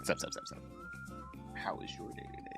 Sup. How is your day today?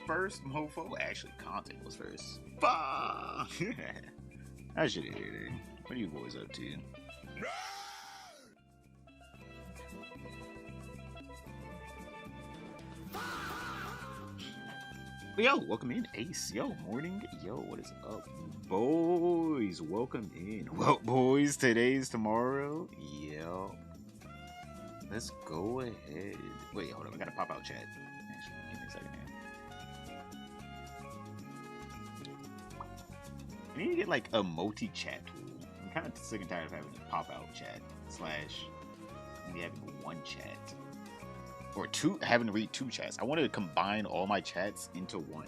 First, mofo. Actually, content was first. Fuck! I should have heard it. What are you boys up to? Yo, welcome in, Ace. Yo, morning. Yo, what is up, boys? Welcome in. Well, boys, today's tomorrow. Yo, let's go ahead. Wait, hold up. I gotta pop out chat. Actually, give me a second here. I need to get like a multi-chat tool. I'm kind of sick and tired of having to pop out chat / only having one chat. Or two, having to read two chats. I wanted to combine all my chats into one.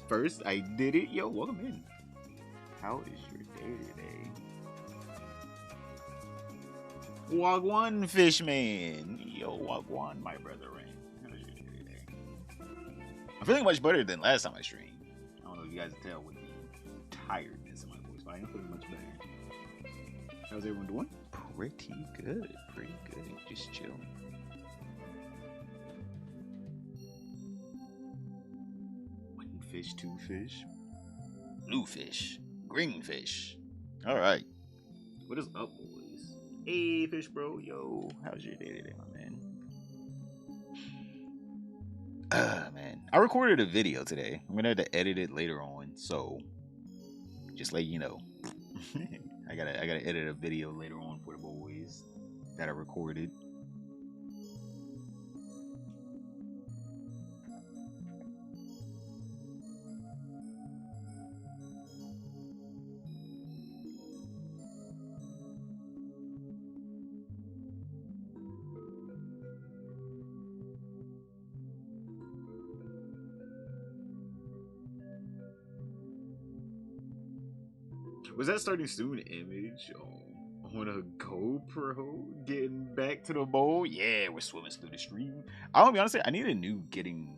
First, I did it. Yo, welcome in. How is your day today? Wagwan Fishman. Yo, Wagwan, my brother. How is your day today? I'm feeling much better than last time I streamed. I don't know if you guys can tell with the tiredness in my voice, but I am feeling much better. How's everyone doing? Pretty good. Just chill. One fish, two fish, blue fish, green fish. All right. What is up, boys? Hey, fish bro. Yo, how's your day today, my man? Man, I recorded a video today. I'm gonna have to edit it later on, so just let you know. I gotta edit a video later on for the boys that I recorded. Was that starting soon image on a GoPro getting back to the bowl? Yeah, we're swimming through the stream. I'll be honest, I need a new getting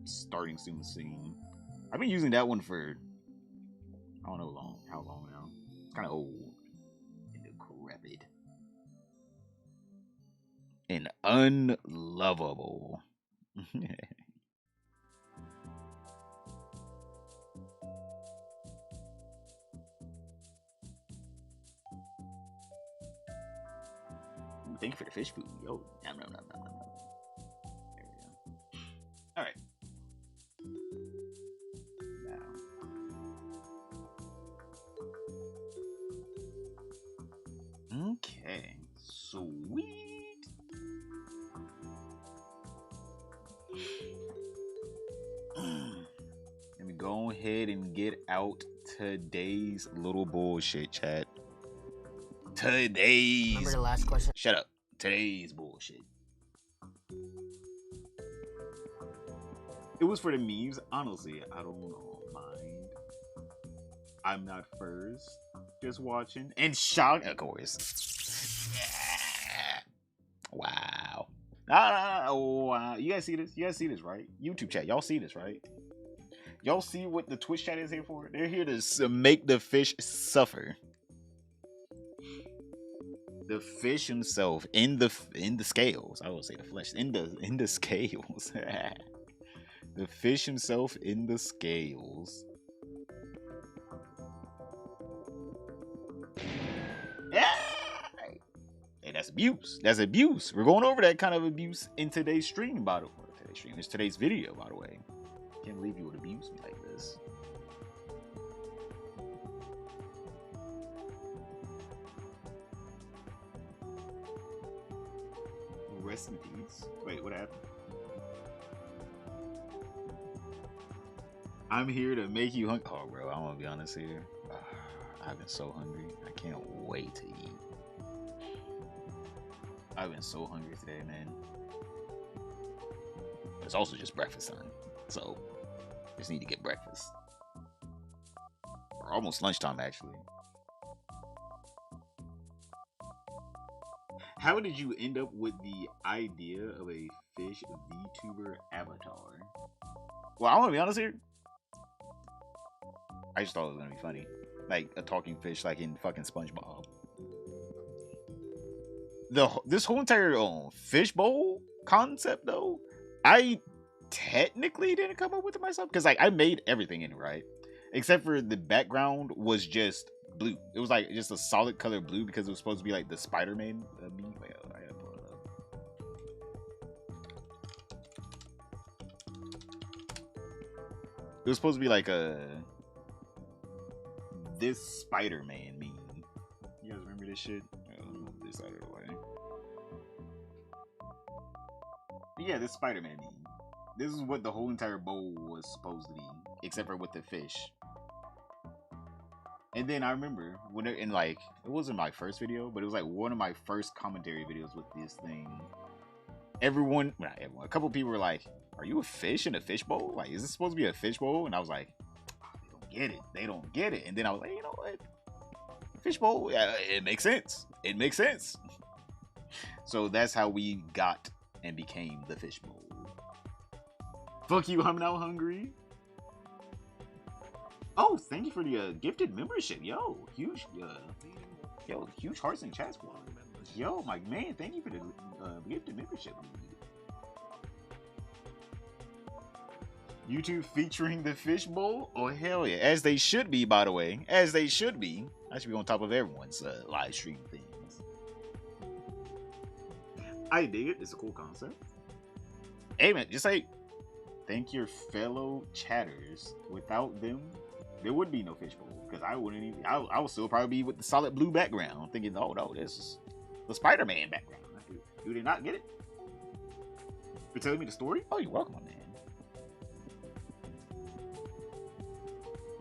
starting soon scene. I've been using that one for I don't know how long now. It's kind of old and decrepit and unlovable. Thank you for the fish food. Yo, nom. There we go. Alright. Now. Okay. Sweet. Let me go ahead and get out today's little bullshit, chat. Remember the last question? Shut up. Today's bullshit. It was for the memes. Honestly, I don't mind. I'm not first. Just watching. And shock, of course. Yeah. Wow. Wow. You guys see this? You guys see this, right? YouTube chat. Y'all see this, right? Y'all see what the Twitch chat is here for? They're here to make the fish suffer. The fish himself in the scales. I would say the flesh in the scales. The fish himself in the scales. Yeah. Hey, that's abuse. That's abuse. We're going over that kind of abuse in today's stream, by the way. It's today's video, by the way. Can't believe you would abuse me like this. Rest in peace. Wait, what happened? I'm here to make you hungry. Oh, bro, I want to be honest here. I've been so hungry. I can't wait to eat. I've been so hungry today, man. It's also just breakfast time, so just need to get breakfast. Or almost lunchtime, actually. How did you end up with the idea of a fish VTuber avatar? Well, I want to be honest here. I just thought it was gonna be funny, like a talking fish, like in fucking SpongeBob. This whole entire fishbowl concept, though, I technically didn't come up with it myself because like I made everything in it, right, except for the background was just blue. It was like just a solid color blue because it was supposed to be like the Spider-Man meme. Wait, I gotta pull it up. It was supposed to be like this Spider-Man meme. You guys remember this shit? Let me move this out of the way. But yeah, this Spider-Man meme. This is what the whole entire bowl was supposed to be, except for with the fish. And then I remember when it wasn't my first video, but it was like one of my first commentary videos with this thing. Everyone, well, not everyone, a couple people were like, "Are you a fish in a fish bowl? Like, is this supposed to be a fish bowl?" And I was like, "They don't get it. They don't get it." And then I was like, you know what? Fish bowl, yeah, it makes sense. It makes sense. So that's how we got and became the fish bowl. Fuck you, I'm now hungry. Oh, thank you for the gifted membership. Yo, huge hearts and chat squad. Yo, my man, thank you for the gifted membership. YouTube featuring the fish bowl? Oh, hell yeah. As they should be, by the way. As they should be. I should be on top of everyone's live stream things. I dig it. It's a cool concept. Hey, man, just like, thank your fellow chatters. Without them, there would be no fish bowl. Because I wouldn't even, I would still probably be with the solid blue background. Thinking, oh, no, this is the Spider-Man background. You did not get it? You're telling me the story? Oh, you're welcome, man.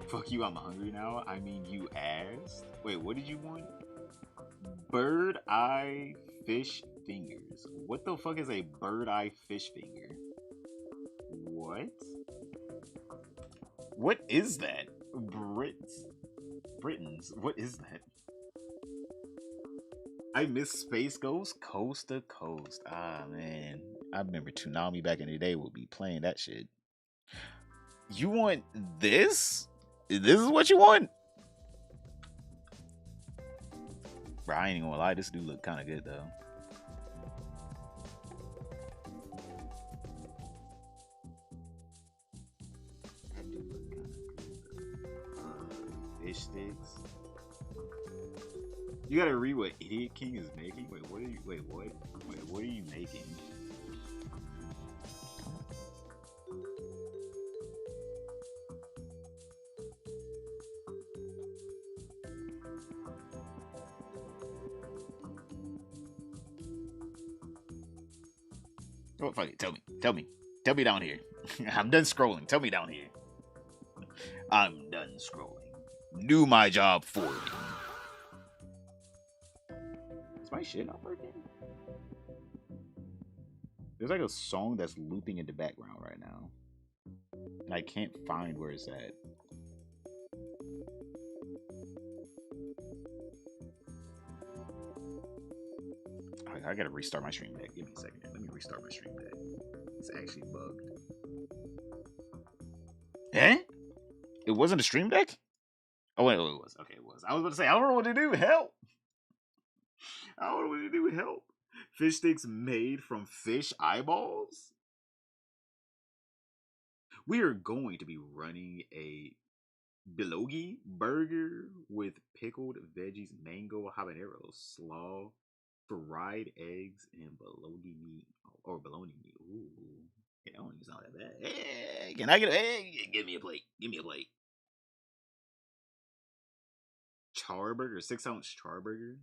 Fuck you, I'm hungry now. I mean, you asked. Wait, what did you want? Bird eye fish fingers. What the fuck is a bird eye fish finger? What? What is that? Britons. What is that? I miss Space Ghost Coast to Coast. Ah, man. I remember Toonami back in the day would be playing that shit. You want this? This is what you want? Bro, I ain't even gonna lie, this dude look kind of good though. That dude look kind of good though. Fish sticks. You gotta read what Idiot King is making. Wait, what are you? Wait, what? Wait, what are you making? Oh, fuck it. Tell me down here. I'm done scrolling. Tell me down here. I'm done scrolling. Do my job for me. Is my shit not working? There's like a song that's looping in the background right now. And I can't find where it's at. I gotta restart my stream deck. Give me a second. Let me restart my stream deck. It's actually bugged. Eh? It wasn't a stream deck? Oh, wait, it was. Okay, it was. I was about to say, I don't know what to do. Help! I don't know what to do. Help! Fish sticks made from fish eyeballs? We are going to be running a bilogi burger with pickled veggies, mango, habanero, slaw, fried eggs, and bologna meat. Or bologna meat. Ooh. Yeah, that one is not that bad. Hey, can I get a... Hey, give me a plate. Give me a plate. Charburger, 6-ounce charburger.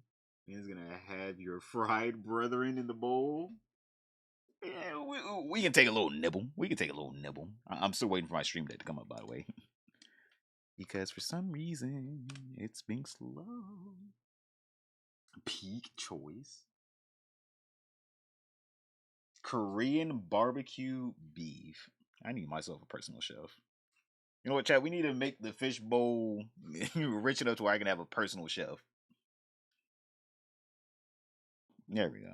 And it's gonna have your fried brethren in the bowl. Yeah, we can take a little nibble. We can take a little nibble. I'm still waiting for my stream date to come up, by the way. Because for some reason, it's being slow. Peak choice. Korean barbecue beef. I need myself a personal chef. You know what, Chad? We need to make the fish bowl rich enough to where I can have a personal chef. There we go.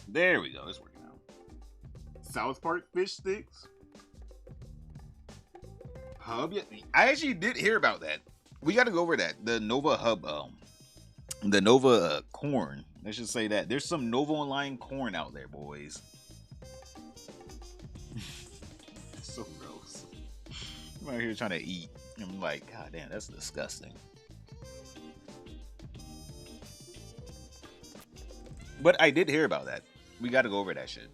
There we go. It's working out. South Park fish sticks. Hub? Yeah, I actually did hear about that. We got to go over that. The Nova Hub, the Nova corn. Let's just say that there's some Nova Online corn out there, boys. So gross. I'm out here trying to eat. I'm like, God damn, that's disgusting. But I did hear about that. We got to go over that shit.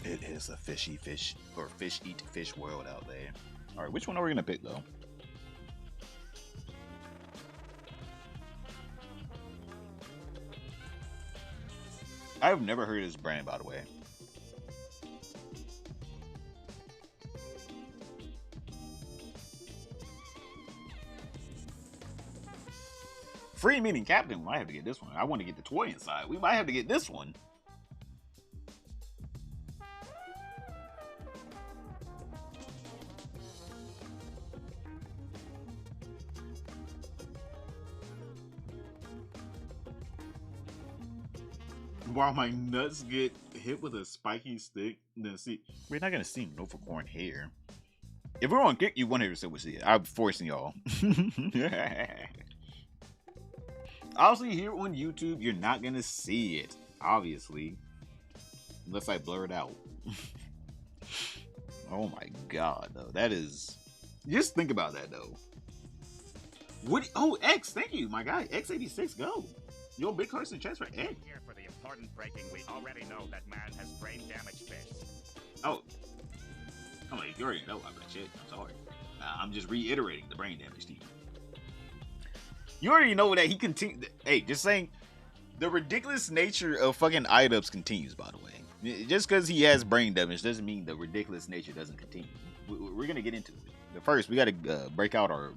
It is a fishy fish or fish eat fish world out there. All right, which one are we gonna pick though? I've never heard of this brand, by the way. Free meaning Captain. We might have to get this one. I want to get the toy inside. We might have to get this one. While my nuts get hit with a spiky stick, then see, we're not gonna see Nova corn here. If we're on Kick, you 100% would see it. I'm forcing y'all. Obviously, here on YouTube, you're not gonna see it, obviously, unless I blur it out. Oh my god, though, that is. Just think about that, though. What? Oh, X, thank you, my guy. X86, go. Yo, big Carson chest for X. Here for the important breaking, we already know that man has brain damaged fish. Oh. I'm like, you already know about that shit. I'm sorry. I'm just reiterating the brain damage to you. You already know that he continues. Hey, just saying, the ridiculous nature of fucking Idubbbz continues, by the way. Just because he has brain damage doesn't mean the ridiculous nature doesn't continue. We're going to get into it. But first, we got to break out our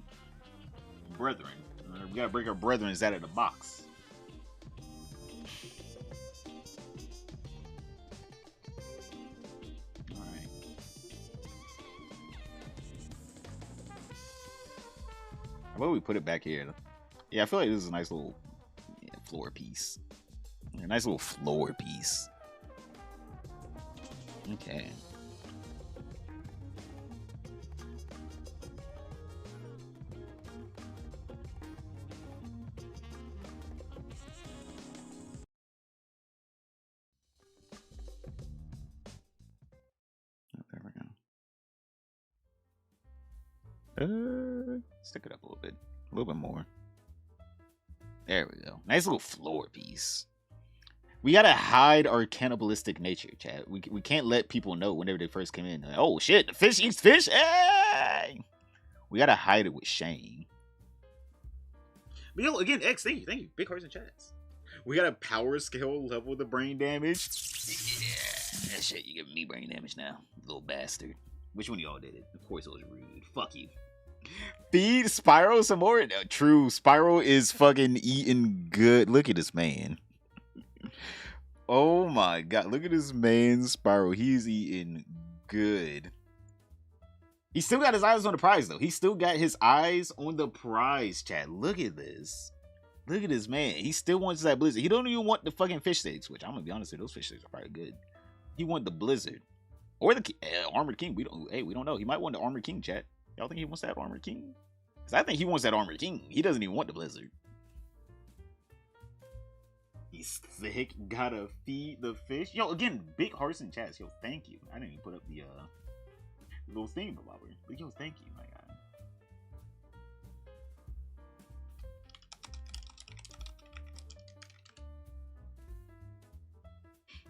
brethren. We got to break our brethren out of the box. How about we put it back here? Yeah, I feel like this is a nice little floor piece. A nice little floor piece. Okay. There we go. Stick it up a little bit more. There we go. Nice little floor piece. We gotta hide our cannibalistic nature, chat. We can't let people know whenever they first come in. Like, oh shit, the fish eats fish. Hey! We gotta hide it with shame. But yo, again, X, thank you. Big hearts and chats. We got a power scale level the brain damage. Yeah, that shit, you giving me brain damage now, little bastard. Which one of y'all did it? Of course it was rude. Fuck you. Feed Spyro some more. No, true, Spyro is fucking eating good. Look at this man. Oh my god, look at this man, Spyro. He's eating good. He still got his eyes on the prize, though. He still got his eyes on the prize, chat. Look at this. Look at this man. He still wants that blizzard. He don't even want the fucking fish sticks, which I'm gonna be honest with. Those fish sticks are probably good. He want the blizzard or the Armored King. We don't know. He might want the Armored King, chat. Y'all think he wants that Armored King? Because I think he wants that Armored King. He doesn't even want the blizzard. He's thick. Gotta feed the fish. Yo, again, big hearts and chats. Yo, thank you. I didn't even put up the little theme about it. But yo, thank you, my guy.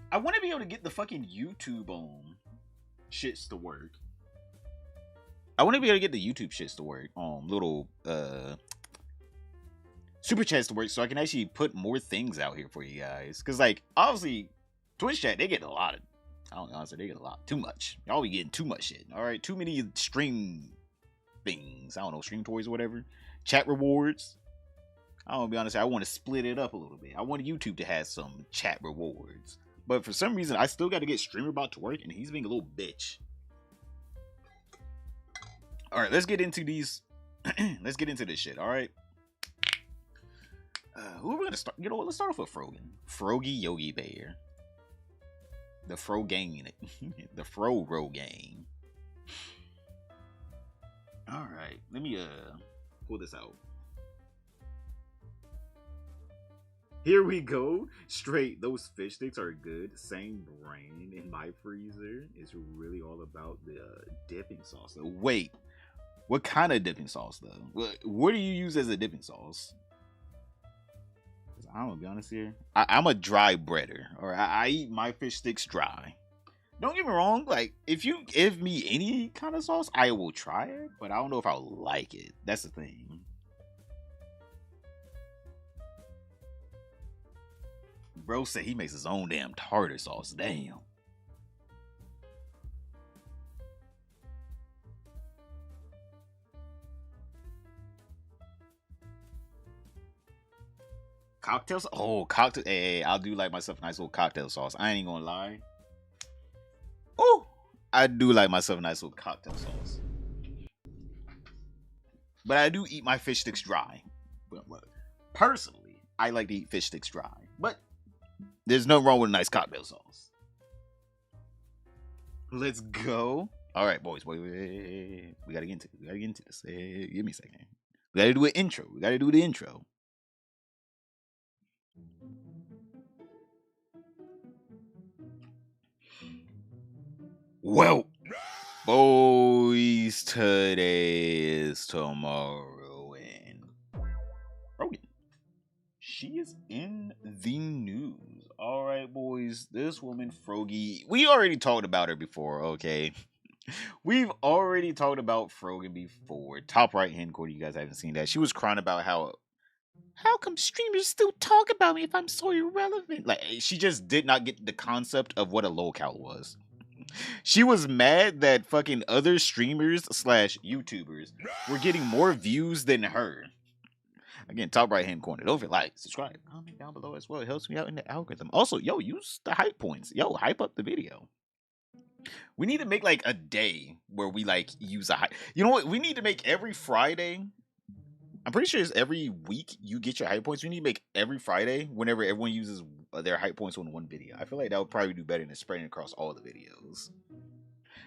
I want to be able to get the fucking YouTube on. shits to work. I want to be able to get the YouTube shits to work. Little super chats to work, so I can actually put more things out here for you guys. Cause like obviously, Twitch chat they get a lot of. I don't know, honestly, they get a lot too much. Y'all be getting too much shit. All right, too many stream things. I don't know, stream toys or whatever. Chat rewards. I don't be honest. I want to split it up a little bit. I want YouTube to have some chat rewards, but for some reason, I still got to get streamer about to work, and he's being a little bitch. All right, let's get into these. Let's get into this shit. All right. Who are we gonna start? You know what? Let's start off with Frogan. Frogy Yogi Bear. The Frogan. The Frogan. All right. Let me pull this out. Here we go. Straight. Those fish sticks are good. Same brand in my freezer. It's really all about the dipping sauce. Though. Wait. What kind of dipping sauce though? What do you use as a dipping sauce? I'm gonna be honest here. I'm a dry breader, or I eat my fish sticks dry. Don't get me wrong. Like if you give me any kind of sauce, I will try it, but I don't know if I'll like it. That's the thing. Bro said he makes his own damn tartar sauce. Damn. Cocktail sauce? Oh, cocktail. Hey, I do like myself a nice little cocktail sauce. I ain't gonna lie. Oh, I do like myself a nice little cocktail sauce. But I do eat my fish sticks dry. But personally, I like to eat fish sticks dry. But there's no wrong with a nice cocktail sauce. Let's go. All right, boys. Wait. We gotta get into this. Give me a second. We gotta do an intro. We gotta do the intro. Well, boys, today is tomorrow, and Frogan, she is in the news. All right, boys, this woman, Frogy, we already talked about her before, okay? We've already talked about Frogan before. Top right-hand corner, you guys haven't seen that. She was crying about how come streamers still talk about me if I'm so irrelevant? Like, she just did not get the concept of what a lolcow was. She was mad that fucking other streamers / YouTubers were getting more views than her. Again, top right hand corner. Don't forget, like, subscribe, comment down below as well. It helps me out in the algorithm. Also, yo, use the hype points. Yo, hype up the video. We need to make like a day where we like use a hype. You know what? We need to make every Friday. I'm pretty sure it's every week you get your hype points. We need to make every Friday whenever everyone uses their hype points on one video. I feel like that would probably do better than spreading across all the videos.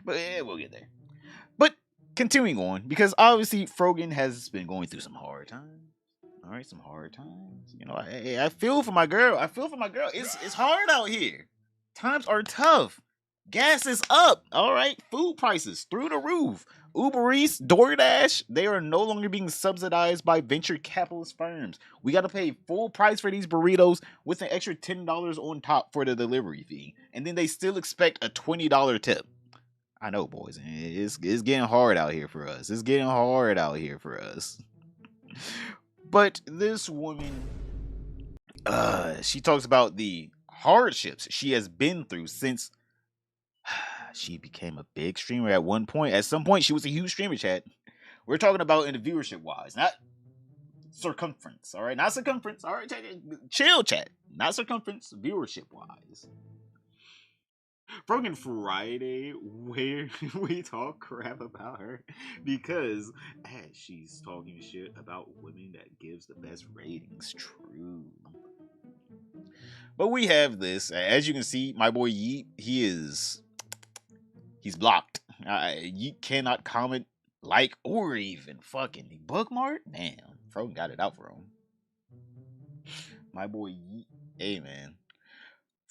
But yeah, we'll get there. But continuing on, because obviously Frogan has been going through some hard times. All right, some hard times. You know, I feel for my girl. It's hard out here. Times are tough. Gas is up. All right, food prices through the roof. Uber Eats, DoorDash, they are no longer being subsidized by venture capitalist firms. We got to pay full price for these burritos with an extra $10 on top for the delivery fee. And then they still expect a $20 tip. I know, boys. It's getting hard out here for us. But this woman, she talks about the hardships she has been through since she became a big streamer at one point. At some point, she was a huge streamer, chat. We're talking about in the viewership wise, not circumference. All right, not circumference. All right, chill, chat. Not circumference, viewership wise. Frogan Friday, where we talk crap about her because she's talking shit about women that gives the best ratings. True. But we have this. As you can see, my boy Yeet, he's blocked. You cannot comment, like, or even fucking bookmark. Damn, Frogan got it out for him. My boy Yeet, hey man.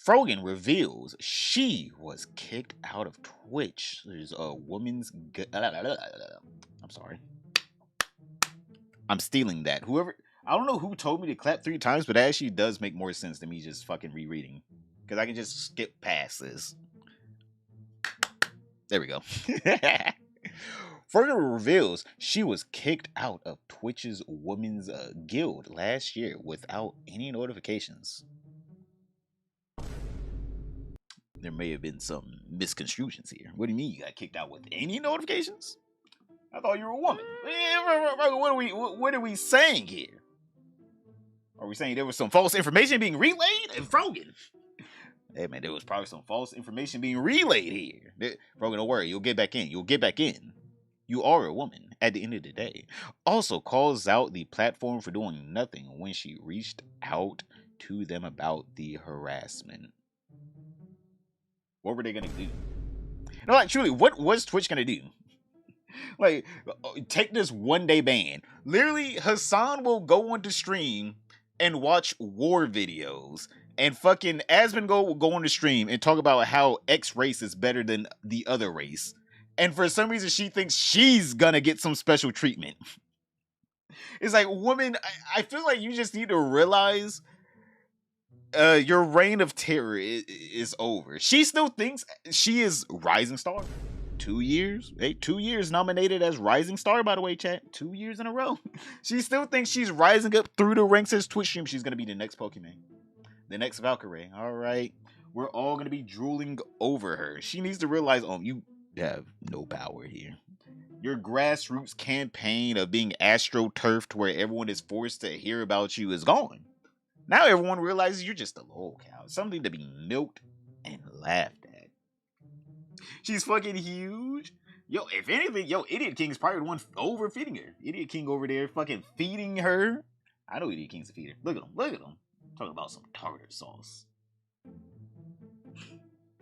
Frogan reveals she was kicked out of Twitch. There's a woman's. I'm sorry. I'm stealing that. I don't know who told me to clap 3 times, but that actually does make more sense than me just fucking rereading. Because I can just skip past this. There we go. Further reveals she was kicked out of Twitch's women's guild last year without any notifications. There may have been some misconstrusions here. What do you mean you got kicked out with any notifications? I thought you were a woman. What are we saying here? Are we saying there was some false information being relayed? And Frogan. Hey man, there was probably some false information being relayed here. Frogan, don't worry, you'll get back in. You'll get back in. You are a woman at the end of the day. Also calls out the platform for doing nothing when she reached out to them about the harassment. What were they gonna do? No, like truly, what was Twitch gonna do? Like, take this 1 day ban. Literally, Hassan will go on to stream and watch war videos. And fucking Asmongold will go on the stream and talk about how X race is better than the other race. And for some reason, she thinks she's gonna get some special treatment. It's like, woman, I feel like you just need to realize your reign of terror is over. She still thinks she is Rising Star. 2 years. Hey, 2 years nominated as Rising Star, by the way, chat. 2 years in a row. She still thinks she's rising up through the ranks as Twitch stream. She's gonna be the next Pokemon. The next Valkyrie. All right. We're all going to be drooling over her. She needs to realize, you have no power here. Your grassroots campaign of being astroturfed where everyone is forced to hear about you is gone. Now everyone realizes you're just a lol cow. Something to be milked and laughed at. She's fucking huge. Yo, if anything, Idiot King's probably the one overfeeding her. Idiot King over there fucking feeding her. I know Idiot King's a feeder. Look at him. Look at him. Talking about some tartar sauce.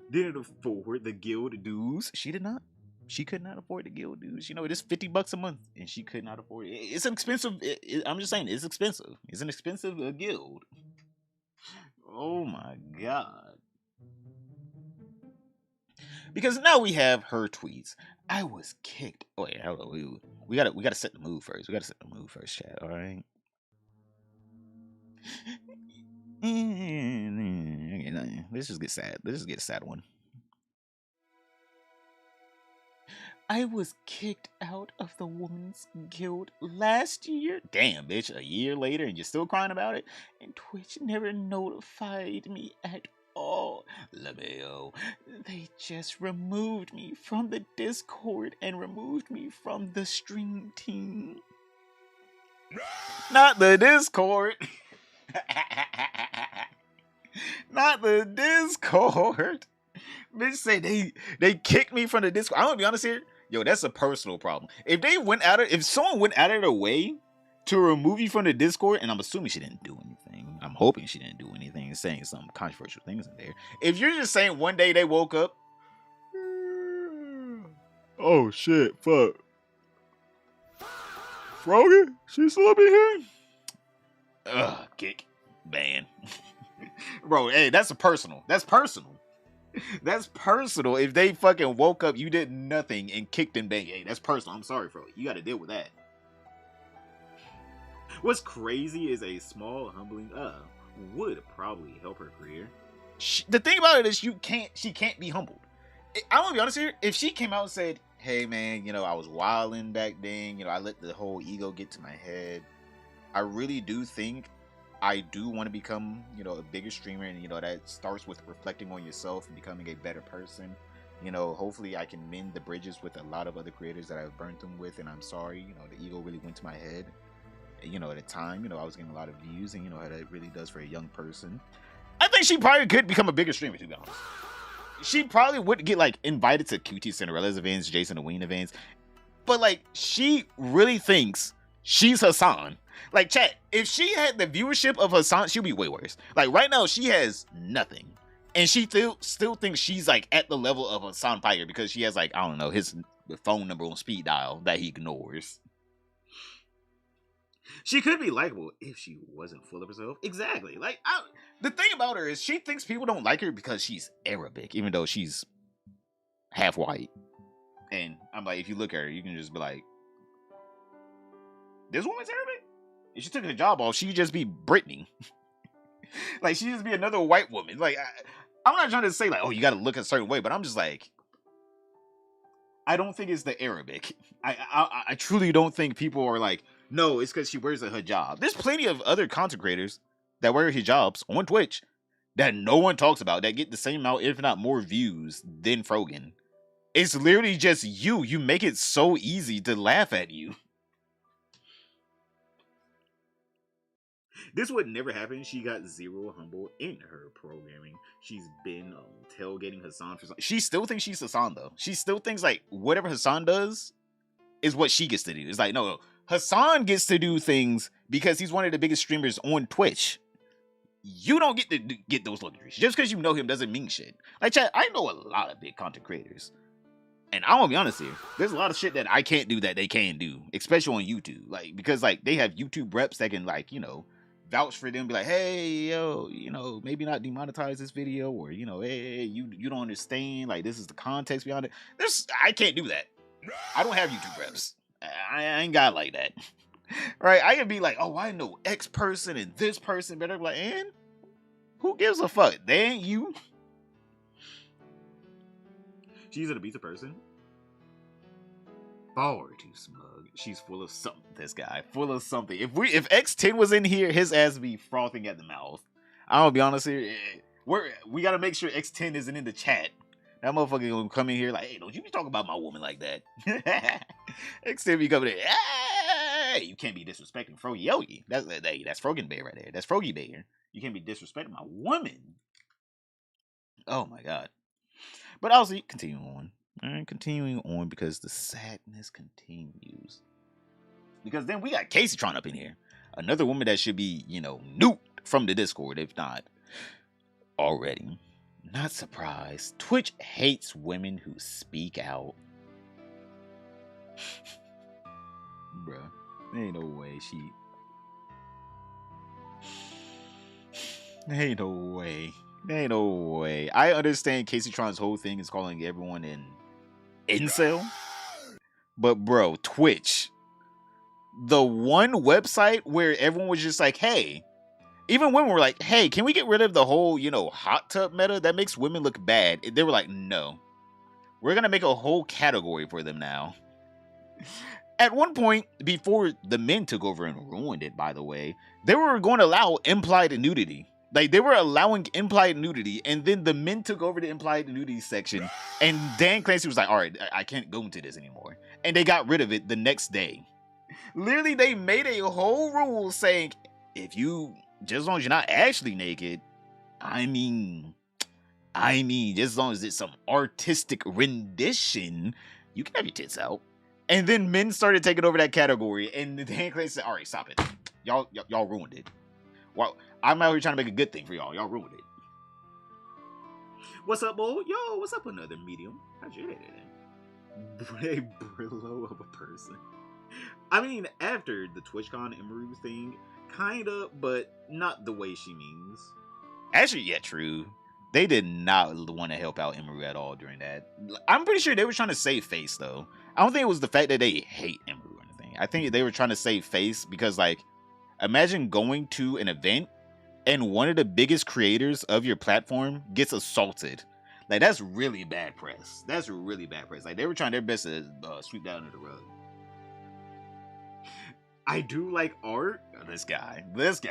Didn't afford the guild dues. She did not. She could not afford the guild dues. It is $50 a month, and she could not afford it. It's an expensive. I'm just saying, it's expensive. It's an expensive guild. Oh my god. Because now we have her tweets. I was kicked. Oh wait, we gotta set the mood first. We gotta set the mood first, chat. All right. Let's just get sad. Let's just get a sad one. I was kicked out of the women's guild last year. Damn, bitch, a year later and you're still crying about it? And Twitch never notified me at all. LMAO. They just removed me from the Discord and removed me from the stream team. Not the Discord. Not the Discord. Bitch say they kicked me from the Discord. I'm gonna be honest here. Yo, that's a personal problem. If someone went out of their way to remove you from the Discord, and I'm assuming she didn't do anything. I'm hoping she didn't do anything, saying some controversial things in there. If you're just saying one day they woke up, oh shit, fuck. Frogan? She's still up in here? Ugh, kick. Ban. Bro, hey, that's personal. That's personal. That's personal. If they fucking woke up, you did nothing and kicked and banged. Hey, that's personal. I'm sorry, Fro. You gotta deal with that. What's crazy is a small, humbling would probably help her career. The thing about it is she can't be humbled. I'm gonna be honest here. If she came out and said, hey man, I was wilding back then, I let the whole ego get to my head. I really do think I do want to become, a bigger streamer, and that starts with reflecting on yourself and becoming a better person. Hopefully I can mend the bridges with a lot of other creators that I've burnt them with, and I'm sorry, the ego really went to my head. At the time, I was getting a lot of views, and how that really does for a young person. I think she probably could become a bigger streamer, to be honest. She probably would get invited to QT Cinderella's events, Jason Ween events, but she really thinks she's Hassan. Chat, if she had the viewership of Hassan, she'll be way worse. Right now, she has nothing. And she still thinks she's, at the level of Hassan Fire because she has, I don't know, his phone number on speed dial that he ignores. She could be likable if she wasn't full of herself. Exactly. The thing about her is she thinks people don't like her because she's Arabic, even though she's half white. And I'm like, if you look at her, you can just be like, this woman's Arabic? If she took the job off, she'd just be Brittany. She'd just be another white woman. I'm not trying to say, oh, you got to look a certain way, but I'm just like, I don't think it's the Arabic. I truly don't think people are like, no, it's because she wears a hijab. There's plenty of other content creators that wear hijabs on Twitch that no one talks about that get the same amount, if not more, views than Frogan. It's literally just you. You make it so easy to laugh at you. This would never happen. She got zero humble in her programming. She's been tailgating Hassan for. She still thinks she's Hassan though. She still thinks like whatever Hassan does is what she gets to do. It's like no, Hassan gets to do things because he's one of the biggest streamers on Twitch. You don't get to get those luxuries. Just because you know him doesn't mean shit. Like chat, I know a lot of big content creators. And I'm gonna be honest here, there's a lot of shit that I can't do that they can do, especially on YouTube. Like, because like they have YouTube reps that can like, you know, vouch for them, be like, hey, yo, you know, maybe not demonetize this video, or you know, hey, you don't understand, like this is the context behind it. I can't do that. I don't have YouTube reps. I ain't got like that. Right? I can be like, oh, I know X person and this person better. Like, and who gives a fuck? They ain't you. She's an abusive person. Far too smug. She's full of something. This guy, full of something. If X10 was in here, his ass would be frothing at the mouth. I'm gonna be honest here. We gotta make sure X10 isn't in the chat. That motherfucker gonna come in here like, hey, don't you be talking about my woman like that. X10 be coming in. Hey, you can't be disrespecting Frogy Yogi. That's Frogan Bear right there. That's Frogy Bear. You can't be disrespecting my woman. Oh my god. But also, continuing on. And continuing on because the sadness continues. Because then we got Caseytron up in here. Another woman that should be, you know, nuked from the Discord, if not already. Not surprised. Twitch hates women who speak out. Bruh. There ain't no way she... There ain't no way. There ain't no way. I understand Caseytron's whole thing is calling everyone an incel. But bro, Twitch. The one website where everyone was just like, hey, even women were like, hey, can we get rid of the whole, you know, hot tub meta that makes women look bad? They were like, no. We're going to make a whole category for them now. At one point, before the men took over and ruined it, by the way, they were going to allow implied nudity. Like, they were allowing implied nudity, and then the men took over the implied nudity section, and Dan Clancy was like, all right, I can't go into this anymore. And they got rid of it the next day. Literally, they made a whole rule saying, if you, just as long as you're not actually naked, I mean, just as long as it's some artistic rendition, you can have your tits out. And then men started taking over that category, and Dan Clancy said, all right, stop it. Y'all ruined it. Well, I'm out here trying to make a good thing for y'all. Y'all ruined it. What's up, boy? Yo, what's up, another medium? How's your day today? A Brillo of a person. I mean, after the TwitchCon Emery thing, kinda, but not the way she means. Actually, yeah, true. They did not want to help out Emery at all during that. I'm pretty sure they were trying to save face, though. I don't think it was the fact that they hate Emery or anything. I think they were trying to save face because, like, imagine going to an event and one of the biggest creators of your platform gets assaulted. Like, that's really bad press. That's really bad press. Like, they were trying their best to sweep that under the rug. I do like art. This guy. Missed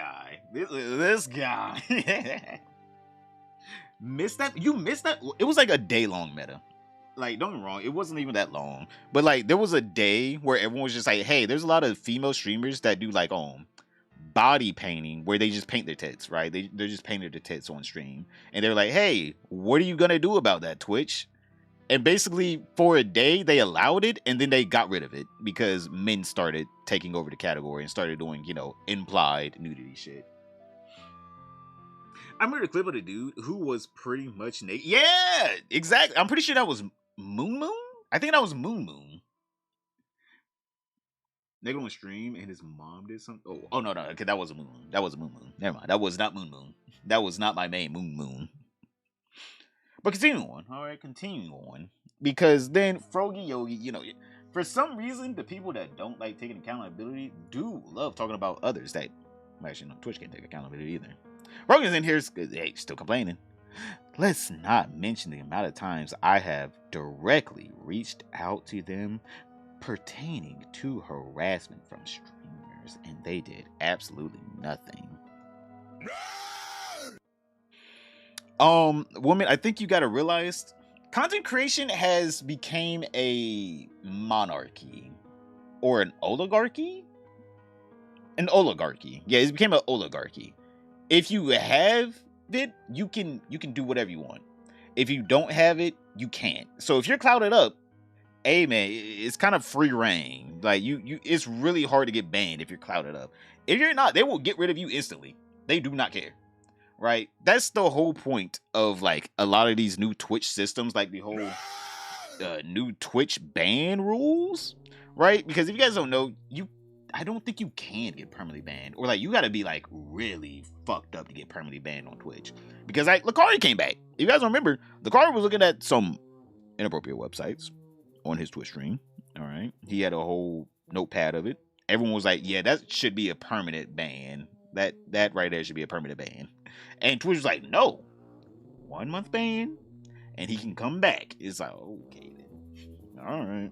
that? You missed that? It was like a day-long meta. Like, don't get me wrong, it wasn't even that long. But, like, there was a day where everyone was just like, hey, there's a lot of female streamers that do, like, body painting where they just paint their tits, right? They're just painting their tits on stream. And they're like, hey, what are you gonna do about that, Twitch? And basically, for a day, they allowed it, and then they got rid of it because men started taking over the category and started doing, you know, implied nudity shit. I remember the clip of the dude who was pretty much naked. Yeah, exactly. I'm pretty sure that was Moon Moon? I think that was Moon Moon. Nigga on stream and his mom did something. Oh no, okay, that was a Moon Moon. That was a Moon Moon. Never mind. That was not Moon Moon. That was not my main Moon Moon. But continuing on. Alright, continuing on. Because then Frogy Yogi, you know, for some reason, the people that don't like taking accountability do love talking about others that, well, actually, no, Twitch can't take accountability either. Rogan's in here, hey, still complaining. Let's not mention the amount of times I have directly reached out to them pertaining to harassment from streamers, and they did absolutely nothing. Woman, I think you gotta realize content creation has became a monarchy or an oligarchy. An oligarchy. Yeah, it became an oligarchy. If you have it, you can do whatever you want. If you don't have it, you can't. So if you're clouded up, hey man, it's kind of free reign. Like you it's really hard to get banned if you're clouded up. If you're not, they will get rid of you instantly. They do not care. Right? That's the whole point of like a lot of these new Twitch systems, like the whole new Twitch ban rules, right? Because if you guys don't know, I don't think you can get permanently banned, or like you got to be like really fucked up to get permanently banned on Twitch. Because like Lakari came back. If you guys don't remember, Lakari was looking at some inappropriate websites on his Twitch stream. All right, he had a whole notepad of it. Everyone was like, "Yeah, that should be a permanent ban. That right there should be a permanent ban." And Twitch was like, "No, 1 month ban, and he can come back." It's like, okay then, all right.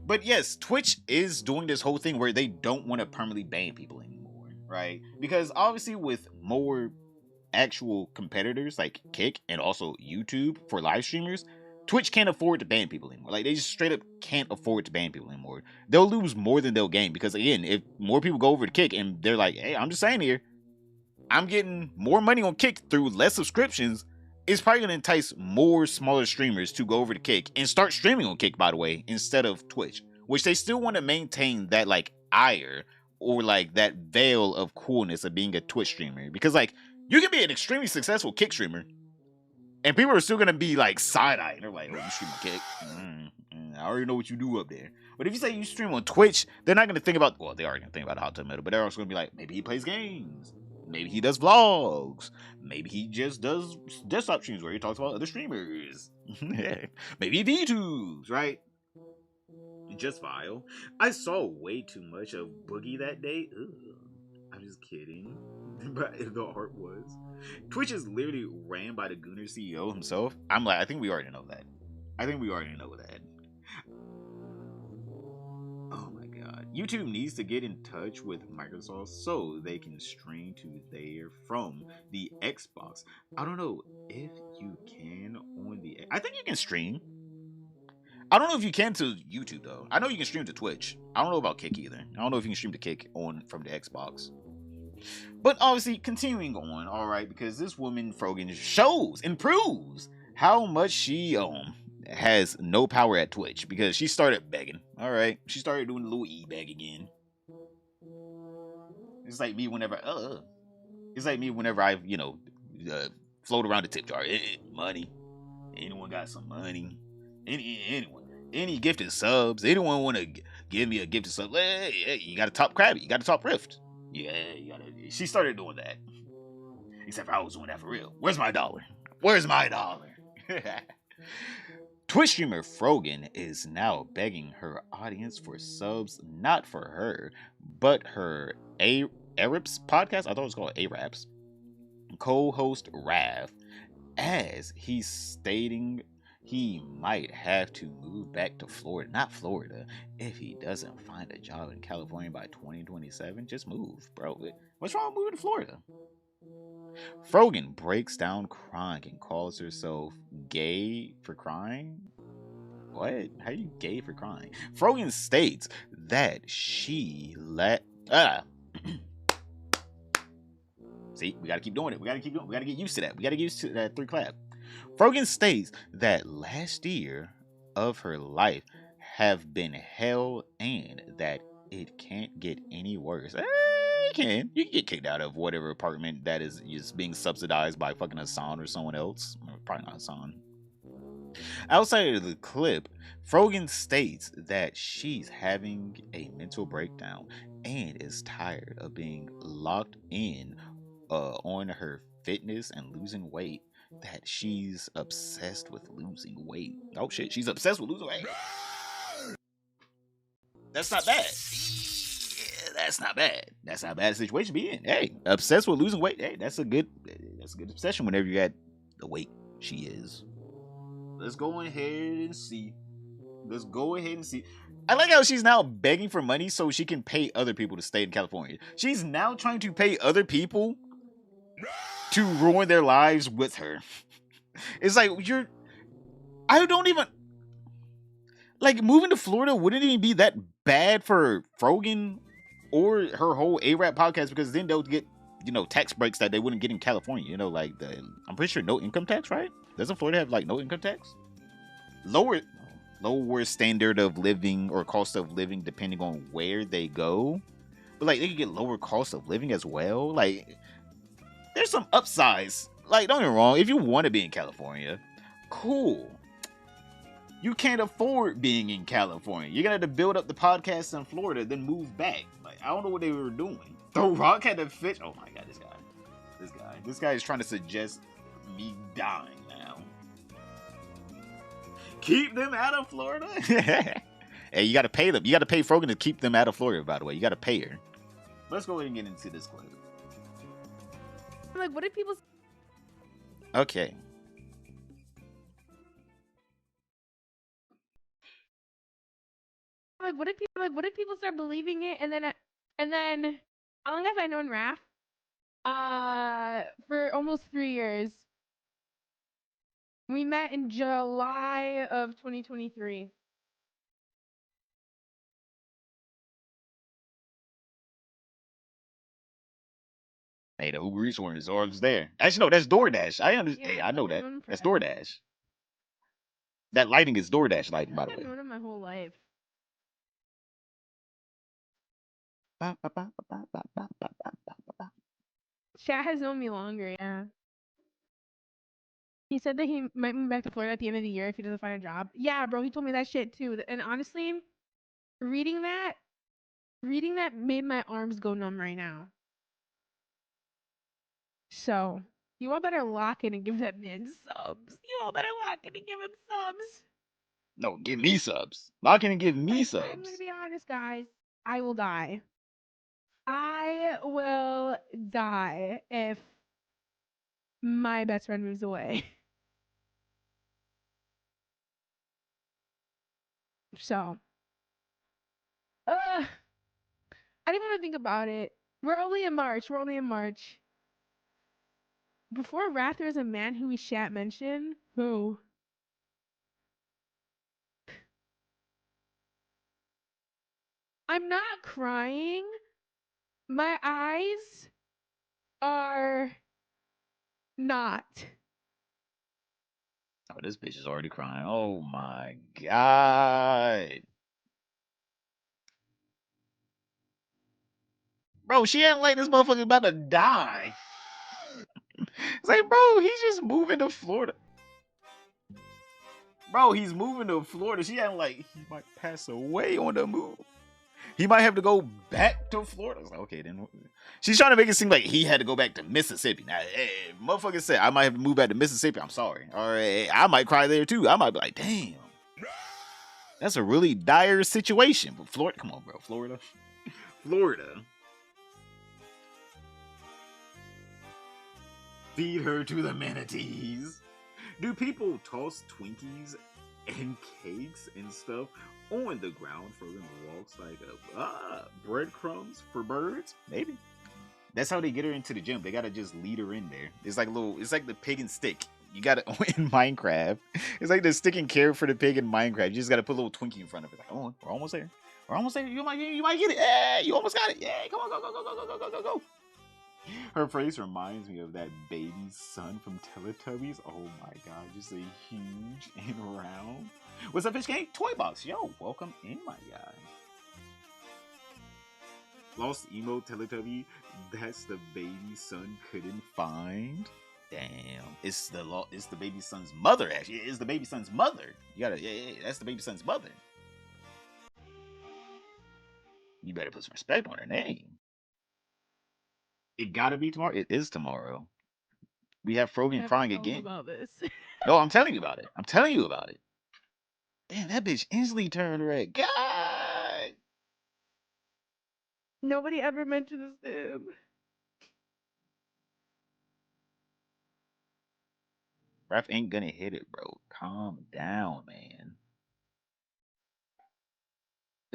But yes, Twitch is doing this whole thing where they don't want to permanently ban people anymore, right? Because obviously with more actual competitors like Kick and also YouTube for live streamers, Twitch can't afford to ban people anymore. Like, they just straight up can't afford to ban people anymore. They'll lose more than they'll gain. Because again, if more people go over to Kick and they're like, hey, I'm just saying here, I'm getting more money on Kick through less subscriptions, it's probably going to entice more smaller streamers to go over to Kick and start streaming on Kick, by the way, instead of Twitch. Which they still want to maintain that, like, ire or, like, that veil of coolness of being a Twitch streamer. Because, like, you can be an extremely successful Kick streamer, and people are still going to be, like, side-eyeing. They're like, oh, you stream on Kick? I already know what you do up there. But if you say you stream on Twitch, they're not going to think about, well, they are going to think about Hot Tub Metal, but they're also going to be like, maybe he plays games. Maybe he does vlogs. Maybe he just does desktop streams where he talks about other streamers. Maybe VTubes, right? Just vile. I saw way too much of Boogie that day. Ugh. I'm just kidding. But the art was. Twitch is literally ran by the Gooner CEO himself. I'm like, I think we already know that. Oh my god. YouTube needs to get in touch with Microsoft so they can stream to there from the Xbox. I don't know if you can on the... I think you can stream. I don't know if you can to YouTube though. I know you can stream to Twitch. I don't know about Kick either. I don't know if you can stream to Kick from the Xbox. But obviously, continuing on, all right, because this woman Frogan shows and proves how much she has no power at Twitch, because she started begging. All right, she started doing the little e-bag again. It's like me whenever I float around the tip jar. Money. Anyone got some money? Anyone, any gifted subs, anyone want to give me a gifted sub? Hey, you got a top Krabby, you got a top Rift. Yeah, you got it. She started doing that. Except for I was doing that for real. Where's my dollar? Twitch streamer Frogan is now begging her audience for subs, not for her, but her Arabs podcast. I thought it was called Arabs. Co-host Rav, as he's stating he might have to move back to Florida, not Florida, if he doesn't find a job in California by 2027. Just move, bro. What's wrong with moving to Florida? Frogan breaks down crying and calls herself gay for crying. What? How are you gay for crying? Frogan states that she See, we gotta keep doing it. We gotta get used to that. We gotta get used to that 3 clap. Frogan states that last year of her life have been hell and that it can't get any worse. You can get kicked out of whatever apartment that is being subsidized by fucking Hassan or someone else. Probably not Hassan. Outside of the clip, Frogan states that she's having a mental breakdown and is tired of being locked in on her fitness and losing weight. That she's obsessed with losing weight. Oh shit, she's obsessed with losing weight. That's not bad. That's not bad. That's not a bad situation to be in. Hey, obsessed with losing weight. Hey, that's a good obsession whenever you got the weight she is. Let's go ahead and see. Let's go ahead and see. I like how she's now begging for money so she can pay other people to stay in California. She's now trying to pay other people to ruin their lives with her. It's like I don't even like moving to Florida wouldn't even be that bad for Frogan or her whole A-Rap podcast, because then they'll get, tax breaks that they wouldn't get in California. Like I'm pretty sure no income tax, right? Doesn't Florida have like no income tax? Lower standard of living or cost of living depending on where they go. But like they could get lower cost of living as well. Like there's some upsides. Like, don't get me wrong, if you want to be in California, cool. You can't afford being in California. You're gonna have to build up the podcast in Florida, then move back. Like, I don't know what they were doing. The Rock had to fish. Oh my god, this guy is trying to suggest me dying now. Keep them out of Florida. Hey, you gotta pay them. You gotta pay Frogan to keep them out of Florida. By the way, you gotta pay her. Let's go ahead and get into this clip. Like, what if people? Okay. Like, what if people start believing it, and then how long have I known Raph? For almost 3 years. We met in July of 2023. Hey, the Uber Eats one is always there. Actually, no, that's DoorDash. I understand. Yeah, Hey, I know I've that. known him That's forever. DoorDash. That lighting is DoorDash lighting, by the I've way. known him my whole life. Chat has known me longer, yeah. He said that he might move back to Florida at the end of the year if he doesn't find a job. Yeah, bro, he told me that shit too. And honestly, reading that made my arms go numb right now. So, you all better lock in and give that man subs. You all better lock in and give him subs. No, give me subs. Lock in and give me I'm subs. gonna be honest, guys. I will die. I will die if my best friend moves away. So, I didn't want to think about it. We're only in March. Before Wrath, there's a man who we shan't mention. Who? I'm not crying. My eyes are not. Oh, this bitch is already crying. Oh my god. Bro, she ain't like this motherfucker about to die. It's like, bro, he's just moving to Florida. Bro, he's moving to Florida. She ain't like he might pass away on the move. He might have to go back to Florida. Like, okay, then she's trying to make it seem like he had to go back to Mississippi. Now, hey, motherfucker said I might have to move back to Mississippi. I'm sorry. All right, I might cry there too. I might be like, damn, that's a really dire situation. But Florida, come on, bro, Florida. Feed her to the manatees. Do people toss Twinkies and cakes and stuff on the ground? Frogan walks like breadcrumbs for birds? Maybe. That's how they get her into the gym. They gotta just lead her in there. It's like the pig and stick. You gotta in Minecraft. It's like the stick and carrot for the pig in Minecraft. You just gotta put a little Twinkie in front of it. Like, oh, we're almost there. You might get it. Yeah, you almost got it. Yeah, come on, go. Her face reminds me of that baby son from Teletubbies. Oh my god, just a huge and round. What's up, Fish Gang? Toy Box. Yo, welcome in, my guy. Lost emo Teletubby. That's the baby son couldn't find. Damn, it's the baby son's mother. Actually, it's the baby son's mother. You gotta, that's the baby son's mother. You better put some respect on her name. It gotta be tomorrow. It is tomorrow. We have Frogan crying again. About this. No, I'm telling you about it. Damn, that bitch instantly turned red. God. Nobody ever mentioned this to him. Ref ain't gonna hit it, bro. Calm down, man.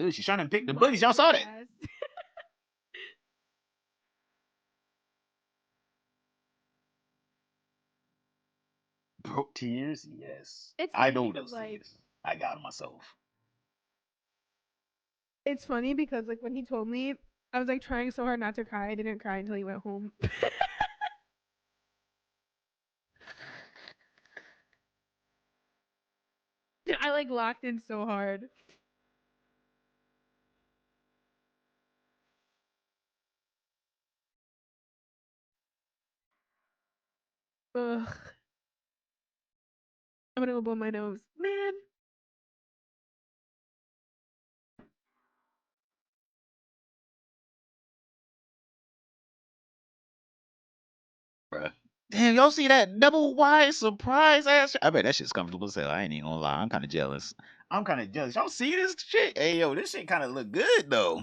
Ooh, she's trying to pick the bunnies. Y'all saw that. Yes. Bro, tears? Yes. It's I funny know because, those like, tears. I got 'em myself. it's funny because like when he told me, I was like trying so hard not to cry. I didn't cry until he went home. I like locked in so hard. Ugh. I'm gonna go blow my nose, man. Bruh. Damn, y'all see that double wide surprise ass? I bet that shit's comfortable as hell. I ain't even gonna lie. I'm kind of jealous. I'm kind of jealous. Y'all see this shit? Hey, yo, this shit kind of look good, though.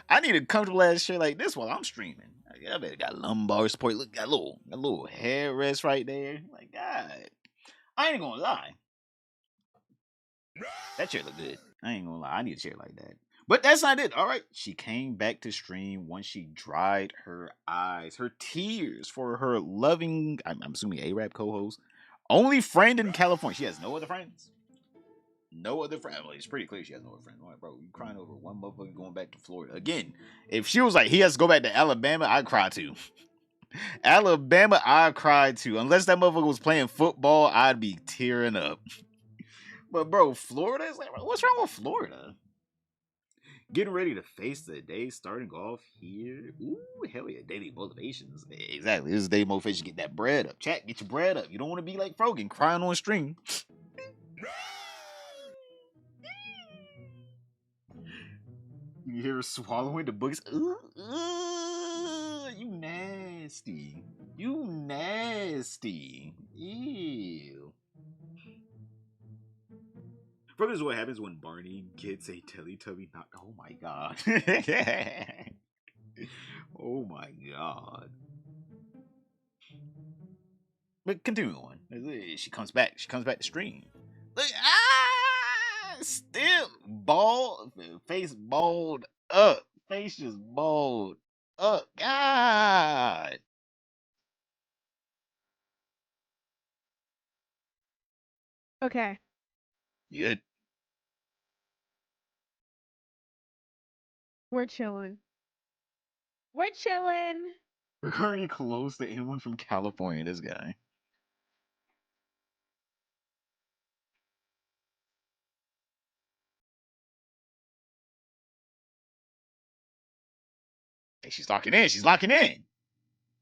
I need a comfortable ass shit like this while I'm streaming. I bet it got lumbar support. Look, got a little hair rest right there. Like, God. I ain't gonna lie. That chair look good. I ain't gonna lie. I need a chair like that. But that's not it. All right. She came back to stream once she dried her eyes, her tears for her loving, I'm assuming A-Rap co-host, only friend in California. She has no other friends. No other friend. Well, it's pretty clear she has no other friends. All right, bro, you crying over one motherfucker going back to Florida. Again, if she was like, he has to go back to Alabama, I'd cry too. Alabama, I'd cry too. Unless that motherfucker was playing football, I'd be tearing up. But bro, Florida is like, what's wrong with Florida? Getting ready to face the day starting off here. Ooh, hell yeah, daily motivations. Exactly. This is daily motivation. Get that bread up. Chat, get your bread up. You don't want to be like Frogan crying on stream. You hear her swallowing the books. Ooh, you nasty. You nasty. Ew. This is what happens when Barney gets a Teletubby knock. Oh my god. Oh my god. But continue on. She comes back. She comes back to stream. Look, still bald, face bald up, face just bald up. God. Okay. Good. We're chilling. We're chilling. We're already close to anyone from California. This guy. Hey, she's locking in. She's locking in.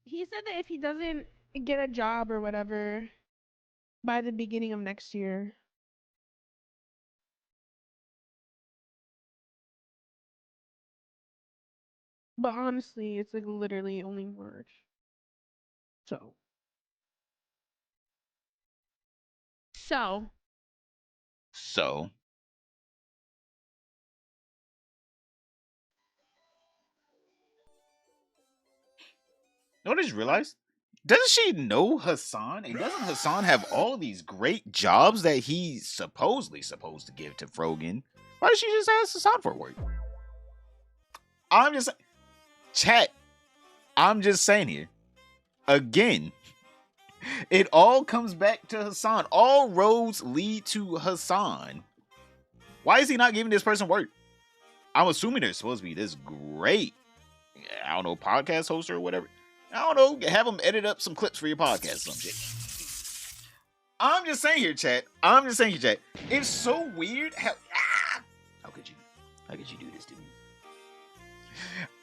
He said that if he doesn't get a job or whatever by the beginning of next year. But honestly, it's like literally only March. So. So. So, you know what I just realized? Doesn't she know Hassan? And doesn't Hassan have all these great jobs that he's supposedly supposed to give to Frogan? Why does she just ask Hassan for work? I'm just chat. I'm just saying here. Again, it all comes back to Hassan. All roads lead to Hassan. Why is he not giving this person work? I'm assuming they're supposed to be this great, I don't know, podcast host or whatever. I don't know, have them edit up some clips for your podcast or some shit. I'm just saying here, chat. I'm just saying here, chat. It's so weird how could you do this to me?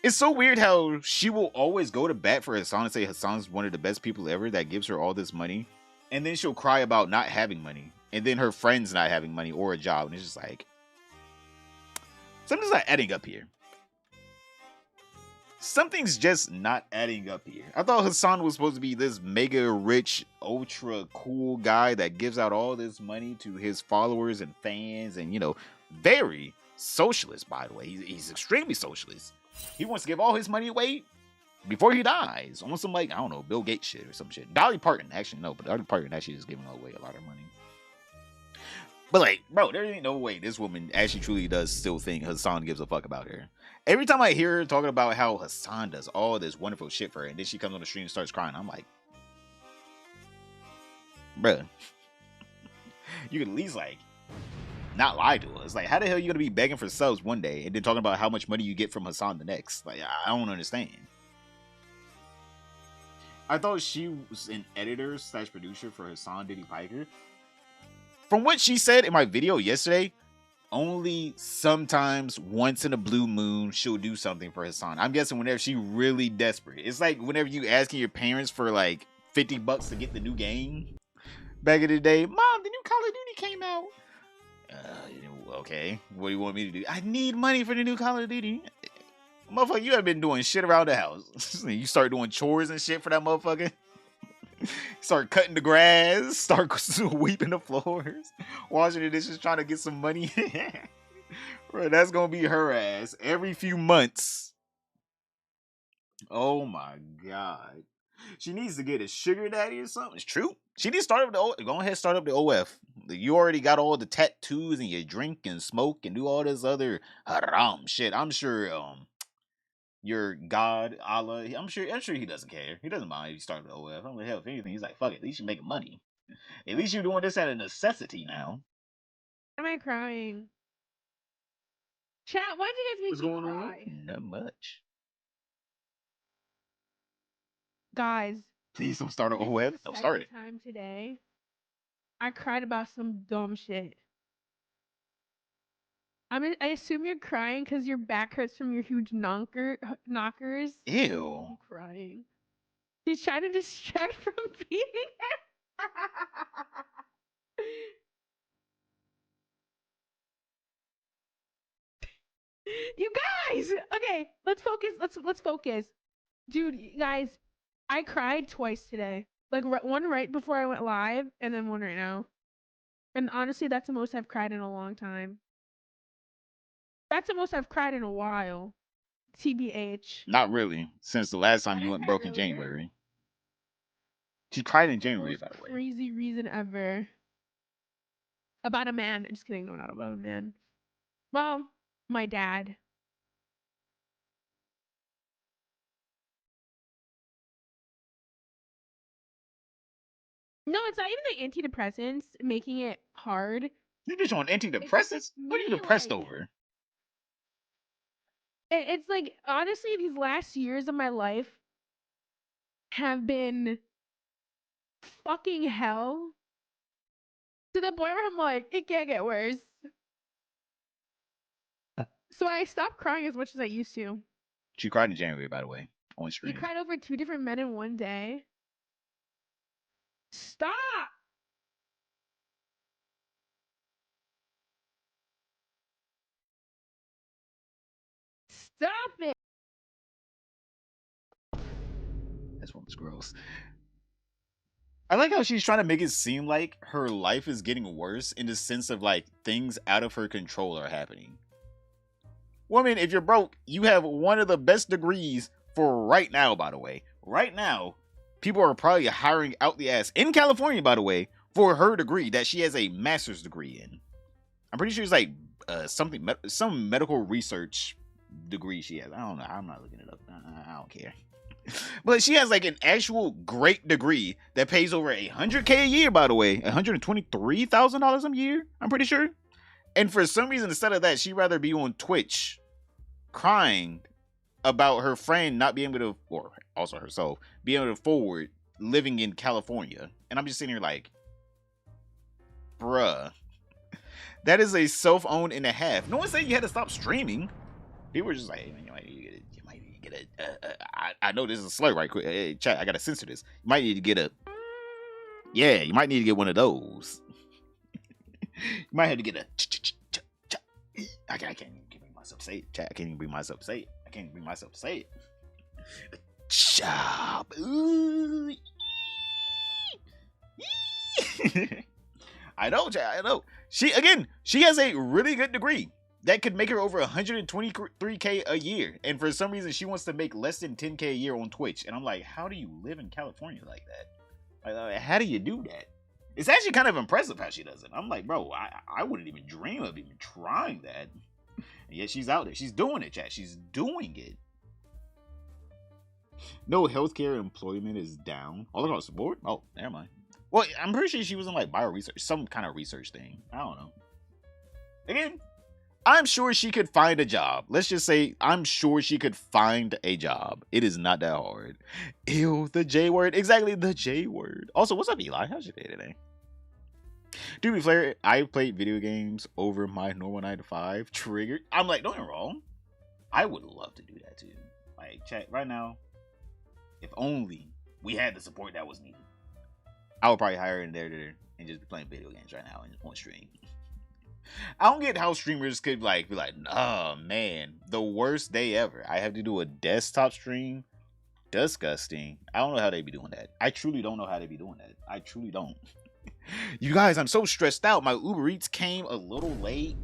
It's so weird how she will always go to bat for Hassan and say Hassan's one of the best people ever that gives her all this money. And then she'll cry about not having money. And then her friends not having money or a job. And it's just like, something's not adding up here. Something's just not adding up here. I thought Hassan was supposed to be this mega rich, ultra cool guy that gives out all this money to his followers and fans. And, you know, very socialist, by the way. He's extremely socialist. He wants to give all his money away before he dies on some, like, I don't know, Bill Gates shit or some shit. Dolly Parton, actually, no, but Dolly Parton actually is giving away a lot of money. But, like, bro, there ain't no way this woman actually truly does still think Hassan gives a fuck about her. Every time I hear her talking about how Hassan does all this wonderful shit for her, and then she comes on the stream and starts crying, I'm like, bruh, you could at least, like, not lie to us. Like, how the hell are you gonna be begging for subs one day and then talking about how much money you get from Hassan the next? Like, I don't understand. I thought she was an editor / producer for Hassan Diddy Piker. From what she said in my video yesterday, only sometimes once in a blue moon she'll do something for Hassan. I'm guessing whenever she really desperate. It's like whenever you asking your parents for like $50 to get the new game back in the day. Mom, the new Call of Duty came out. Okay, what do you want me to do? I need money for the new Call of Duty. Motherfucker, you have been doing shit around the house. You start doing chores and shit for that motherfucker. Start cutting the grass. Start sweeping the floors. Washing the dishes, trying to get some money. Bro, that's going to be her ass every few months. Oh my God. She needs to get a sugar daddy or something. It's true. She needs to start up the go ahead, start up the OF. You already got all the tattoos and you drink and smoke and do all this other haram shit. I'm sure your God, Allah, I'm sure he doesn't care. He doesn't mind if you start with OF. I'm like, hell, if anything, he's like, fuck it, at least you're making money. At least you're doing this out of necessity now. Am I crying? Chat, why did you guys make me cry? Not much. Guys. Please don't start an OF. Don't start it. Time today, I cried about some dumb shit. I assume you're crying because your back hurts from your huge knockers. Ew. I'm crying. He's trying to distract from beating her. You guys! Okay, let's focus. Let's focus. Dude, guys, I cried twice today. Like one right before I went live, and then one right now. And honestly, that's the most I've cried in a long time. That's the most I've cried in a while. TBH. Not really. Since the last time you went broke in January. She cried in January, by the way. Crazy reason ever. About a man. Just kidding. No, not about a man. Well, my dad. No, it's not even the antidepressants making it hard. You're just on antidepressants? What are you depressed over? It's like, honestly, these last years of my life have been fucking hell. To the point where I'm like, it can't get worse. So I stopped crying as much as I used to. She cried in January, by the way, on stream. You cried over 2 different men in one day? Stop! Stop it! This one's gross. I like how she's trying to make it seem like her life is getting worse in the sense of like things out of her control are happening. Woman, if you're broke, you have one of the best degrees for right now, by the way. Right now, people are probably hiring out the ass in California, by the way, for her degree that she has a master's degree in. I'm pretty sure it's like some medical research degree she has. I don't know. I'm not looking it up. I don't care. But she has like an actual great degree that pays over $100K a year, by the way. $123,000 a year, I'm pretty sure. And for some reason, instead of that, she'd rather be on Twitch crying about her friend not being able to, or also herself, being able to forward living in California. And I'm just sitting here like, bruh, that is a self-owned and a half. No one said you had to stop streaming. People were just like, hey, man, you might need to get a, I know this is a slur right quick. Hey, chat, I gotta censor this. You might need to get a, yeah, you might need to get one of those. You might have to get a, I can't even bring myself to say it. Chat, I can't even bring myself to say it. I can't bring myself to say it. Chop. I know, chat, I know. She has a really good degree that could make her over 123K a year. And for some reason, she wants to make less than 10K a year on Twitch. And I'm like, how do you live in California like that? Like, how do you do that? It's actually kind of impressive how she does it. I'm like, bro, I wouldn't even dream of even trying that. And yet she's out there. She's doing it, chat. She's doing it. No healthcare employment is down all across the board. Oh, never mind. Well, I'm pretty sure she was in like bioresearch, some kind of research thing. I don't know. Again, I'm sure she could find a job. Let's just say I'm sure she could find a job. It is not that hard. Ew, the J word. Exactly, the J word. Also, what's up, Eli? How's your day today? To be fair, I played video games over my normal 9 to 5. Triggered. I'm like, don't get me wrong. I would love to do that too. Like, chat, right now, if only we had the support that was needed, I would probably hire an editor and just be playing video games right now on stream. I don't get how streamers could like be like, oh man, the worst day ever. I have to do a desktop stream. Disgusting. I don't know how they be doing that. I truly don't know how they be doing that. I truly don't. You guys, I'm so stressed out. My Uber Eats came a little late.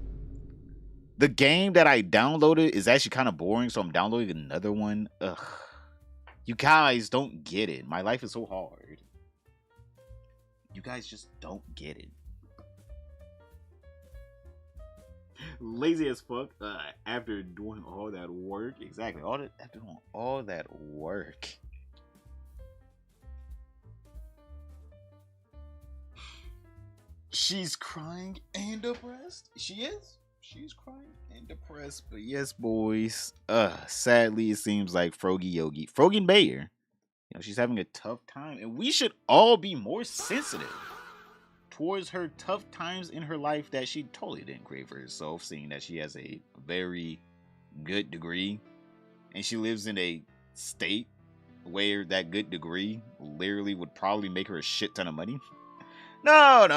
The game that I downloaded is actually kind of boring, so I'm downloading another one. Ugh. You guys don't get it. My life is so hard. You guys just don't get it. Lazy as fuck after doing all that work. Exactly. After doing all that work. She's crying and depressed. She is. She's crying and depressed. But yes, boys. Sadly, it seems like Frogan Bayer, you know, she's having a tough time, and we should all be more sensitive towards her tough times in her life that she totally didn't create for herself, seeing that she has a very good degree and she lives in a state where that good degree literally would probably make her a shit ton of money. No.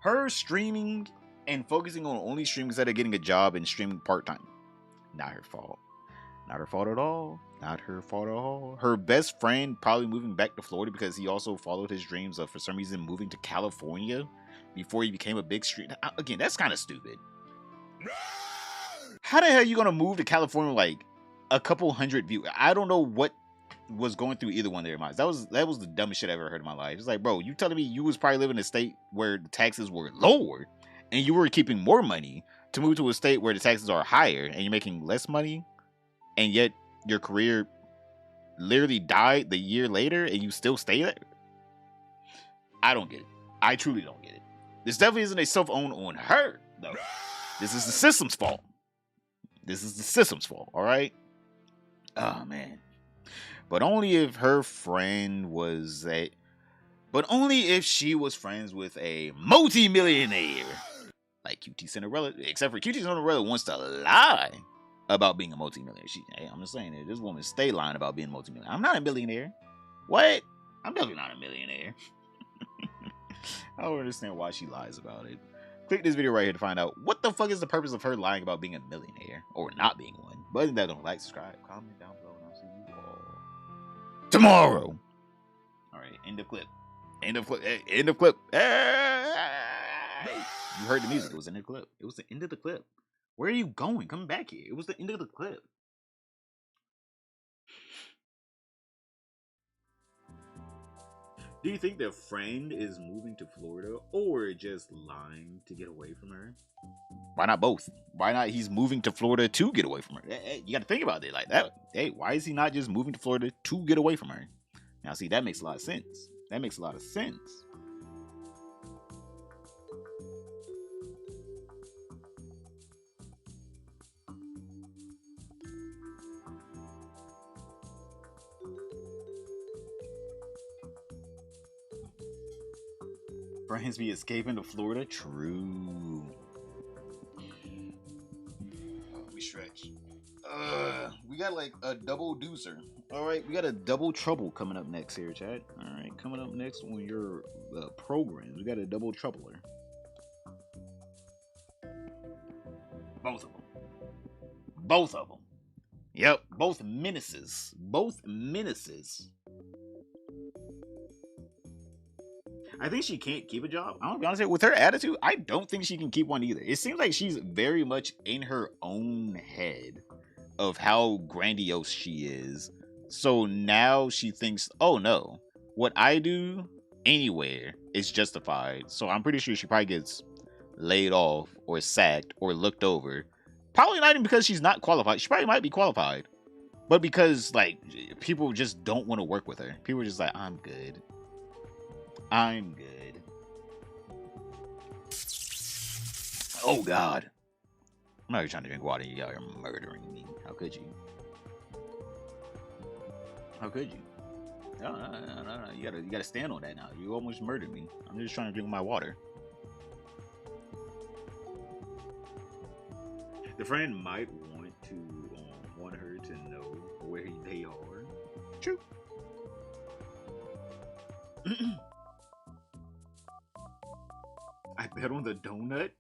Her streaming and focusing on only streaming instead of getting a job and streaming part-time. Not her fault. Not her fault at all. Not her fault at all. Her best friend probably moving back to Florida because he also followed his dreams of, for some reason, moving to California before he became a big streamer. Again, that's kind of stupid. How the hell are you going to move to California like a couple hundred views? I don't know what was going through either one of their minds. That was the dumbest shit I ever heard in my life. It's like, bro, you telling me you was probably living in a state where the taxes were lower and you were keeping more money to move to a state where the taxes are higher and you're making less money, and yet your career literally died the year later and you still stay there? I don't get it. I truly don't get it. This definitely isn't a self-own on her, though. This is the system's fault. This is the system's fault, all right? Oh, man. But only if her friend was but only if she was friends with a multi-millionaire like QT Cinderella. Except for QT Cinderella wants to lie about being a multi-millionaire. I'm just saying that this woman stay lying about being a multi-millionaire. I'm not a millionaire. What? I'm definitely not a millionaire. I don't understand why she lies about it. Click this video right here to find out what the fuck is the purpose of her lying about being a millionaire or not being one. But other than that, don't like, subscribe, comment down below, and I'll see you all tomorrow. All right, end of clip. End of clip. End of clip. Hey, you heard the music. It was the end of the clip. It was the end of the clip. Where are you going? Come back here. It was the end of the clip. Do you think their friend is moving to Florida or just lying to get away from her? Why not both? Why not he's moving to Florida to get away from her? Hey, you got to think about it like that. Hey, why is he not just moving to Florida to get away from her? Now, see, that makes a lot of sense. That makes a lot of sense. Friends be escaping to Florida? True. Let me stretch. We got like a double deucer. Alright, we got a double trouble coming up next here, chat. Alright, coming up next on your programs. We got a double troubler. Both of them. Both of them. Yep, both menaces. Both menaces. I think she can't keep a job. I'm gonna be honest with her attitude. I don't think she can keep one either. It seems like she's very much in her own head of how grandiose she is. So now she thinks, oh no, what I do anywhere is justified. So I'm pretty sure she probably gets laid off or sacked or looked over. Probably not even because she's not qualified. She probably might be qualified. But because like people just don't want to work with her. People are just like, I'm good. I'm good. Oh God. I'm not even trying to drink water. You are murdering me. How could you? How could you? No. You gotta stand on that now. You almost murdered me. I'm just trying to drink my water. The friend might want her to know where they are. True. I bet on the donut.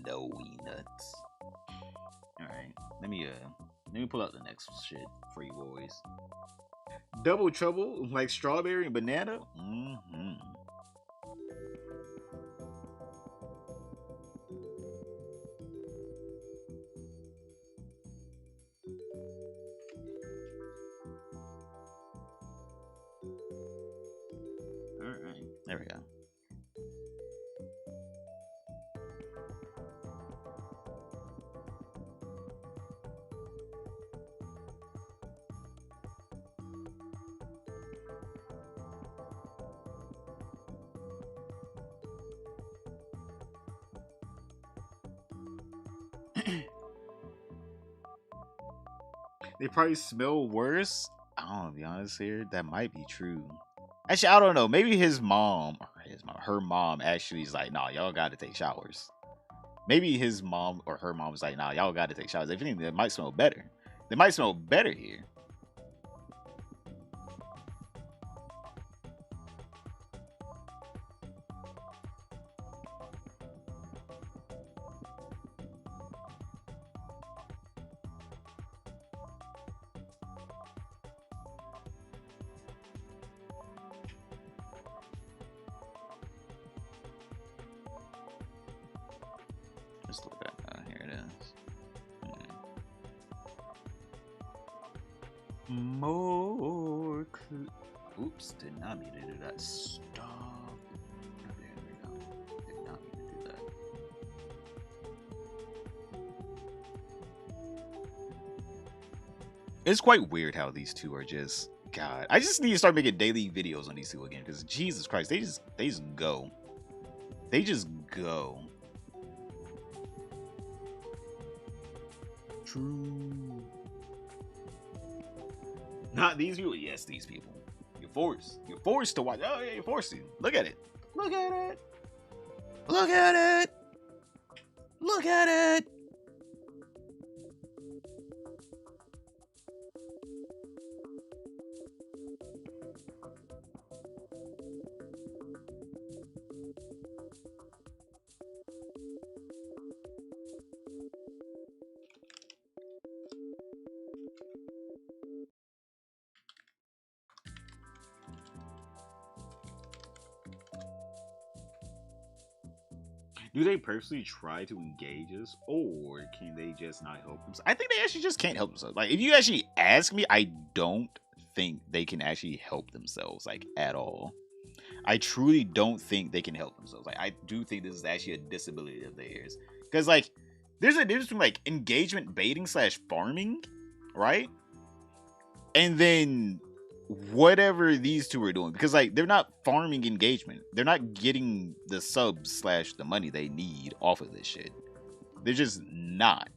No nuts. All right, let me pull out the next shit for you boys. Double trouble like strawberry and banana. All right, there we go. They probably smell worse. I don't know, to be honest here. That might be true. Actually, I don't know. Maybe her mom actually is like, nah, y'all gotta take showers. Maybe his mom or her mom was like, nah, y'all gotta take showers. If anything, they might smell better. They might smell better here. Let's look at that. Here it is. More. Oops, did not mean to do that. Stop. There we go. Did not mean to do that. It's quite weird how these two are just. God, I just need to start making daily videos on these two again because Jesus Christ, they just go. They just go. True. Not these people. Yes, these people. You're forced. You're forced to watch. Oh yeah, you're forced to. Look at it. Look at it. Look at it. Look at it. Do they personally try to engage us, or can they just not help themselves? I think they actually just can't help themselves. Like, if you actually ask me, I don't think they can actually help themselves, like, at all. I truly don't think they can help themselves. Like, I do think this is actually a disability of theirs. Because, like, there's a difference between, like, engagement baiting / farming, right? And then whatever these two are doing, because like they're not farming engagement, they're not getting the subs / the money they need off of this shit. They're just not.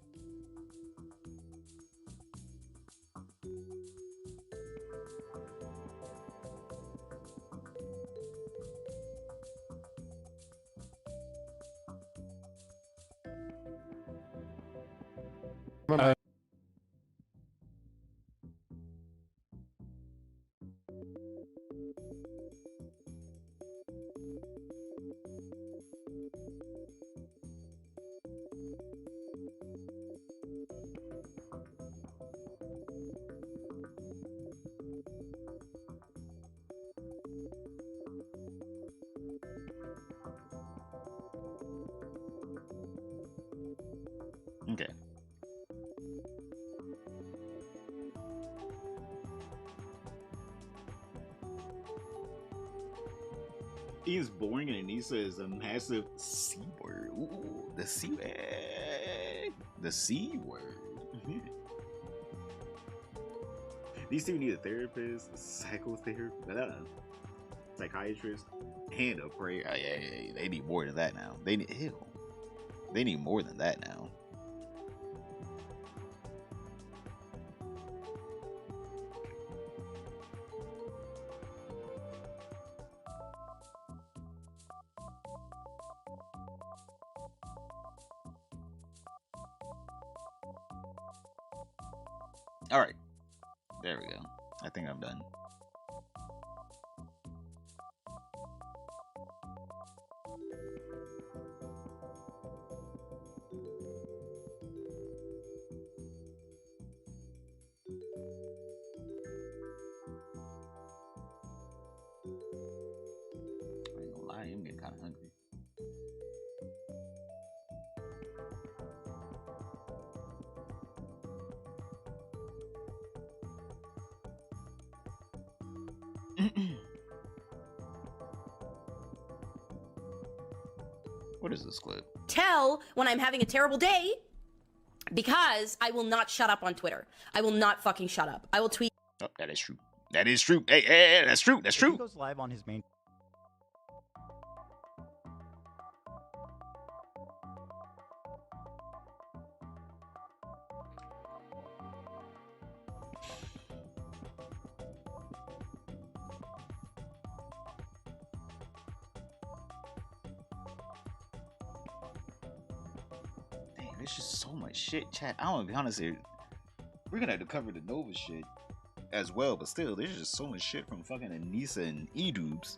Ian's boring and Anissa is a massive C word. Ooh, the C word. The C word. These two need a therapist, a psychiatrist, and a prayer. Oh, yeah, they need more than that now. They need more than that now. All right, there we go. I think I'm done. I ain't gonna lie, I'm getting kind of hungry. What is this clip? Tell when I'm having a terrible day because I will not shut up on Twitter. I will not fucking shut up. I will tweet. Oh, that is true. That is true. Hey, that's true. That's If he true. goes live on his main. Damn, there's just so much shit, chat. I want to be honest here. We're gonna have to cover the Nova shit as well, but still, there's just so much shit from fucking Anissa and Idubbbz.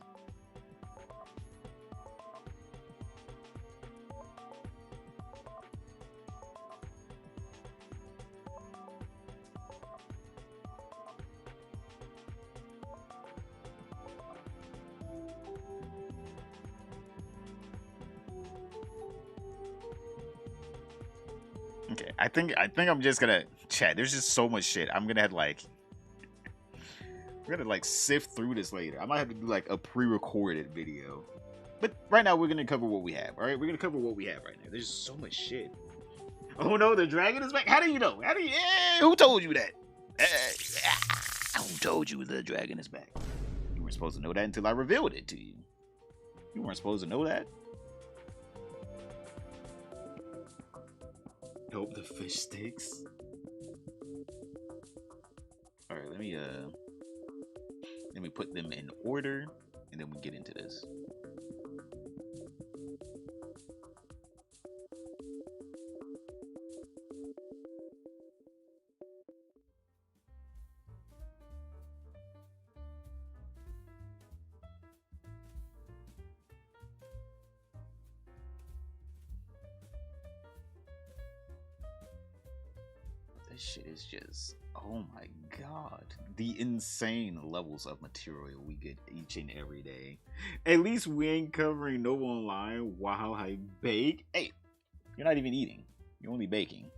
Okay, I think I'm just gonna chat. There's just so much shit. I'm gonna have we're gonna sift through this later. I might have to do like a pre-recorded video. But right now we're gonna cover what we have. All right, we're gonna cover what we have right now. There's just so much shit. Oh no, the dragon is back. How do you know? Who told you that? Who told you the dragon is back? You weren't supposed to know that until I revealed it to you. You weren't supposed to know that. Hope the fish sticks. All right, let me put them in order, and then we get into this. This shit is just, oh my god, the insane levels of material we get each and every day. At least we ain't covering Nova Online while I bake. Hey, you're not even eating, you're only baking.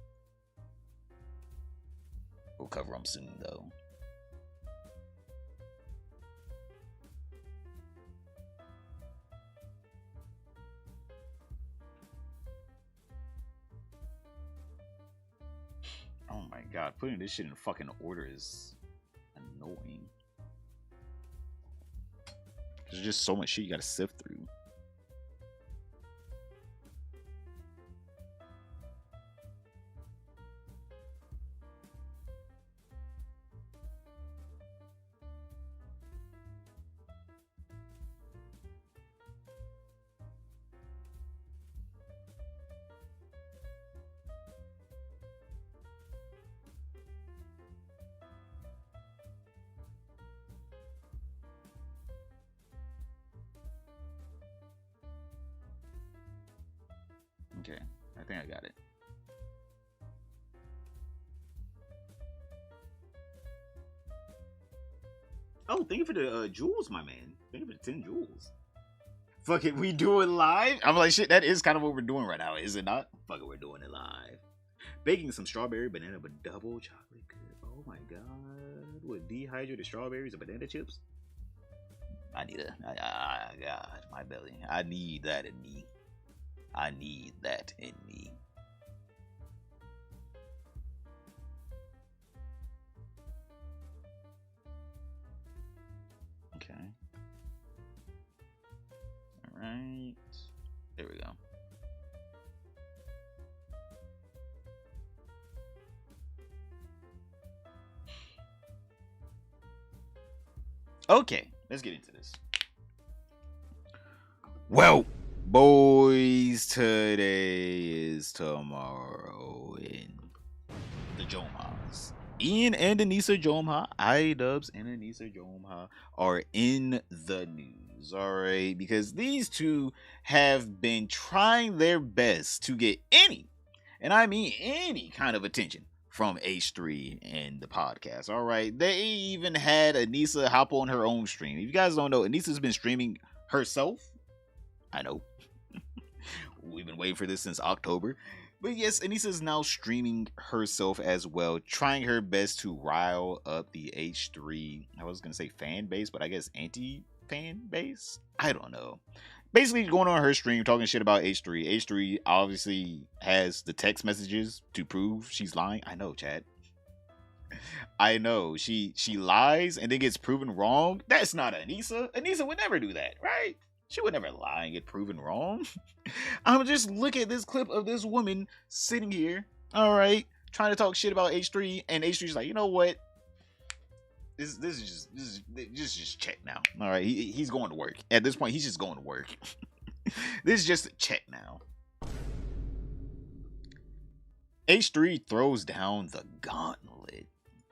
We'll cover them soon though. Oh my god, putting this shit in fucking order is annoying. There's just so much shit you gotta sift through. Okay, I think I got it. Oh, thank you for the jewels, my man. Thank you for the 10 jewels. Fuck it, we do it live? I'm like, shit, that is kind of what we're doing right now, is it not? Fuck it, we're doing it live. Baking some strawberry banana but double chocolate good. Oh my god. With dehydrated strawberries and banana chips? I need God, my belly. I need that in me. I need that in me. Okay. All right. There we go. Okay, let's get into this. Well, boys, today is tomorrow in the Jomhas. Ian and Anissa Jomha, Idubbbz and Anissa Jomha are in the news, alright? Because these two have been trying their best to get any, and I mean any kind of attention from H3 and the podcast. All right, they even had Anissa hop on her own stream. If you guys don't know, Anissa's been streaming herself. I know. We've been waiting for this since October. But yes, Anissa's now streaming herself as well, trying her best to rile up the H3, I was going to say fan base, but I guess anti-fan base? I don't know. Basically going on her stream talking shit about H3. H3 obviously has the text messages to prove she's lying. I know, Chad. I know. She lies and then gets proven wrong. That's not Anissa. Anissa would never do that, right? She would never lie and get proven wrong. I'm just look at this clip of this woman sitting here, all right, trying to talk shit about H3, and H3's like, you know what? This is just check now. All right, he's going to work. At this point, he's just going to work. This is just a check now. H3 throws down the gauntlet.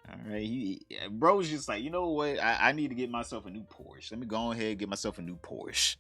All right, bro's just like, you know what? I need to get myself a new Porsche. Let me go ahead and get myself a new Porsche.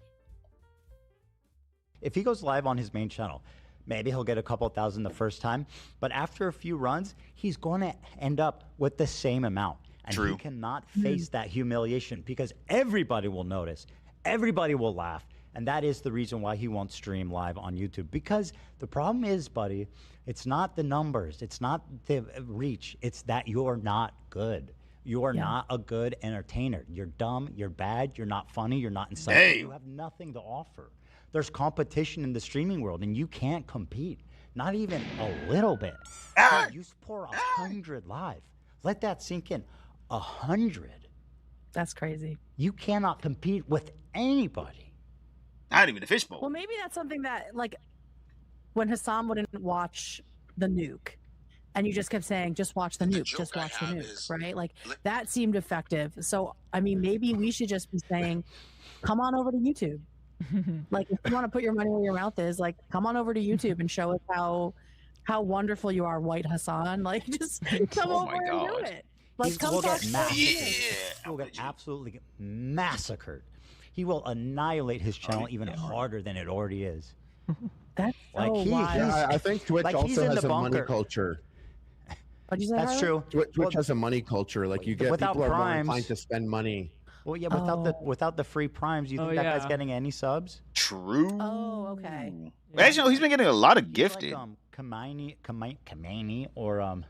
If he goes live on his main channel, maybe he'll get a couple thousand the first time, but after a few runs, he's going to end up with the same amount. And True. He cannot face that humiliation because everybody will notice, everybody will laugh, and that is the reason why he won't stream live on YouTube. Because the problem is, buddy, it's not the numbers, it's not the reach, it's that you're not good. You are not a good entertainer. You're dumb, you're bad, you're not funny, you're not insightful. You have nothing to offer. There's competition in the streaming world, and you can't compete. Not even a little bit. So you pour 100 live. Let that sink in. 100. That's crazy. You cannot compete with anybody. Not even the fishbowl. Well, maybe that's something that, like, when Hassan wouldn't watch the nuke, and you just kept saying, just watch the nuke, just watch the nuke, right? Like, that seemed effective. So, I mean, maybe we should just be saying, come on over to YouTube. Like, if you want to put your money where your mouth is, like, come on over to YouTube and show us how wonderful you are, White Hassan. Like, just come over and do it. Like, He will talk get massacred. He will get absolutely massacred. He will annihilate his channel even harder than it already is. That's like so wild. Yeah, I think Twitch Like, he's also in has the a money bunker. culture. What'd you say, That's Harlan? true. Twitch has a money culture. Like, you get Without people are more primes- inclined to spend money. Well, yeah, without the free primes, you think that guy's getting any subs? True. Oh, okay. Actually, no, he's been getting a lot of He's gifted. like Kamani or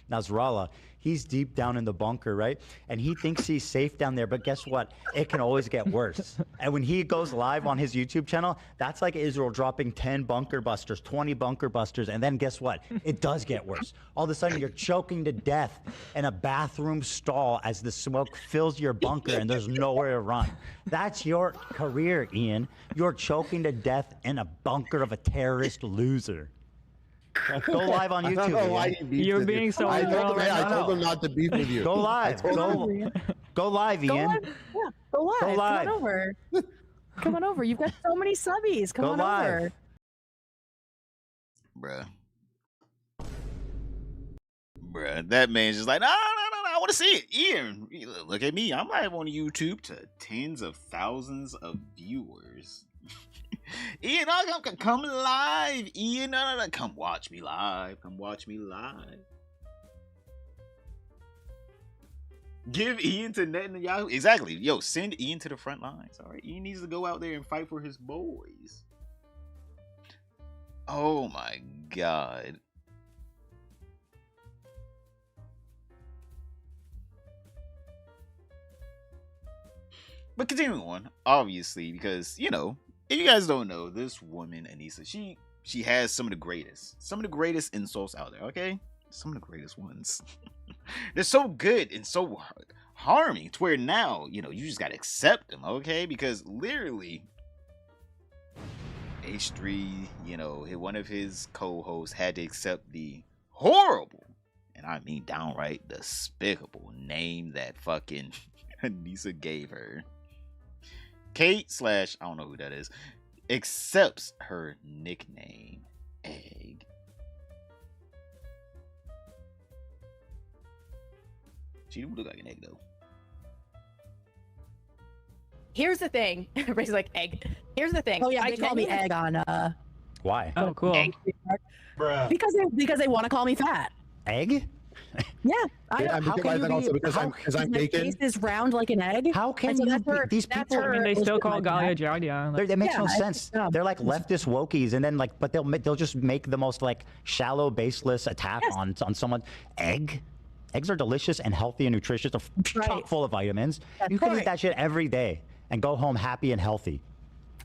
Nasrallah. He's deep down in the bunker, right? And he thinks he's safe down there, but guess what? It can always get worse. And when he goes live on his YouTube channel, that's like Israel dropping 10 bunker busters, 20 bunker busters, and then guess what? It does get worse. All of a sudden, you're choking to death in a bathroom stall as the smoke fills your bunker and there's nowhere to run. That's your career, Ian. You're choking to death in a bunker of a terrorist loser. Go live on I don't know YouTube. why Ian. he beefed You're with being you. so I told him, hey, I No, told no. him not to beef with you. Go live. I told Go live, Go Ian. live. Yeah, go live. Go live. Come on over. Come on over. You've got so many subbies. Come Go on live. over. Bruh, that man's just like, no, I want to see it. Ian, look at me. I'm live on YouTube to tens of thousands of viewers. Ian, come live. Ian, no, come watch me live. Come watch me live. Give Ian to Netanyahu. Exactly. Yo, send Ian to the front lines. All right. Ian needs to go out there and fight for his boys. Oh my God. But continuing on, obviously, because if you guys don't know, this woman Anissa, she has some of the greatest insults out there. Okay, some of the greatest ones. They're so good and so harming to where now you just gotta accept them. Okay, because literally. H3, one of his co-hosts had to accept the horrible, and I mean downright despicable name that fucking Anissa gave her. Kate / I don't know who that is, accepts her nickname, Egg. She don't look like an egg though. Here's the thing. Everybody's like, egg. Here's the thing. Oh yeah, they call me egg on Why? Oh, cool. egg. Because they want to call me fat. Egg? Yeah. Yeah, how can you be- because I'm my bacon. face is round like an egg. How can And so you that's be- her- these that's people? I mean, they her- still call like Galia that. Jardia. That makes Yeah, no I- sense. yeah. They're like leftist wokies, and then but they'll just make the most shallow, baseless attack Yes. on someone. Egg. Eggs are delicious and healthy and nutritious. They're Right. chock full of vitamins. That's You can right. eat that shit every day and go home happy and healthy.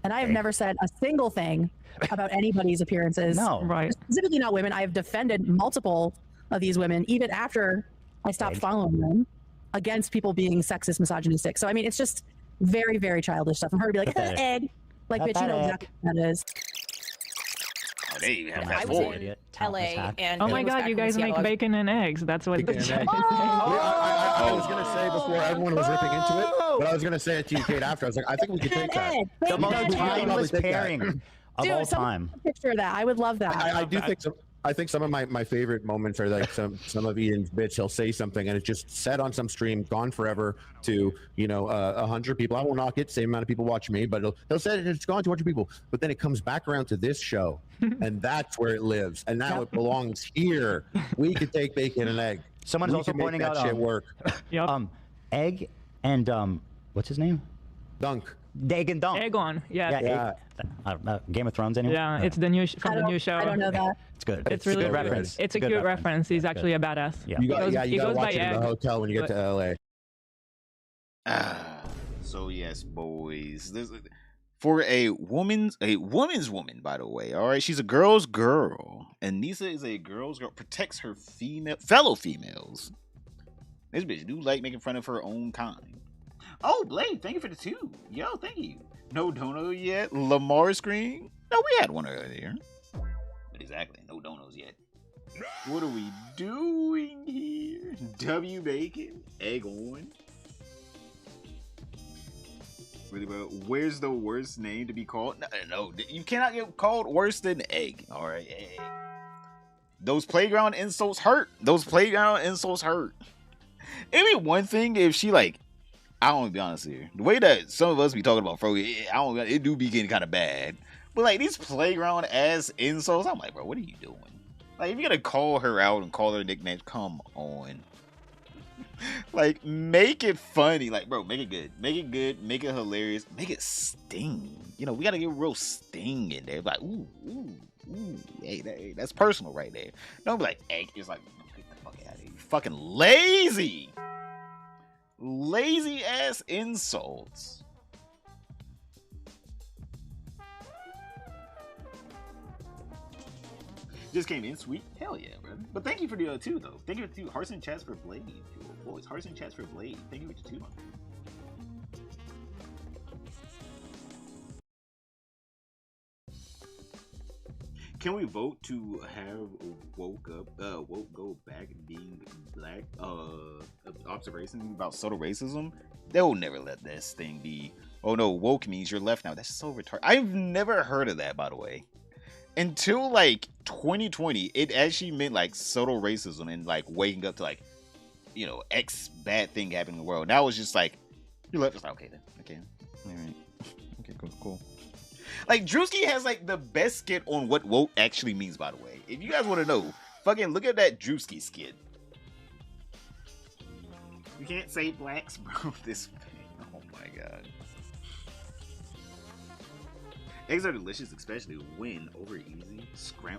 And I have never said a single thing about anybody's appearances. No. Right. Specifically not women. I have defended multiple of these women, even after I stopped Egg. following them, against people being sexist, misogynistic. So I mean, it's just very, very childish stuff. And her to be like, Pathetic. egg. Like, bitch, you know Pathetic. exactly what that is. Oh, there you have I fast was forward. in Idiot. LA Talentless hack. and Oh it my was god, back you when guys make Seattle- bacon and eggs. That's what Bacon this and is. eggs. I was gonna say before everyone was ripping into it, but I was gonna say it to you, Kate. After I was like, I think we could take that. Egg. The Bacon most and egg. timeless take that. pairing of all Dude, time. picture of that. I would love that. I do think some. I think some of my favorite moments are like some of Ian's bits. He'll say something and it's just said on some stream, gone forever to 100 people. I won't knock it. Same amount of people watch me, but he'll say it, it's gone to 100 people. But then it comes back around to this show, and that's where it lives. And now it belongs here. We could take bacon and egg. Someone's We also can make pointing that out shit work. Yep. Egg and what's his name? Dunk. Egg and Dunk. Egon. Yeah. Yeah. Game of Thrones anyway? Yeah, it's the new from the new show. I don't know that. It's good. It's really a good good. reference. It's a good cute reference. He's actually a badass. Yeah. You He got goes- you he gotta goes watch by it in the Egg. hotel when you get to LA. So yes, boys. For a woman's woman, by the way. All right, she's a girl's girl, and Nisa is a girl's girl. Protects her fellow females. This bitch do like making fun of her own kind. Oh, Blade, thank you for the 2. Yo, thank you. No dono yet. Lamar screen. No, we had one earlier. But exactly, no donos yet. What are we doing here? W bacon, egg on. Really, bro? Where's the worst name to be called? No, you cannot get called worse than egg. All right, egg. Those playground insults hurt. It'd be one thing if she I don't want to be honest here. The way that some of us be talking about Frogan, it do be getting kind of bad. But these playground ass insults, I'm like, bro, what are you doing? If you're gonna call her out and call her nicknames, come on. Make it funny. Bro, make it good. Make it hilarious. Make it sting. We gotta get a real sting in there. Ooh, hey, that's personal right there. Don't be like, egg. It's get the fuck out of here. You fucking lazy. Lazy ass insults. Just came in sweet. Hell yeah, brother. But thank you for the 2 though. Thank you for the 2. Hearts and chats for Blade. Boys, hearts and chats for Blade. Thank you for the 2. Can we vote to have woke go back being black? Observation about subtle racism. They'll never let this thing be. Oh no, woke means you're left now. That's so retarded. I've never heard of that, by the way. Until 2020, it actually meant subtle racism and waking up to X bad thing happening in the world. Now it's just you left. It's okay then. Okay, all right. Okay, cool. Drewski has the best skit on what woke actually means. By the way, if you guys want to know, fucking look at that Drewski skit. You can't say blacks, bro. This. Oh my god. Eggs are delicious, especially when over easy.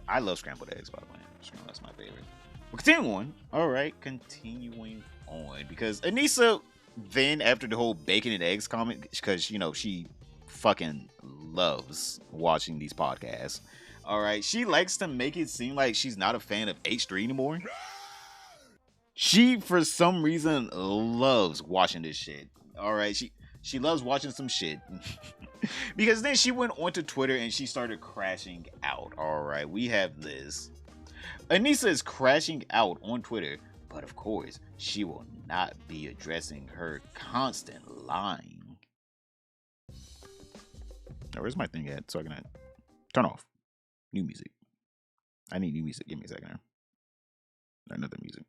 I love scrambled eggs, by the way. That's my favorite. Well, continuing on. All right, continuing on. Because Anissa, then after the whole bacon and eggs comment, because you know she fucking loves watching these podcasts. All right, she likes to make it seem like she's not a fan of H3 anymore. She, for some reason, loves watching this shit. All right, she loves watching some shit. Because then she went onto Twitter and she started crashing out. All right, we have this. Anissa is crashing out on Twitter, but of course, she will not be addressing her constant lying. Now, where's my thing at? So I can turn off. New music. I need new music. Give me a second here. Another music.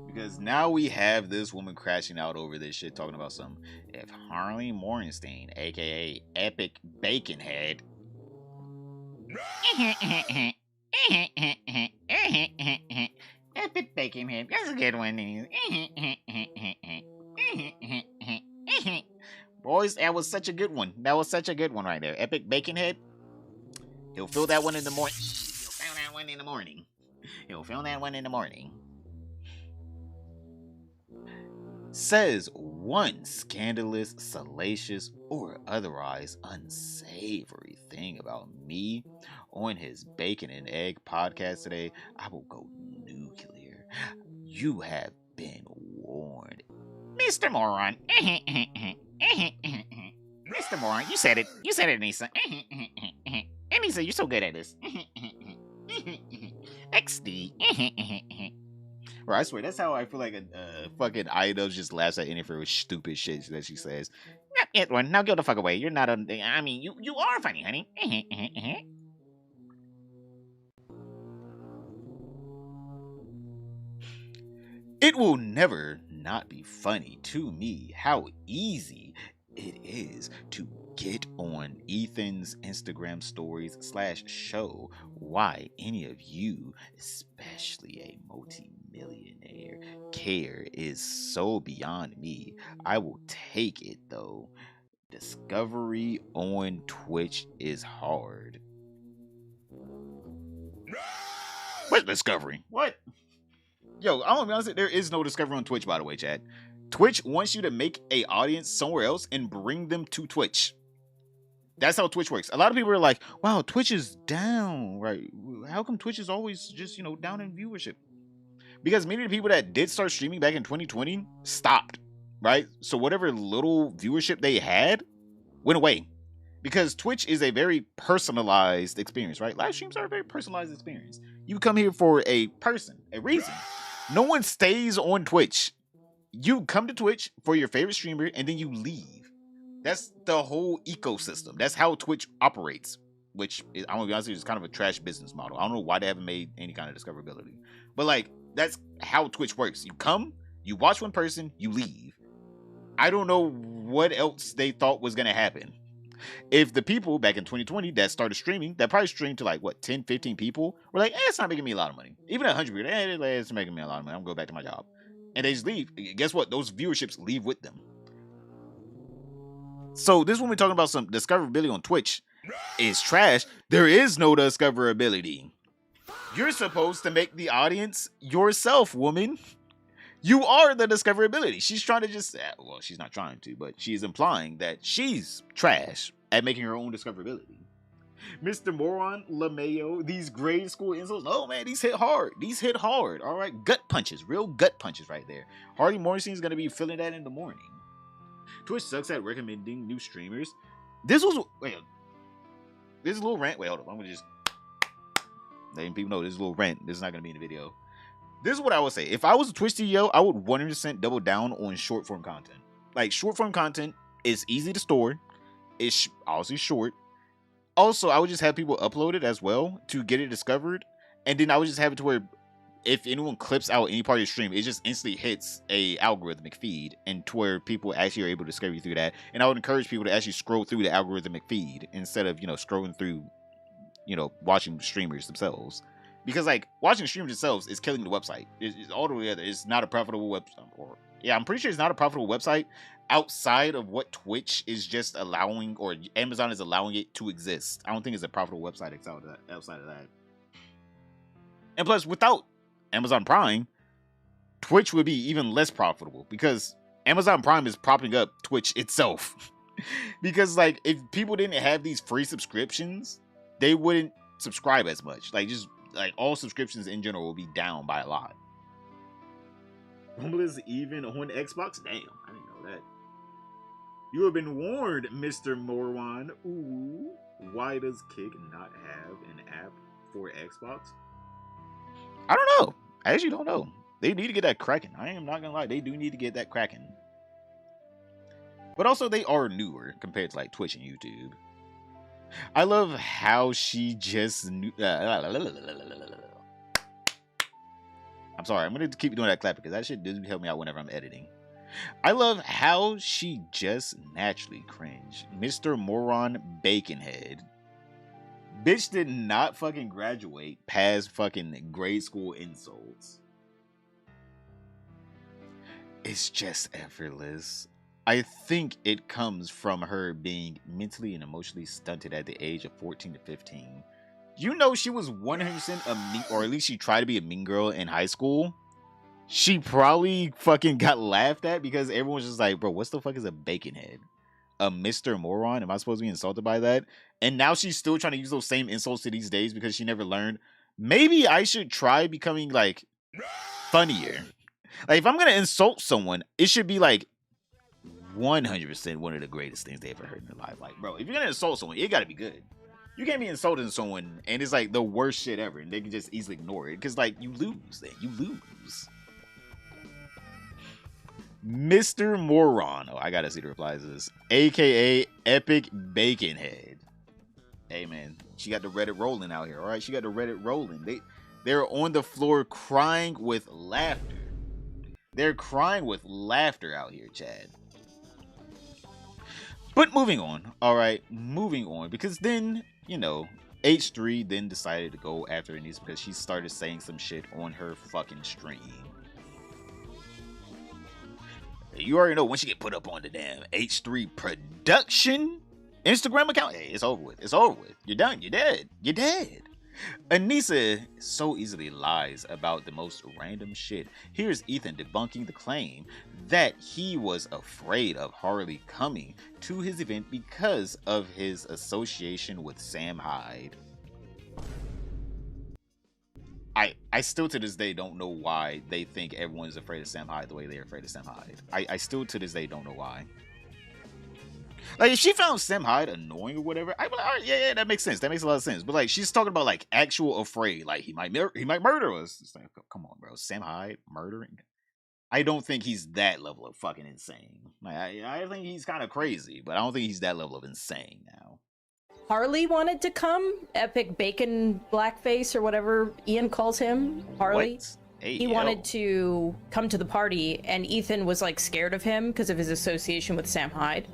Because now we have this woman crashing out over this shit, talking about some, if Harley Morgenstein, aka Epic Baconhead, Epic Baconhead, that's a good one. Boys, that was such a good one. That was such a good one right there. Epic Baconhead. He'll fill that one in the morning. He'll fill that one in the morning. He'll fill that one in the morning. Says one scandalous, salacious, or otherwise unsavory thing about me on his Bacon and Egg podcast today, I will go nuclear. You have been warned. Mr. Moron. Mr. Moron, you said it. You said it, Anissa. Anissa, you're so good at this. XD. Bro, I swear, that's how I feel like a fucking Idubbbz just laughs at Jennifer with stupid shit that she says. Now go the fuck away. You're not a... I mean, you are funny, honey. It will never not be funny to me how easy it is to get on Ethan's Instagram stories / show why any of you, especially a multi-millionaire, care is so beyond me. I will take it though. Discovery on Twitch is hard. What discovery? What? Yo, I'm gonna be honest, there is no discovery on Twitch, by the way, chat. Twitch wants you to make a audience somewhere else and bring them to Twitch. That's how Twitch works. A lot of people are like, wow, Twitch is down, right? How come Twitch is always just, down in viewership? Because many of the people that did start streaming back in 2020 stopped, right? So whatever little viewership they had went away. Because Twitch is a very personalized experience, right? Live streams are a very personalized experience. You come here for a person, a reason. No one stays on Twitch. You come to Twitch for your favorite streamer and then you leave. That's the whole ecosystem. That's how Twitch operates, which is, I'm gonna be honest with you, is kind of a trash business model. I don't know why they haven't made any kind of discoverability. But like, that's how Twitch works. You come, you watch one person, you leave. I don't know what else they thought was gonna happen. If the people back in 2020 that started streaming, that probably streamed to like, what, 10, 15 people, were like, it's not making me a lot of money. Even 100 people, it's making me a lot of money. I'm gonna go back to my job. And they just leave. Guess what? Those viewerships leave with them. So this woman talking about some discoverability on Twitch is trash. There is no discoverability. You're supposed to make the audience yourself, woman. You are the discoverability. She's trying to just, well, she's not trying to, but she's implying that she's trash at making her own discoverability. Mr. Moron, LeMayo, these grade school insults. Oh man, these hit hard. These hit hard. All right, gut punches, real gut punches right there. Harley Morgenstein is gonna be feeling that in the morning. Twitch sucks at recommending new streamers. This is a little rant. Wait, hold up. I'm gonna just letting people know this is a little rant. This is not gonna be in the video. This is what I would say. If I was a Twitch CEO, I would 100% double down on short form content. Like, short form content is easy to store. It's obviously short. Also, I would just have people upload it as well to get it discovered. And then I would just have it to where if anyone clips out any part of your stream, it just instantly hits a algorithmic feed, and to where people actually are able to discover you through that. And I would encourage people to actually scroll through the algorithmic feed instead of, scrolling through, watching streamers themselves. Because, like, watching streamers themselves is killing the website. It's all together. It's not a profitable website. Yeah, I'm pretty sure it's not a profitable website outside of what Twitch is just allowing, or Amazon is allowing it to exist. I don't think it's a profitable website outside of that. And plus, without Amazon Prime, Twitch would be even less profitable because Amazon Prime is propping up Twitch itself. Because like if people didn't have these free subscriptions, they wouldn't subscribe as much. Like just like all subscriptions in general will be down by a lot. Rumble is even on Xbox? Damn, I didn't know that. You have been warned, Mr. Morwan. Ooh, why does Kick not have an app for Xbox? I don't know. I actually don't know. They need to get that cracking. I am not gonna lie, they do need to get that cracking. But also, they are newer compared to like Twitch and YouTube. I love how she just knew. I'm sorry, I'm gonna keep doing that clap because that shit does help me out whenever I'm editing. I love how she just naturally cringed. Mr. Moron Baconhead. Bitch did not fucking graduate past fucking grade school insults. It's just effortless. I think it comes from her being mentally and emotionally stunted at the age of 14 to 15. You know she was 100% a mean, or at least she tried to be a mean girl in high school. She probably fucking got laughed at because everyone's just like, bro, what's the fuck is a baconhead? A Mr. Moron? Am I supposed to be insulted by that? And now she's still trying to use those same insults to these days because she never learned. Maybe I should try becoming like funnier. Like if I'm gonna insult someone, it should be like 100% one of the greatest things they ever heard in their life. Like, bro, if you're gonna insult someone, it gotta be good. You can't be insulting someone and it's like the worst shit ever and they can just easily ignore it because like you lose then. You lose. Mr. Moron. Oh, I gotta see the replies to this. AKA Epic Baconhead. Hey man, she got the Reddit rolling out here, alright? She got the Reddit rolling. They're on the floor crying with laughter. They're crying with laughter out here, Chad. But moving on, alright, moving on, because then, you know, H3 then decided to go after Anissa because she started saying some shit on her fucking stream. You already know once you get put up on the damn H3 production Instagram account, hey, it's over with. It's over with. You're done. You're dead. You're dead. Anissa so easily lies about the most random shit. Here's Ethan debunking the claim that he was afraid of Harley coming to his event because of his association with Sam Hyde. I still to this day don't know why they think everyone's afraid of Sam Hyde the way they're afraid of Sam Hyde. I still to this day don't know why. Like, if she found Sam Hyde annoying or whatever, I'd be like, all right, yeah, that makes sense. That makes a lot of sense. But, like, she's talking about, like, actual afraid. Like, he might murder us. It's like, come on, bro. Sam Hyde murdering? I don't think he's that level of fucking insane. Like, I think he's kind of crazy, but I don't think he's that level of insane now. Harley wanted to come. Epic Bacon Blackface or whatever Ian calls him. Harley. What? Hey, he wanted to come to the party, and Ethan was, like, scared of him because of his association with Sam Hyde.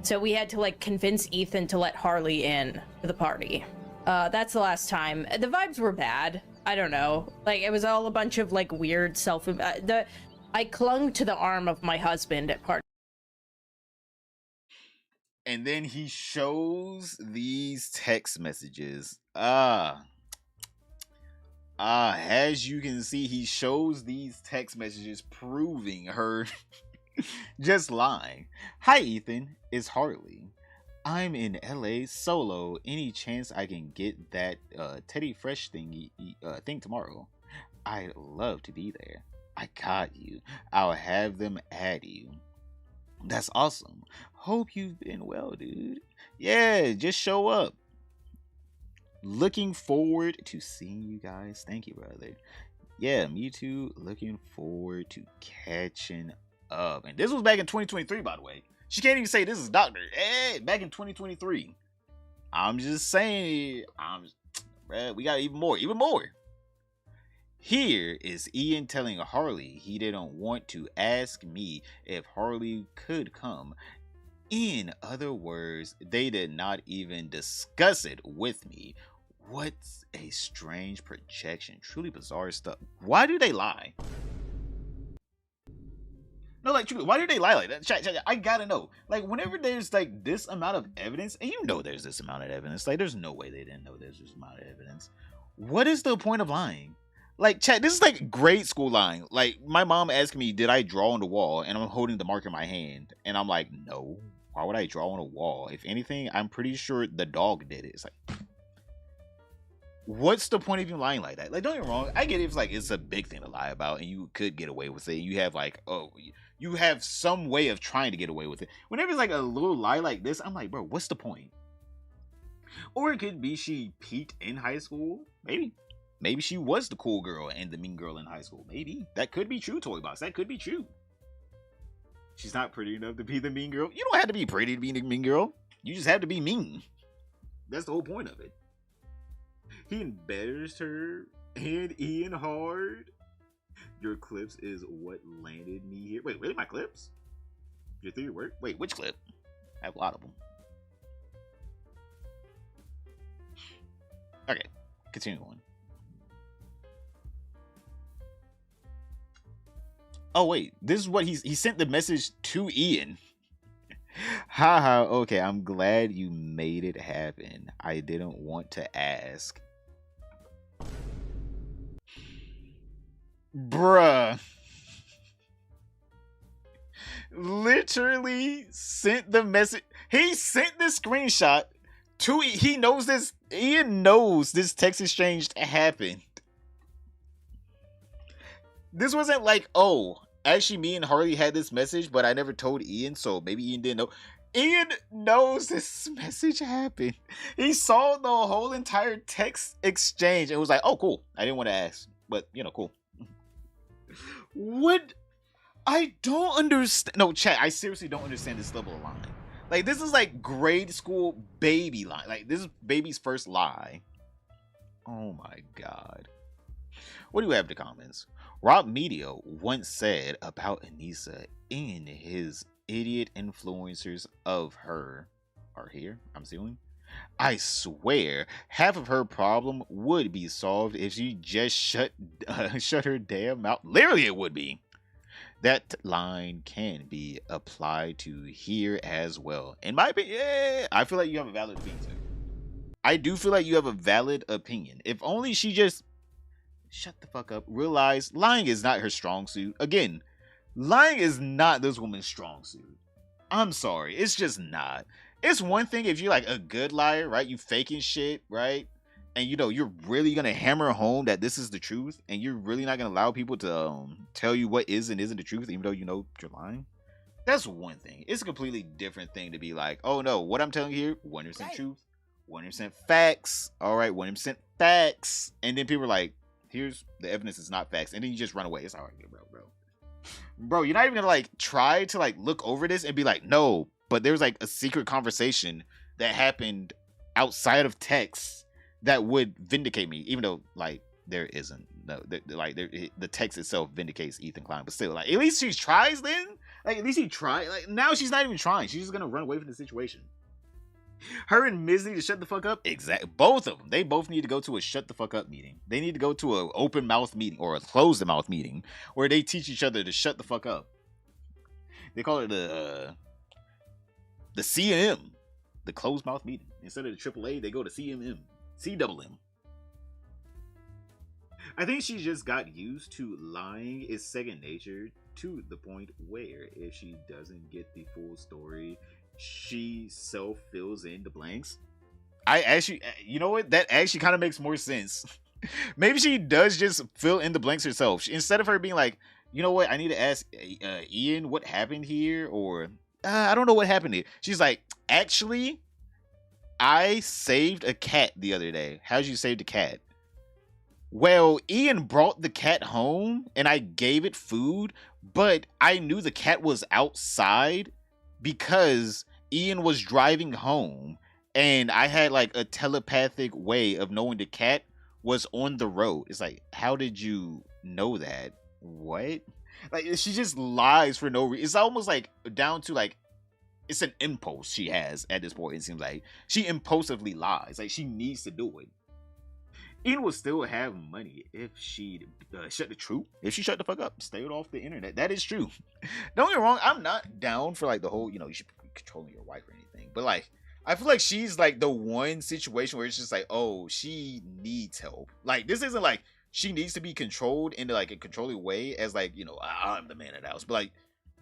So we had to, like, convince Ethan to let Harley in to the party. That's the last time. The vibes were bad. I don't know. Like, it was all a bunch of, like, weird I clung to the arm of my husband at party. And then he shows these text messages. As you can see, he shows these text messages proving her just lying. Hi, Ethan. It's Harley. I'm in LA solo. Any chance I can get that Teddy Fresh thing tomorrow? I'd love to be there. I got you. I'll have them add you. That's awesome. Hope you've been well, dude. Yeah, just show up. Looking forward to seeing you guys. Thank you, brother. Yeah, me too. Looking forward to catching up. And this was back in 2023, by the way. She can't even say this is Doctor. Hey, back in 2023. I'm just saying. We got even more. Here is Ian telling Harley he didn't want to ask me if Harley could come. In other words, they did not even discuss it with me. What's a strange projection? Truly bizarre stuff. Why do they lie? No, like, truly, why do they lie like that? Chat, I gotta know. Like, whenever there's, like, this amount of evidence, and you know there's this amount of evidence, like, there's no way they didn't know there's this amount of evidence. What is the point of lying? Like, chat, this is like grade school line. Like, my mom asked me, did I draw on the wall? And I'm holding the marker in my hand. And I'm like, no. Why would I draw on a wall? If anything, I'm pretty sure the dog did it. It's like, what's the point of you lying like that? Like, don't get me wrong. I get it if like it's a big thing to lie about and you could get away with it. You have like, oh, you have some way of trying to get away with it. Whenever it's like a little lie like this, I'm like, bro, what's the point? Or it could be she peaked in high school. Maybe she was the cool girl and the mean girl in high school. Maybe. That could be true, Toy Box. That could be true. She's not pretty enough to be the mean girl. You don't have to be pretty to be the mean girl. You just have to be mean. That's the whole point of it. He embarrassed her and Ian hard. Your clips is what landed me here. Wait, really? My clips? Your theory work? Wait, which clip? I have a lot of them. Okay, continue on. Oh wait, this is what he sent the message to Ian. Haha, okay, I'm glad you made it happen. I didn't want to ask. Bruh. Literally sent the message. He sent the screenshot to he knows this. Ian knows this text exchange happened. This wasn't like, oh, actually me and Harley had this message, but I never told Ian, so maybe Ian didn't know. Ian knows this message happened. He saw the whole entire text exchange and was like, oh, cool. I didn't want to ask, but, you know, cool. What? I don't understand. No, chat, I seriously don't understand this level of line. Like, this is like grade school baby line. Like, this is baby's first lie. Oh my God. What do you have in the comments? Rob Media once said about Anissa in his idiot influencers of her are here, I'm assuming. I swear, half of her problem would be solved if she just shut her damn mouth. Literally, it would be. That line can be applied to here as well. In my opinion, yeah, I feel like you have a valid opinion, sir. I do feel like you have a valid opinion. If only she just shut the fuck up, realize lying is not her strong suit. Again, lying is not this woman's strong suit. I'm sorry, it's just not. It's one thing if you're like a good liar, right? You faking shit, right? And you know, you're really gonna hammer home that this is the truth, and you're really not gonna allow people to tell you what is and isn't the truth, even though you know you're lying. That's one thing. It's a completely different thing to be like, oh no, what I'm telling you here, 100% truth, 100% facts. All right, 100% facts. And then people are like, here's the evidence is not facts, and then you just run away. It's all right, bro, you're not even gonna like try to like look over this and be like, no, but there's like a secret conversation that happened outside of text that would vindicate me, even though like there isn't. No, the text itself vindicates Ethan Klein, but still, like, at least she tries. Then, like, at least he tried. Like, now she's not even trying. She's just gonna run away from the situation. Her and Miz need to shut the fuck up. Exactly. Both of them. They both need to go to a shut the fuck up meeting. They need to go to an open mouth meeting or a closed mouth meeting where they teach each other to shut the fuck up. They call it the CMM, the closed mouth meeting. Instead of the AAA, they go to CMM. CMM. I think she just got used to lying is second nature to the point where if she doesn't get the full story, she self fills in the blanks. I actually, you know what? That actually kind of makes more sense. Maybe she does just fill in the blanks herself. Instead of her being like, you know what? I need to ask Ian what happened here, or I don't know what happened here. She's like, actually, I saved a cat the other day. How'd you save the cat? Well, Ian brought the cat home and I gave it food, but I knew the cat was outside because Ian was driving home and I had like a telepathic way of knowing the cat was on the road. It's like, how did you know that? What? Like, she just lies for no reason. It's almost like down to like, it's an impulse she has at this point. It seems like she impulsively lies. Like, she needs to do it. Ian will still have money if she shut the truth. If she shut the fuck up, stayed off the internet. That is true. Don't get me wrong. I'm not down for like the whole, you know, you should be controlling your wife or anything. But like, I feel like she's like the one situation where it's just like, oh, she needs help. Like, this isn't like she needs to be controlled in like a controlling way as like, you know, I'm the man of the house. But like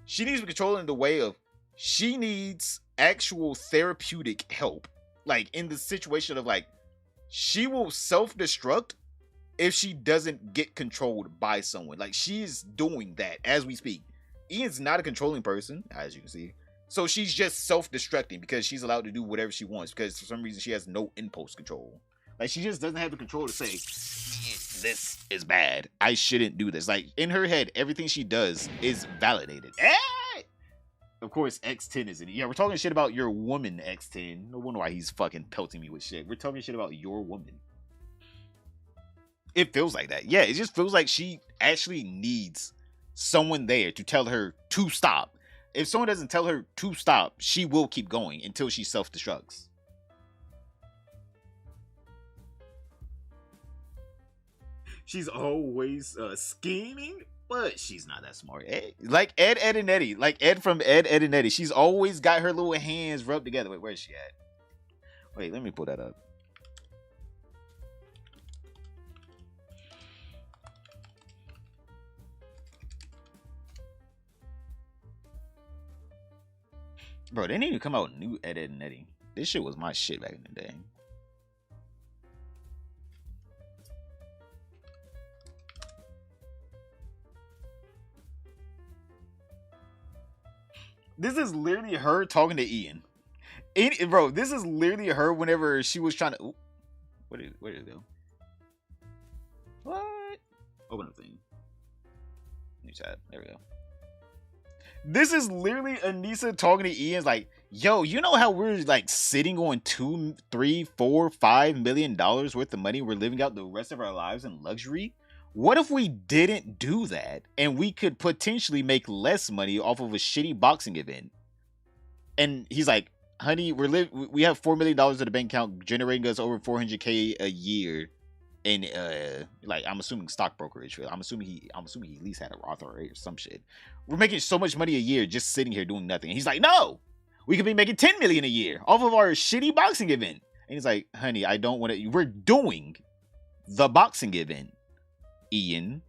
she needs to be controlled in the way of she needs actual therapeutic help. Like in the situation of like she will self-destruct if she doesn't get controlled by someone. Like she's doing that as we speak. Ian's not a controlling person, as you can see. So she's just self-destructing because she's allowed to do whatever she wants because for some reason she has no impulse control. Like she just doesn't have the control to say, this is bad. I shouldn't do this. Like in her head, everything she does is validated. Hey! Of course, X10 is in it. Yeah, we're talking shit about your woman, X10. No wonder why he's fucking pelting me with shit. We're talking shit about your woman. It feels like that. Yeah, it just feels like she actually needs someone there to tell her to stop. If someone doesn't tell her to stop, she will keep going until she self-destructs. She's always scheming, but she's not that smart. Like Ed, Ed, and Eddie. Like Ed from Ed, Ed, and Eddie. She's always got her little hands rubbed together. Wait, where is she at? Wait, let me pull that up. Bro, they need to come out with new Ed, Ed, and Eddie. This shit was my shit back in the day. This is literally her talking to Ian. Bro, this is literally her whenever she was trying to... Ooh, where did it go? What? Open up thing. New chat. There we go. This is literally Anissa talking to Ian's like, yo, you know how we're like sitting on $2, $3, $4, $5 million worth of money? We're living out the rest of our lives in luxury. What if we didn't do that and we could potentially make less money off of a shitty boxing event? And he's like, honey, we have $4 million in the bank account, generating us over $400K a year. And like I'm assuming stock brokerage. I'm assuming he at least had a Roth or some shit. We're making so much money a year just sitting here doing nothing. And he's like, no, we could be making $10 million a year off of our shitty boxing event. And he's like, honey, I don't want to. We're doing the boxing event, Ian.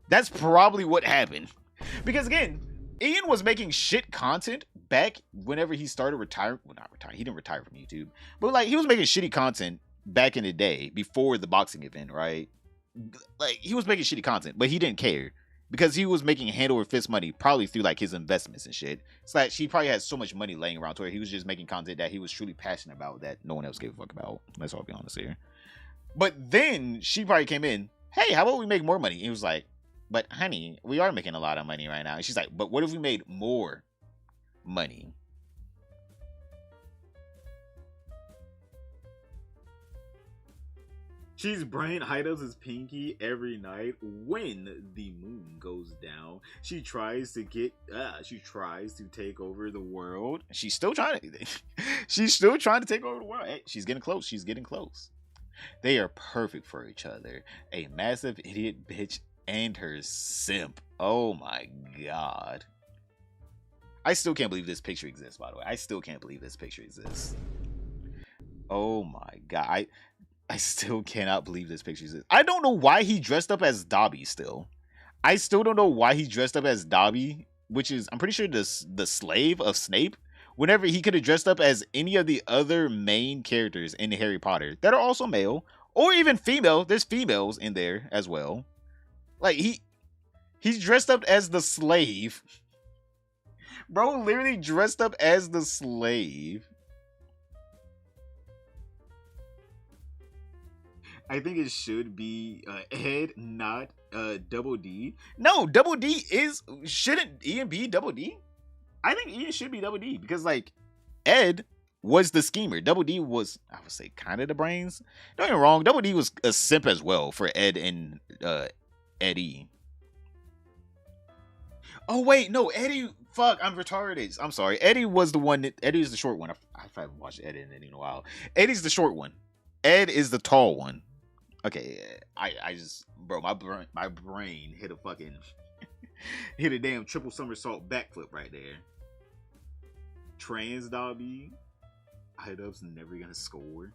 That's probably what happened. Because again, Ian was making shit content back whenever he started retiring. Well, not retiring. He didn't retire from YouTube, but like he was making shitty content back in the day before the boxing event, right? Like he was making shitty content, but he didn't care because he was making hand over fist money, probably through like his investments and shit. It's like he probably had so much money laying around to where he was just making content that he was truly passionate about that no one else gave a fuck about. Let's all be honest here. But then she probably came in, hey, how about we make more money? And he was like, but honey, we are making a lot of money right now. And she's like, but what if we made more money? She's brain Idubbbz' pinky every night when the moon goes down. She tries to take over the world. She's still trying to. She's still trying to take over the world. Hey, she's getting close. She's getting close. They are perfect for each other. A massive idiot bitch and her simp. Oh my god. I still can't believe this picture exists, by the way. I still can't believe this picture exists. Oh my god. I still cannot believe this picture exists. I don't know why he dressed up as Dobby still. I still don't know why he dressed up as Dobby, which is, I'm pretty sure, the slave of Snape. Whenever he could have dressed up as any of the other main characters in Harry Potter that are also male or even female. There's females in there as well. Like he's dressed up as the slave. Bro literally dressed up as the slave. I think it should be Ed, not Double D. No, Double D shouldn't Ian be Double D? I think Ian should be Double D because like Ed was the schemer. Double D was, I would say, kind of the brains. Don't get me wrong, Double D was a simp as well for Ed and Eddie. Oh wait, no, Eddie. Fuck, I'm retarded. I'm sorry. Eddie was the one. Eddie's the short one. I haven't watched Eddie in a while. Eddie's the short one. Ed is the tall one. Okay, I just, bro, my brain hit a fucking hit a damn triple somersault backflip right there. Trans Dobby. Idubbbz never gonna score.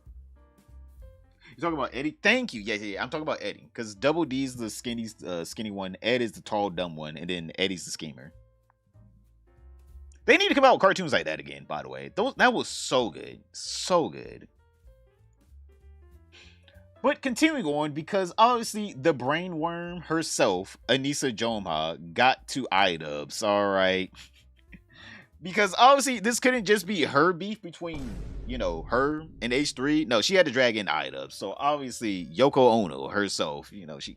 You talking about Eddie? Thank you. Yeah. I'm talking about Eddie because Double D's the skinny one. Ed is the tall, dumb one, and then Eddie's the schemer. They need to come out with cartoons like that again. By the way, that was so good, so good. But continuing on, because obviously the brainworm herself, Anissa Jomha, got to Idubbbz. All right. Because obviously this couldn't just be her beef between, you know, her and H3. No, she had to drag in Idubbbz. So obviously Yoko Ono herself, you know, she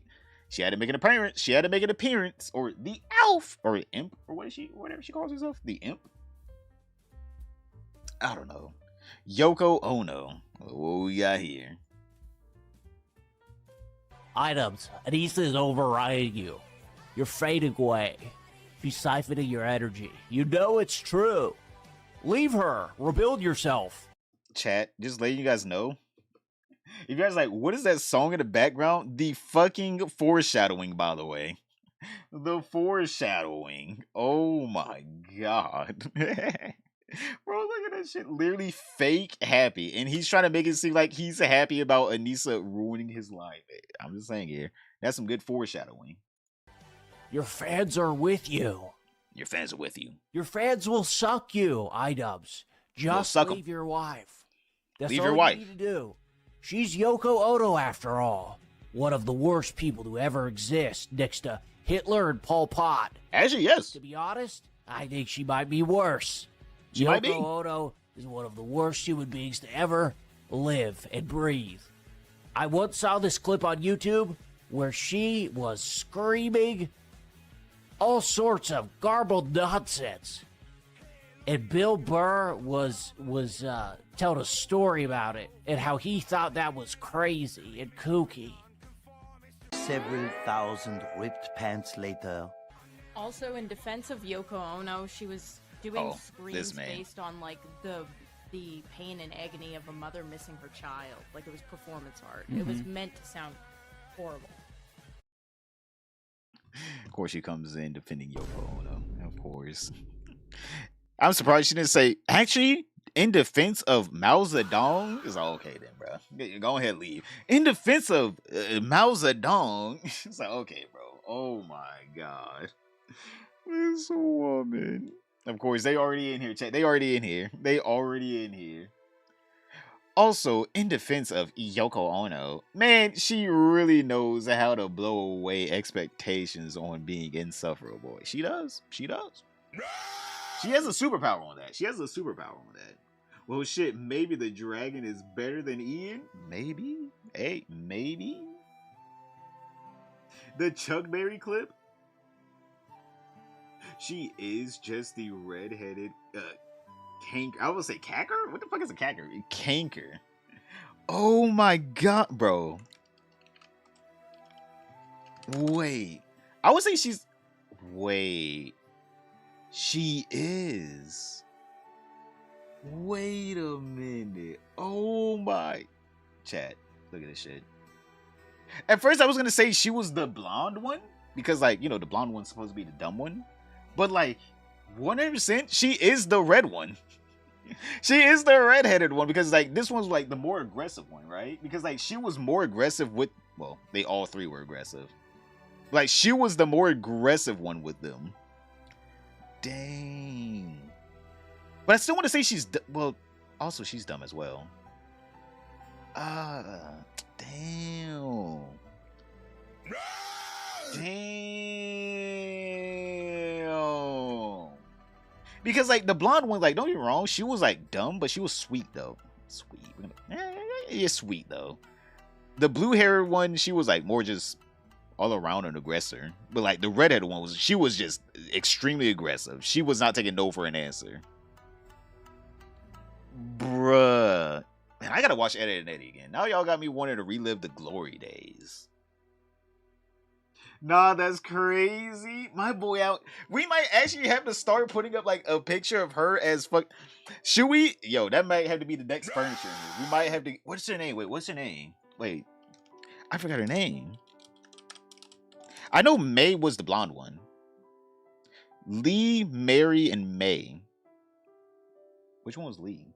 had to make an appearance. She had to make an appearance, or the elf, or imp, or whatever she calls herself, the imp. I don't know. Yoko Ono. What we got here? Idubbbz, Anissa is overriding you. You're fading away. She's siphoning your energy. You know it's true. Leave her. Rebuild yourself. Chat, just letting you guys know. If you guys like, what is that song in the background? The fucking foreshadowing, by the way. The foreshadowing. Oh my god. Bro, look at that shit. Literally fake happy. And he's trying to make it seem like he's happy about Anissa ruining his life. I'm just saying here. That's some good foreshadowing. Your fans are with you. Your fans are with you. Your fans will suck you, Idubbbz. Just leave your wife. That's leave all your wife. You need to do. She's Yoko Ono after all. One of the worst people to ever exist next to Hitler and Pol Pot. Actually, yes. To be honest, I think she might be worse. She might be. Yoko Ono is one of the worst human beings to ever live and breathe. I once saw this clip on YouTube where she was screaming all sorts of garbled nonsense. And Bill Burr was telling a story about it and how he thought that was crazy and kooky. Several thousand ripped pants later. Also, in defense of Yoko Ono, she was doing screams based on like the pain and agony of a mother missing her child. Like it was performance art. It was meant to sound horrible. Of course, she comes in defending Yoko Ono. Of course. I'm surprised she didn't say, actually, in defense of Mao Zedong. It's like, okay then, bro. Go ahead, leave. In defense of Mao Zedong. It's like, okay, bro. Oh my god. This woman. Of course, they already in here. They already in here. They already in here. Also, in defense of Yoko Ono, man, she really knows how to blow away expectations on being insufferable. She does. She does. She has a superpower on that. She has a superpower on that. Well, shit, maybe the dragon is better than Ian? Maybe. Hey, maybe. The Chuck Berry clip? She is just the redheaded canker. I would say cacker? What the fuck is a cacker? Canker. Oh my god, bro. Wait. I would say she's... Wait. She is. Wait a minute. Oh my... Chat. Look at this shit. At first I was gonna say she was the blonde one. Because, like, you know, the blonde one's supposed to be the dumb one. But, like, 100%, she is the red one. She is the redheaded one because, like, this one's, like, the more aggressive one, right? Because, like, she was more aggressive with... Well, they all three were aggressive. Like, she was the more aggressive one with them. Dang. But I still want to say she's... Well, also, she's dumb as well. Damn. Damn. Because, like, the blonde one, like, don't get me wrong, she was, like, dumb, but she was sweet, though. Sweet. Yeah, sweet, though. The blue-haired one, she was, like, more just all around an aggressor. But, like, the redheaded one, she was just extremely aggressive. She was not taking no for an answer. Bruh. Man, I gotta watch Ed, Edd n Eddy again. Now y'all got me wanting to relive the glory days. Nah, that's crazy. My boy out. We might actually have to start putting up like a picture of her as fuck. Should we? Yo, that might have to be the next furniture. We might have to. What's her name? Wait, what's her name? Wait, I forgot her name. I know May was the blonde one. Lee, Mary, and May. Which one was Lee?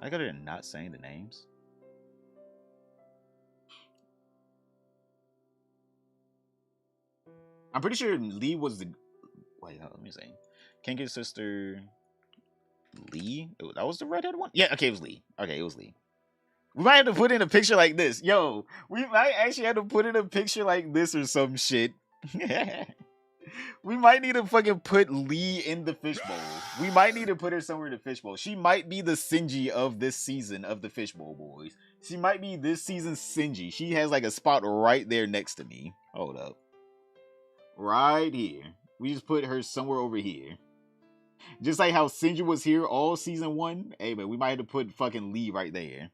I got it not saying the names. I'm pretty sure Lee was the. Wait, let me see. Kenga's sister, Lee. That was the redhead one. Yeah, okay, it was Lee. Okay, it was Lee. We might have to put in a picture like this, yo. We might actually have to put in a picture like this or some shit. We might need to fucking put Lee in the fishbowl. We might need to put her somewhere in the fishbowl. She might be the Sinji of this season of the Fishbowl Boys. She might be this season's Sinji. She has like a spot right there next to me. Hold up. Right here. We just put her somewhere over here. Just like how Sinji was here all season 1. Hey, man, we might have to put fucking Lee right there.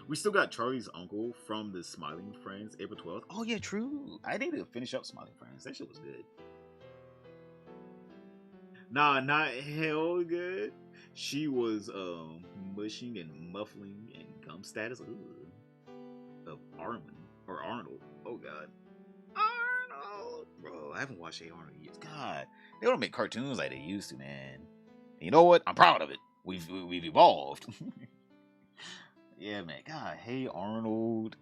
We still got Charlie's uncle from the Smiling Friends, April 12th. Oh, yeah, true. I need to finish up Smiling Friends. That shit was good. Nah, not hell good. She was mushing and muffling and gum status. Of Arnold. Oh, God. Arnold! Bro, I haven't watched Arnold in years. God, they don't make cartoons like they used to, man. And you know what? I'm proud of it. We've evolved. Yeah, man. God, Hey Arnold,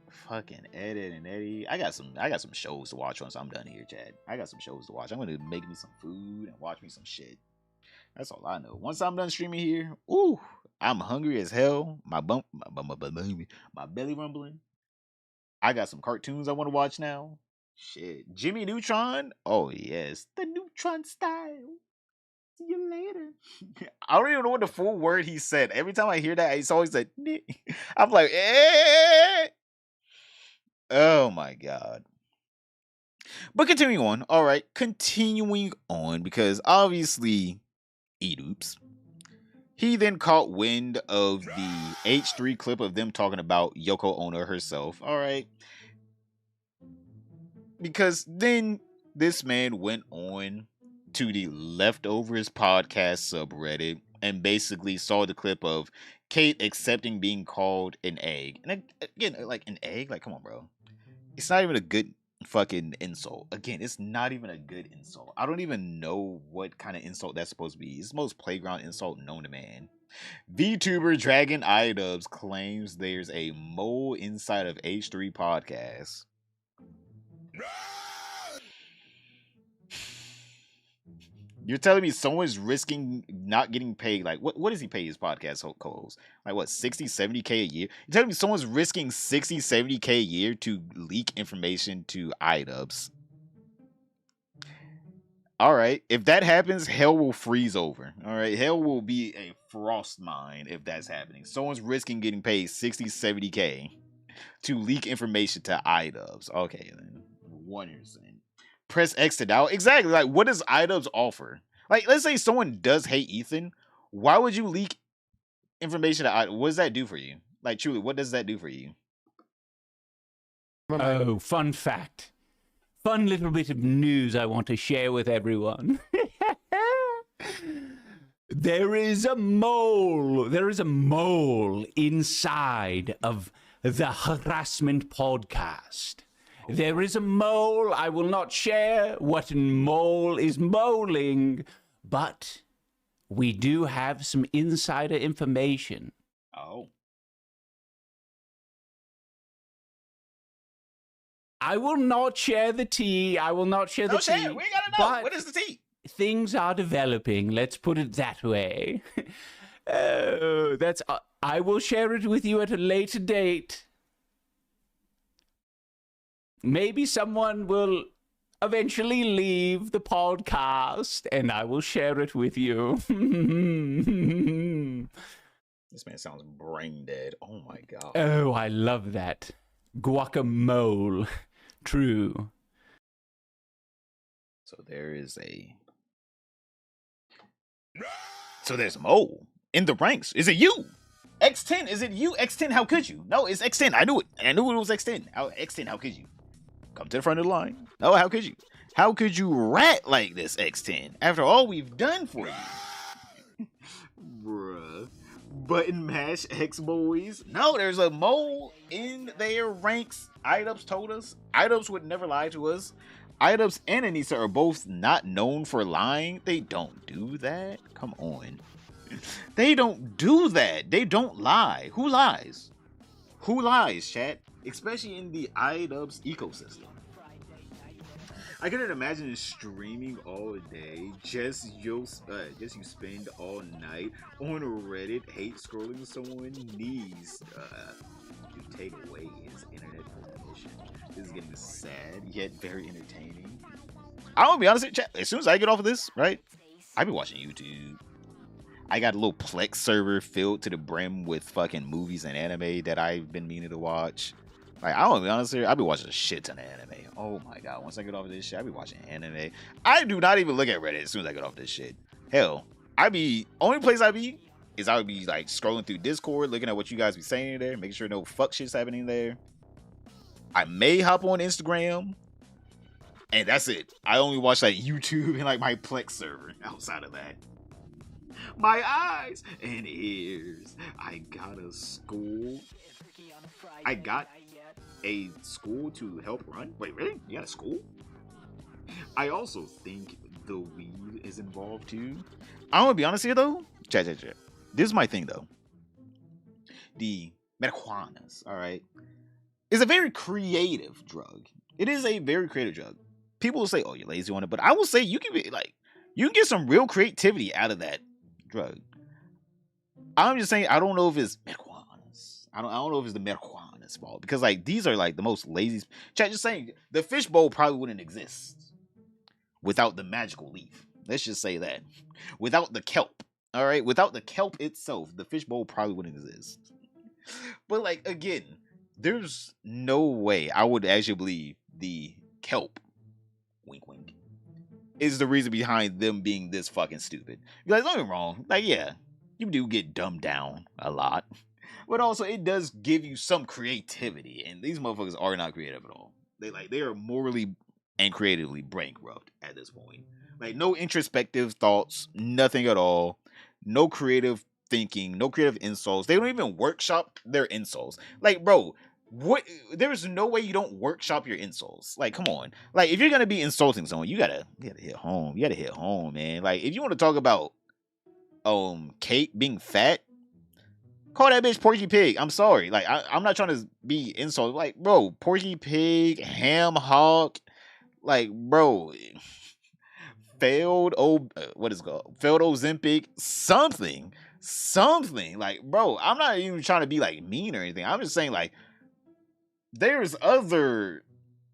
fucking Ed and Eddie. I got some shows to watch once I'm done here, Chad. I got some shows to watch. I'm gonna make me some food and watch me some shit. That's all I know. Once I'm done streaming here, ooh, I'm hungry as hell. My belly rumbling. I got some cartoons I want to watch now. Shit, Jimmy Neutron. Oh yes, the Neutron style. See you later. I don't even know what the full word he said. Every time I hear that, it's always like, I'm like, eh. Oh my God. But continuing on. All right. Continuing on, because obviously, Idubbbz, he then caught wind of the H3 clip of them talking about Yoko Ono herself. All right. Because then this man went on to the Leftovers podcast subreddit and basically saw the clip of Kate accepting being called an egg. And again, like an egg? Like, come on, bro. It's not even a good fucking insult. Again, it's not even a good insult. I don't even know what kind of insult that's supposed to be. It's the most playground insult known to man. VTuber Dragon Idubbbz claims there's a mole inside of H3 podcast. You're telling me someone's risking not getting paid? Like, what does he pay his podcast co-host? Like, what, 60, 70K a year? You're telling me someone's risking 60, 70K a year to leak information to Idubbbz? All right. If that happens, hell will freeze over. All right. Hell will be a frost mine if that's happening. Someone's risking getting paid 60, 70K to leak information to Idubbbz. Okay, then. Wonders. Press X to doubt. Exactly. Like, what does Idubbbz offer? Like, let's say someone does hate Ethan. Why would you leak information to Idubbbz? What does that do for you? Like, truly, what does that do for you? Oh, fun fact. Fun little bit of news I want to share with everyone. There is a mole. There is a mole inside of the Harassment Podcast. There is a mole. I will not share what mole is moling, but we do have some insider information. Oh. I will not share the tea. I will not share the tea. We gotta know. What is the tea? Things are developing. Let's put it that way. That's. I will share it with you at a later date. Maybe someone will eventually leave the podcast, and I will share it with you. This man sounds brain dead. Oh my God. Oh, I love that. Guacamole. True. So there's a mole in the ranks. Is it you? X10, is it you? X10, how could you? No, it's X10. I knew it. I knew it was X10. X10, how could you? Come to the front of the line. No, how could you? How could you rat like this, X10? After all we've done for you. Button mash X boys. No, there's a mole in their ranks. Idubbbz told us. Idubbbz would never lie to us. Idubbbz and Anissa are both not known for lying. They don't do that. Come on. They don't do that. They don't lie. Who lies? Who lies, chat? Especially in the Idubbbz ecosystem. I couldn't imagine streaming all day, just you spend all night on Reddit, hate scrolling someone needs to take away his internet connection. This is getting sad, yet very entertaining. I'm gonna be honest with you, chat, as soon as I get off of this, right, I be watching YouTube. I got a little Plex server filled to the brim with fucking movies and anime that I've been meaning to watch. Like, I want to be honest here, I be watching a shit ton of anime. Oh my god, once I get off of this shit, I be watching anime. I do not even look at Reddit as soon as I get off this shit. Hell, only place I would be like scrolling through Discord, looking at what you guys be saying there, making sure no fuck shit's happening there. I may hop on Instagram, and that's it. I only watch like YouTube and like my Plex server outside of that. My eyes and ears. I got a school to help run. Wait, really? You got a school? I also think the weed is involved too. I'm gonna be honest here though. Chat. This is my thing though. The marijuanas, alright, is a very creative drug. It is a very creative drug. People will say, oh, you're lazy on it, but I will say you can get some real creativity out of that drug. I'm just saying, I don't know if it's marijuanas. I don't know if it's the marijuana's fault, because like these are like the most lazy. Chat, just saying, the fishbowl probably wouldn't exist without the magical leaf. Let's just say that. Without the kelp, all right, without the kelp itself, the fishbowl probably wouldn't exist. But like again, there's no way I would actually believe the kelp, wink wink, is the reason behind them being this fucking stupid. You guys, don't get me wrong. Like, yeah, you do get dumbed down a lot, but also it does give you some creativity. And these motherfuckers are not creative at all. They are morally and creatively bankrupt at this point. Like, no introspective thoughts, nothing at all. No creative thinking, no creative insults. They don't even workshop their insults. Like, bro, what? There's no way you don't workshop your insults. Like, come on. Like, if you're gonna be insulting someone, you gotta hit home. You gotta hit home, man. Like, if you want to talk about Kate being fat, call that bitch Porky Pig. I'm sorry. Like, I'm not trying to be insulted. Like, bro, Porky Pig, ham hock, like, bro, failed Ozempic, something. Like, bro, I'm not even trying to be like mean or anything. I'm just saying, like, there's other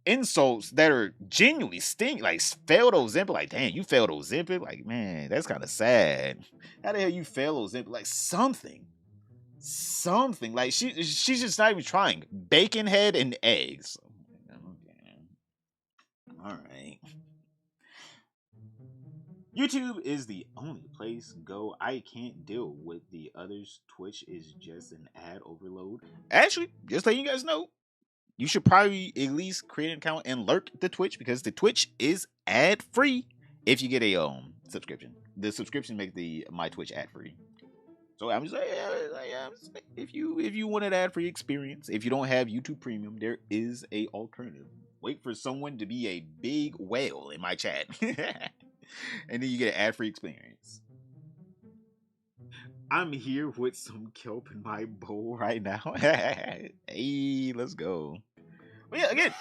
insults that are genuinely sting, like failed Ozempic. Like, damn, you failed Ozempic. Like, man, that's kind of sad. How the hell you fail Ozempic? Like, something. Like, she's just not even trying. Bacon head and eggs. Okay. All right. YouTube is the only place go. I can't deal with the others. Twitch is just an ad overload. Actually, just letting you guys know, you should probably at least create an account and lurk the Twitch, because the Twitch is ad free if you get a subscription. The subscription makes my Twitch ad free. So I'm just saying, if you want an ad free experience, if you don't have YouTube Premium, there is a alternative. Wait for someone to be a big whale in my chat. And then you get an ad-free experience. I'm here with some kelp in my bowl right now. Hey, let's go. But yeah, again,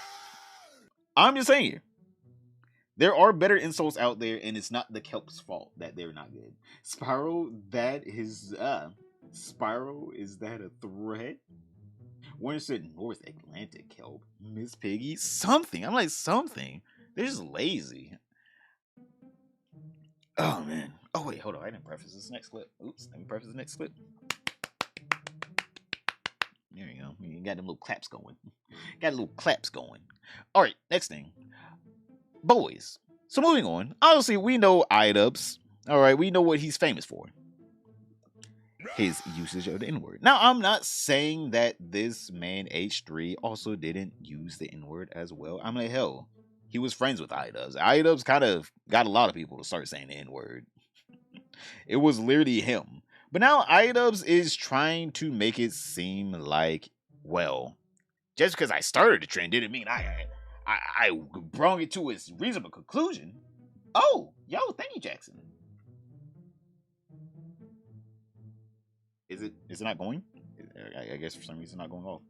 I'm just saying, there are better insults out there, and it's not the kelp's fault that they're not good. Spiral, is that a threat? One said North Atlantic kelp. Miss Piggy, something. I'm like, something. They're just lazy. Oh, man. Oh, wait, hold on. I didn't preface this next clip. Oops, let me preface the next clip. There you go. You got them little claps going. All right, next thing. Boys. So moving on. Obviously, we know Idubbbz. All right, we know what he's famous for. His usage of the N-word. Now, I'm not saying that this man, H3, also didn't use the N-word as well. I'm like, hell, he was friends with Idubbbz. Idubbbz kind of got a lot of people to start saying the N-word. It was literally him. But now Idubbbz is trying to make it seem like, well, just because I started the trend didn't mean I brought it to its reasonable conclusion. Oh, yo, thank you, Jackson. Is it not going? I guess for some reason not going off.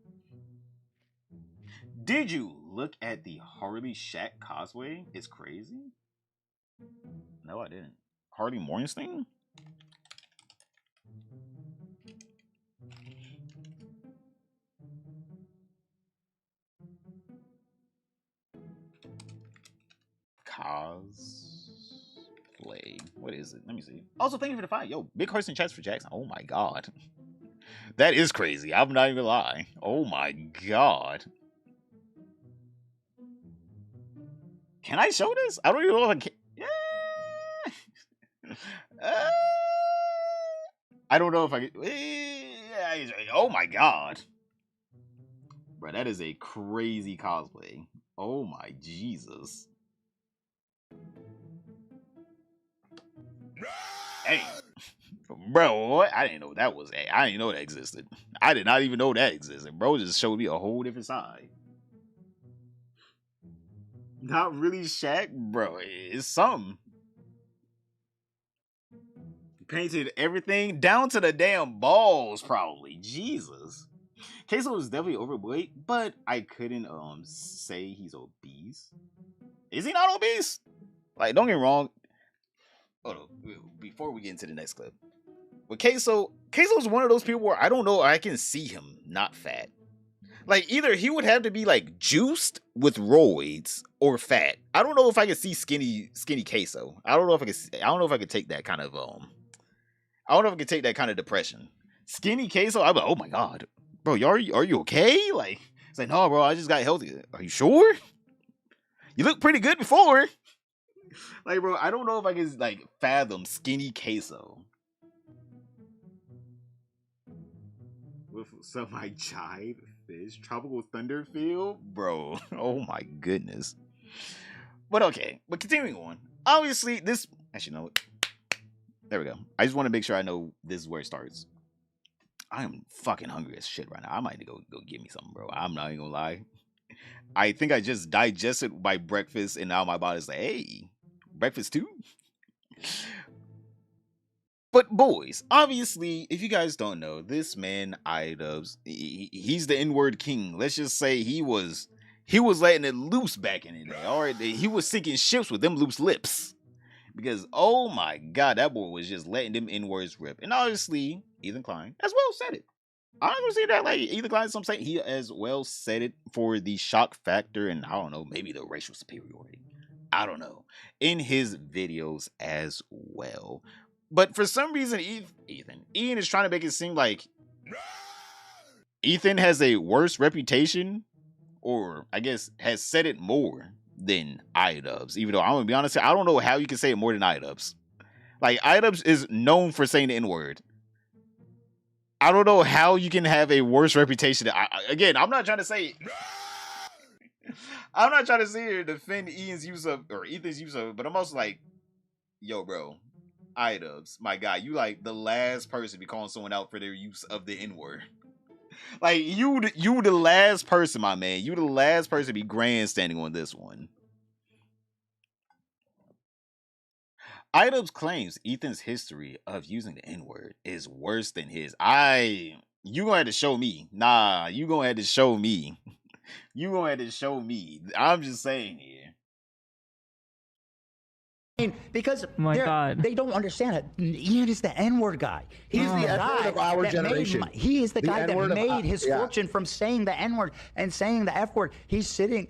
Did you look at the Harley Shaq cosplay? It's crazy. No, I didn't. Harley Morgenstein? Cosplay. What is it? Let me see. Also, thank you for the fight. Yo, big hearts and chats for Jackson. Oh my god. That is crazy. I'm not even gonna lie. Oh my god. Can I show this? I don't even know if I can. I don't know if I can. Oh my god. Bro, that is a crazy cosplay. Oh my Jesus. Hey. Bro, what? I didn't know that was. I didn't know that existed. I did not even know that existed. Bro just showed me a whole different side. Not really Shaq, bro. It's something. Painted everything down to the damn balls, probably. Jesus. Queso is definitely overweight, but I couldn't say he's obese. Is he not obese? Like, don't get me wrong. Hold on, before we get into the next clip. But Queso is one of those people where I don't know, I can see him not fat. Like, either he would have to be like juiced with roids or fat. I don't know if I could see skinny Queso. I don't know if I could take that kind of I don't know if I could take that kind of depression. Skinny Queso, I'm like, oh my god, bro, are you okay? Like, it's like, no, bro, I just got healthy. Are you sure? You look pretty good before. Like, bro, I don't know if I can like fathom skinny Queso. With some my jive fish, tropical thunder feel, bro. Oh my goodness. But okay, but continuing on. Obviously, this actually no. There we go. I just want to make sure I know this is where it starts. I am fucking hungry as shit right now. I might need to go get me something, bro. I'm not even gonna lie. I think I just digested my breakfast, and now my body's like, hey, breakfast too? But boys, obviously, if you guys don't know, this man Idubbbz, he's the N-word king. Let's just say he was letting it loose back in the day. All right, he was sinking ships with them loose lips. Because, oh my god, that boy was just letting them N-words rip. And obviously, Ethan Klein as well said it. I'm not gonna say that like Ethan Klein, some say he as well said it for the shock factor and I don't know, maybe the racial superiority. I don't know. In his videos as well. But for some reason, Ian is trying to make it seem like Ethan has a worse reputation, or I guess has said it more than Idubbbz. Even though I'm gonna be honest, I don't know how you can say it more than Idubbbz. Like, Idubbbz is known for saying the N-word. I don't know how you can have a worse reputation. Again, I'm not trying to say. I'm not trying to sit here and defend Ian's use of or Ethan's use of, but I'm also like, yo, bro. Idubbbz, my guy, you like the last person to be calling someone out for their use of the N-word. Like, you the last person, my man. You the last person to be grandstanding on this one. Idubbbz claims Ethan's history of using the N-word is worse than his. You gonna have to show me. Nah, you gonna have to show me. You gonna have to show me. I'm just saying here. Because God. they don't understand it. Ian is the N-word guy. He's the N-word of our generation. He is the guy that made his yeah. fortune from saying the N-word and saying the F-word. He's sitting.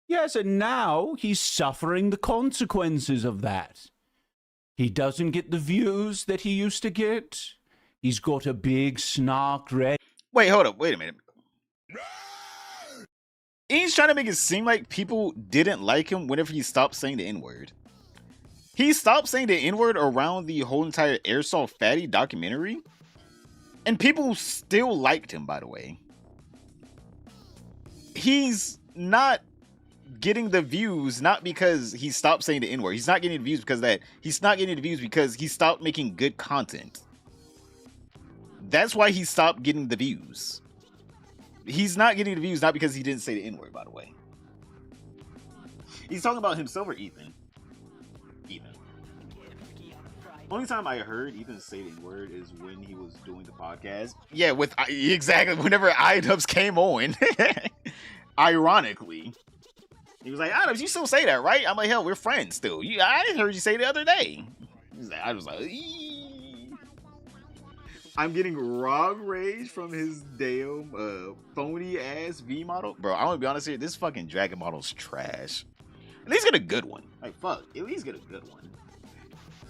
Yes, and now he's suffering the consequences of that. He doesn't get the views that he used to get. He's got a big snark red. Wait, hold up. Wait a minute. Ian's trying to make it seem like people didn't like him whenever he stopped saying the N-word. He stopped saying the N-word around the whole entire Airsoft Fatty documentary. And people still liked him, by the way. He's not getting the views, not because he stopped saying the N-word. He's not getting the views because of that. He's not getting the views because he stopped making good content. That's why he stopped getting the views. He's not getting the views not because he didn't say the N-word, by the way. He's talking about himself or Ethan? Ethan. Only time I heard Ethan say the N-word is when he was doing the podcast. Yeah, exactly. Whenever Idubbbz came on. Ironically. He was like, Idubbbz, you still say that, right? I'm like, hell, we're friends still. I heard you say the other day. I was like, eee. I'm getting wrong rage from his damn phony ass V model. Bro, I'm gonna be honest here, this fucking dragon model's trash. At least get a good one. Like, fuck, at least get a good one.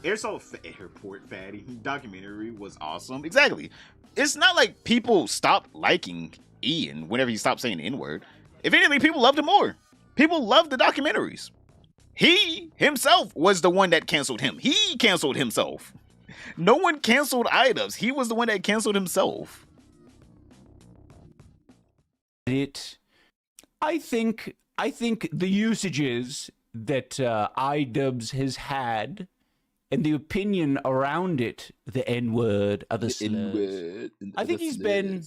Airport Fatty documentary was awesome. Exactly. It's not like people stopped liking Ian whenever he stopped saying the N-word. If anything, people loved him more. People loved the documentaries. He himself was the one that canceled him. He canceled himself. No one canceled Idubbbz. He was the one that canceled himself. I think the usages that Idubbbz has had and the opinion around it, the N-word, other slurs, I think he's been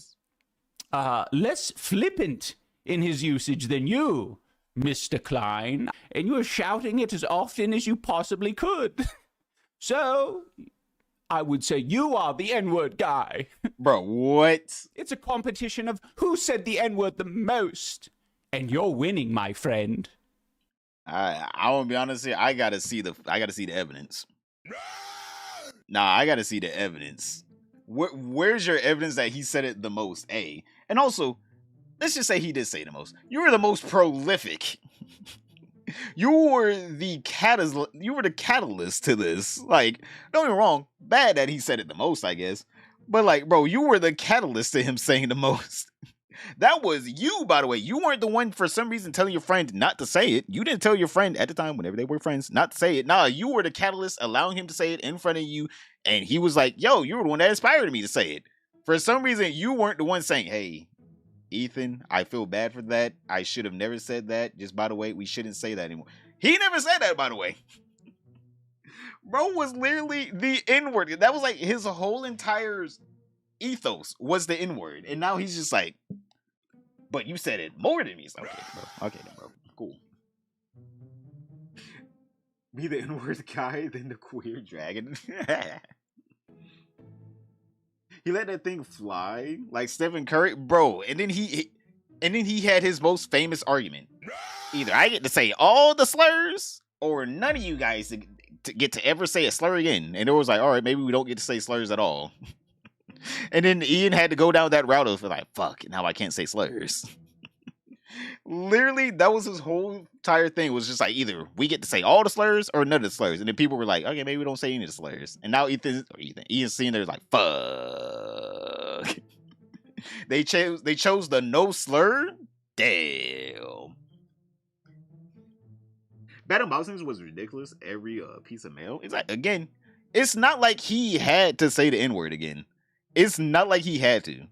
less flippant in his usage than you, Mr. Klein, and you were shouting it as often as you possibly could. So, I would say you are the N-word guy. Bro, what? It's a competition of who said the N-word the most, and you're winning, my friend. I won't be honest here. I gotta see the evidence. Nah, I gotta see the evidence. Where's your evidence that he said it the most? A. And also, let's just say he did say the most. You were the most prolific. You were the catalyst to this. Like, don't get me wrong, bad that he said it the most, I guess. But like, bro, you were the catalyst to him saying the most. That was you, by the way. You weren't the one for some reason telling your friend not to say it. You didn't tell your friend at the time, whenever they were friends, not to say it. Nah, you were the catalyst allowing him to say it in front of you. And he was like, yo, you were the one that inspired me to say it. For some reason, you weren't the one saying, hey, Ethan, I feel bad for that. I should have never said that. Just by the way, we shouldn't say that anymore. He never said that, by the way. Bro was literally the N-word. That was like his whole entire ethos was the N-word. And now he's just like, but you said it more than me. It's like, okay, bro. Okay, then, bro. Cool. Be the N-word guy, then the queer dragon. He let that thing fly like Stephen Curry, bro. And then he had his most famous argument. Either I get to say all the slurs, or none of you guys get to ever say a slur again. And it was like, all right, maybe we don't get to say slurs at all. And then Ian had to go down that route of like, fuck, now I can't say slurs. Literally, that was his whole entire thing. Was just like, either we get to say all the slurs or none of the slurs. And then people were like, okay, maybe we don't say any of the slurs. And now Ian's sitting there like, fuck. They chose the no slur? Damn. Battle Bosnians was ridiculous. Every piece of mail. It's like, again, it's not like he had to say the N-word again. It's not like he had to.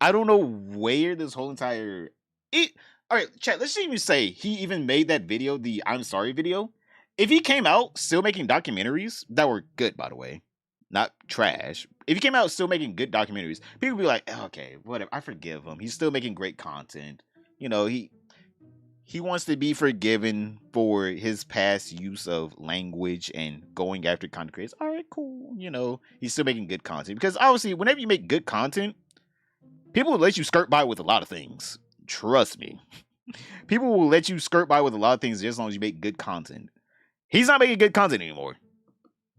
I don't know where this whole entire... All right, chat, let's even say he even made that video, the I'm sorry video. If he came out still making documentaries that were good, by the way, not trash. If he came out still making good documentaries, people would be like, okay, whatever, I forgive him. He's still making great content. You know, he wants to be forgiven for his past use of language and going after content creators. All right, cool. You know, he's still making good content. Because obviously, whenever you make good content, people will let you skirt by with a lot of things. Trust me. People will let you skirt by with a lot of things just as long as you make good content. He's not making good content anymore.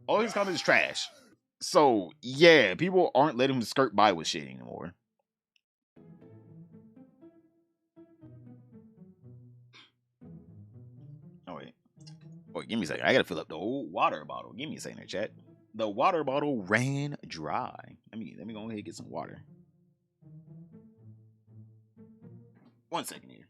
All his content is trash. So, yeah, people aren't letting him skirt by with shit anymore. Oh, wait. Wait, give me a second. I gotta fill up the old water bottle. Give me a second there, chat. The water bottle ran dry. Let me go ahead and get some water. 1 second here.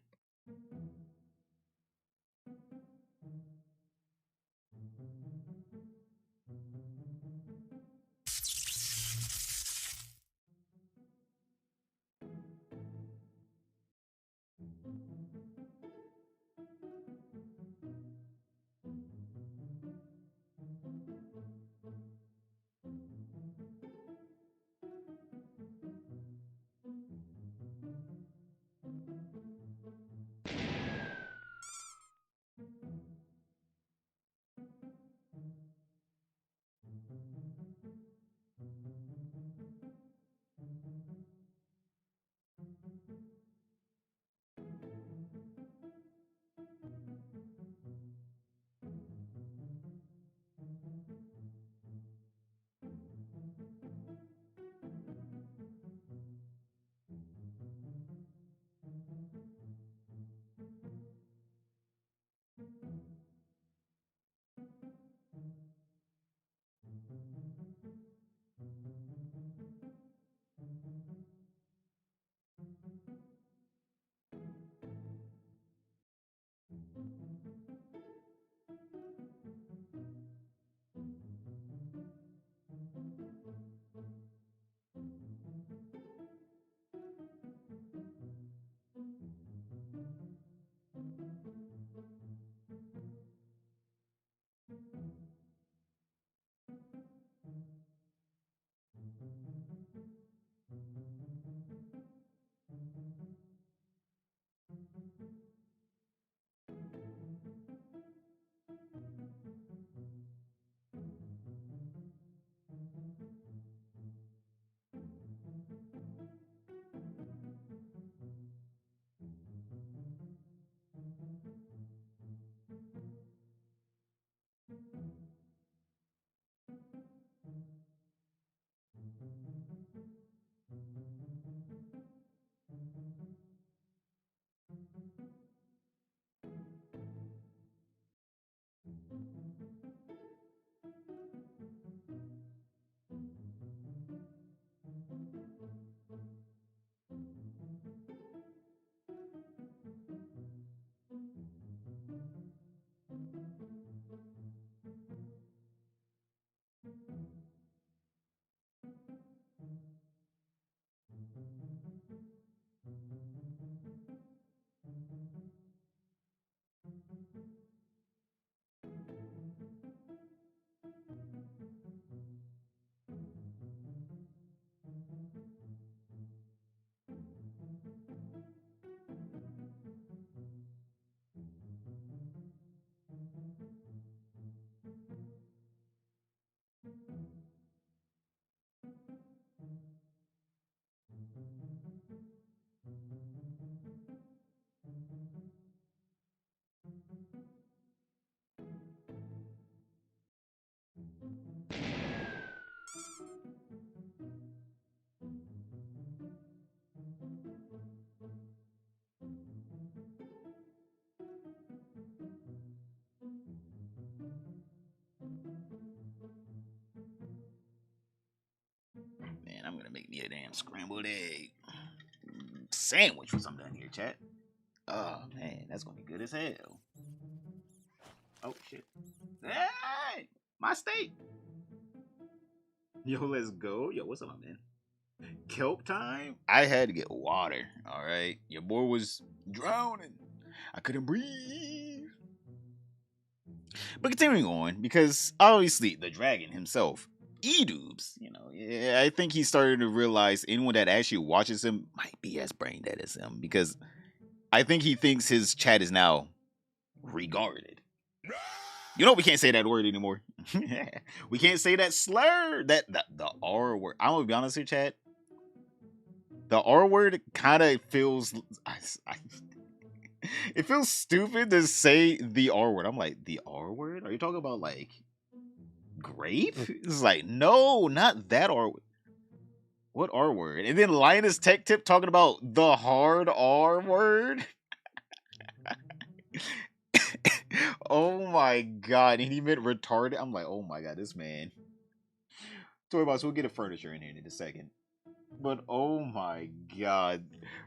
Man, I'm gonna make me a damn scrambled egg sandwich with something down here, chat. Oh man, that's gonna be good as hell. Oh shit. Hey! My steak! Yo, let's go. Yo, what's up, man? Kelp time? I had to get water, alright? Your boy was drowning. I couldn't breathe. But continuing on, because obviously the dragon himself, Idubbbz, you know, I think he's starting to realize anyone that actually watches him might be as brain dead as him, because I think he thinks his chat is now regarded. You know we can't say that word anymore. We can't say that slur, the R word. I'm gonna be honest here, chat. The R word kind of feels, it feels stupid to say the R word. I'm like, the R word? Are you talking about like grape? It's like, no, not that R word. What R word? And then Linus Tech Tip talking about the hard R word. Oh my god, and he meant retarded. I'm like, oh my god, this man. Sorry about, so we'll get a furniture in here in a second. But oh my god,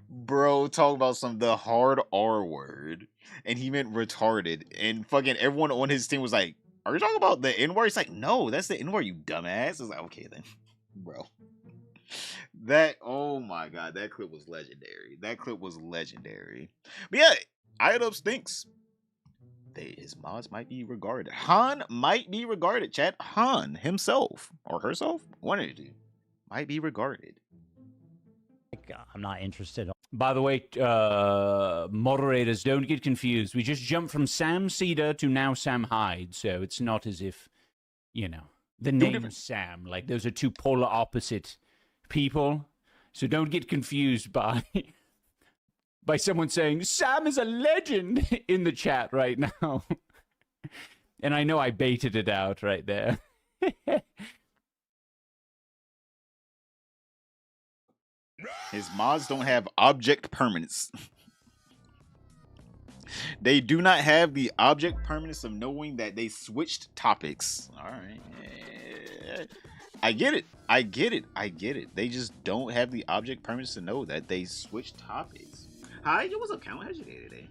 bro, talk about the hard R word, and he meant retarded, and fucking everyone on his team was like, "Are you talking about the N word?" It's like, no, that's the N word, you dumbass. It's like, okay then, bro. That, oh my god, that clip was legendary. That clip was legendary. But yeah, Idubbbz thinks his mods might be regarded. Han might be regarded, chat. Han himself or herself, one of the two, might be regarded. I'm not interested. By the way, moderators, don't get confused. We just jumped from Sam Cedar to now Sam Hyde, so it's not as if, you know, the name Sam, like those are two polar opposite people. So don't get confused by someone saying Sam is a legend in the chat right now. And I know I baited it out right there. His mods don't have object permanence. They do not have the object permanence of knowing that they switched topics. All right. I get it. I get it. I get it. They just don't have the object permanence to know that they switched topics. Hi, yo, what's up, Count? How's your day today?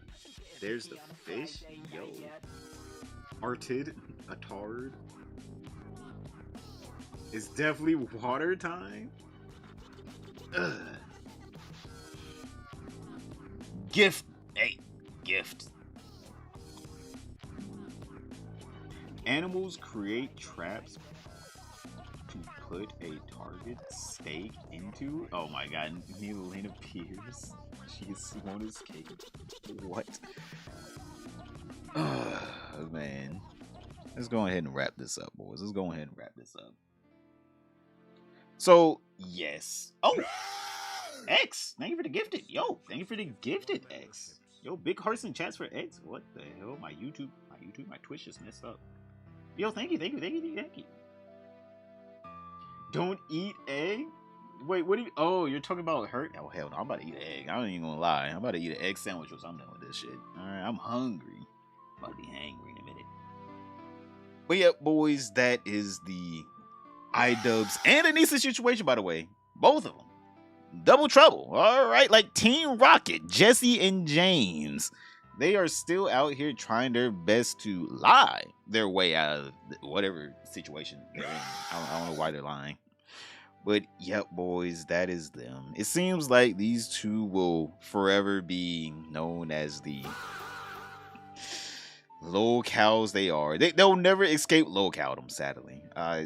There's the fish. Yo. Arted. Atard. It's definitely water time. Ugh. Gift. Hey, gift. Animals create traps to put a target stake into. Oh my god, Nelena Pierce. She's Simona's cake. What? Oh man. Let's go ahead and wrap this up, boys. Let's go ahead and wrap this up. So, yes. Oh! X! Thank you for the gifted. Yo, thank you for the gifted, X. Yo, big hearts and chats for X. What the hell? My Twitch just messed up. Yo, thank you. Don't eat egg? Wait, what do you... Oh, you're talking about her? Oh, hell no. I'm about to eat an egg. I ain't even gonna lie. I'm about to eat an egg sandwich or something with this shit. Alright, I'm hungry. I'm about to be hangry in a minute. But yeah, boys, that is the Idubbbz and Anissa situation, by the way. Both of them. Double trouble. Alright, like Team Rocket, Jesse and James. They are still out here trying their best to lie their way out of whatever situation they're in. I don't know why they're lying. But yep, boys, that is them. It seems like these two will forever be known as the lolcows they are. They'll never escape lolcowdom, sadly.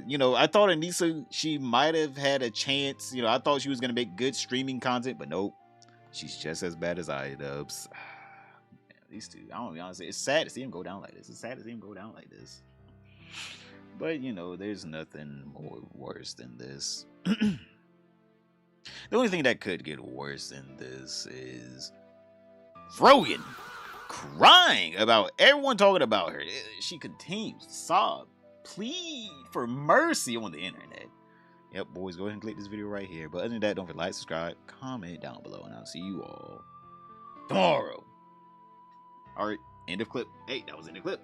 You know, I thought Anissa, she might have had a chance. You know, I thought she was going to make good streaming content, but nope. She's just as bad as Idubbbz. These two, I'm gonna be honest, it's sad to see him go down like this. But, you know, there's nothing more worse than this. The only thing that could get worse than this is Frogan. crying about everyone talking about her. She continues to sob, plead for mercy on the internet. Yep, boys, go ahead and click this video right here. But other than that, don't forget to like, subscribe, comment down below, and I'll see you all tomorrow. Alright, end of clip. Hey, that was in the clip.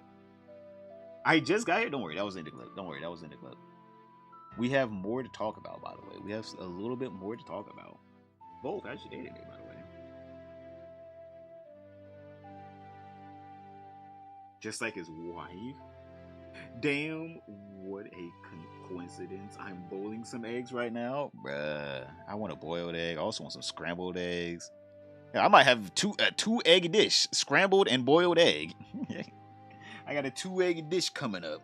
I just got here. Don't worry, that was in the clip. Don't worry, that was in the clip. We have more to talk about, by the way. We have a little bit more to talk about. Both actually dated me, by the way. Just like his wife. Damn, what a coincidence. I'm boiling some eggs right now. Bruh, I want a boiled egg. I also want some scrambled eggs. Yeah, I might have a two-egg dish. Scrambled and boiled egg. I got a 2-egg dish coming up.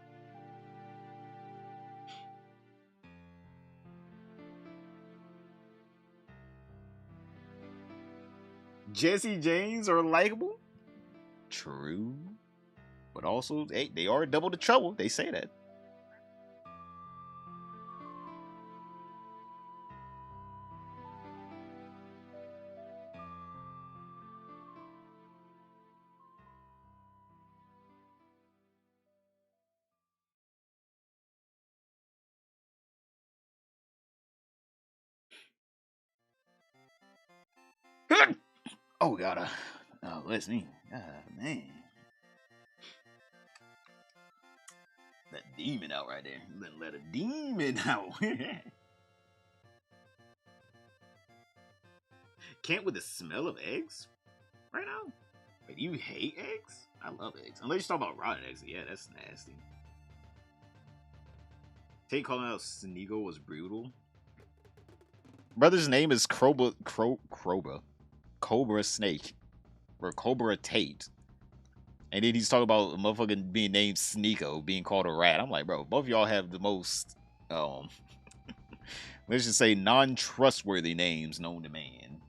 Jesse James are likable? True. But also, they are double the trouble. They say that. Oh, God. Oh, let's me. Man. That demon out right there. You done let a demon out. Can't with the smell of eggs right now? Wait, you hate eggs? I love eggs. Unless you talk about rotten eggs. Yeah, that's nasty. Tate calling out Sneeko was brutal. Brother's name is Cobra Snake. Or Cobra Tate. And then he's talking about a motherfucking being named Sneeko, being called a rat. I'm like, bro, both of y'all have the most, let's just say, non-trustworthy names known to man.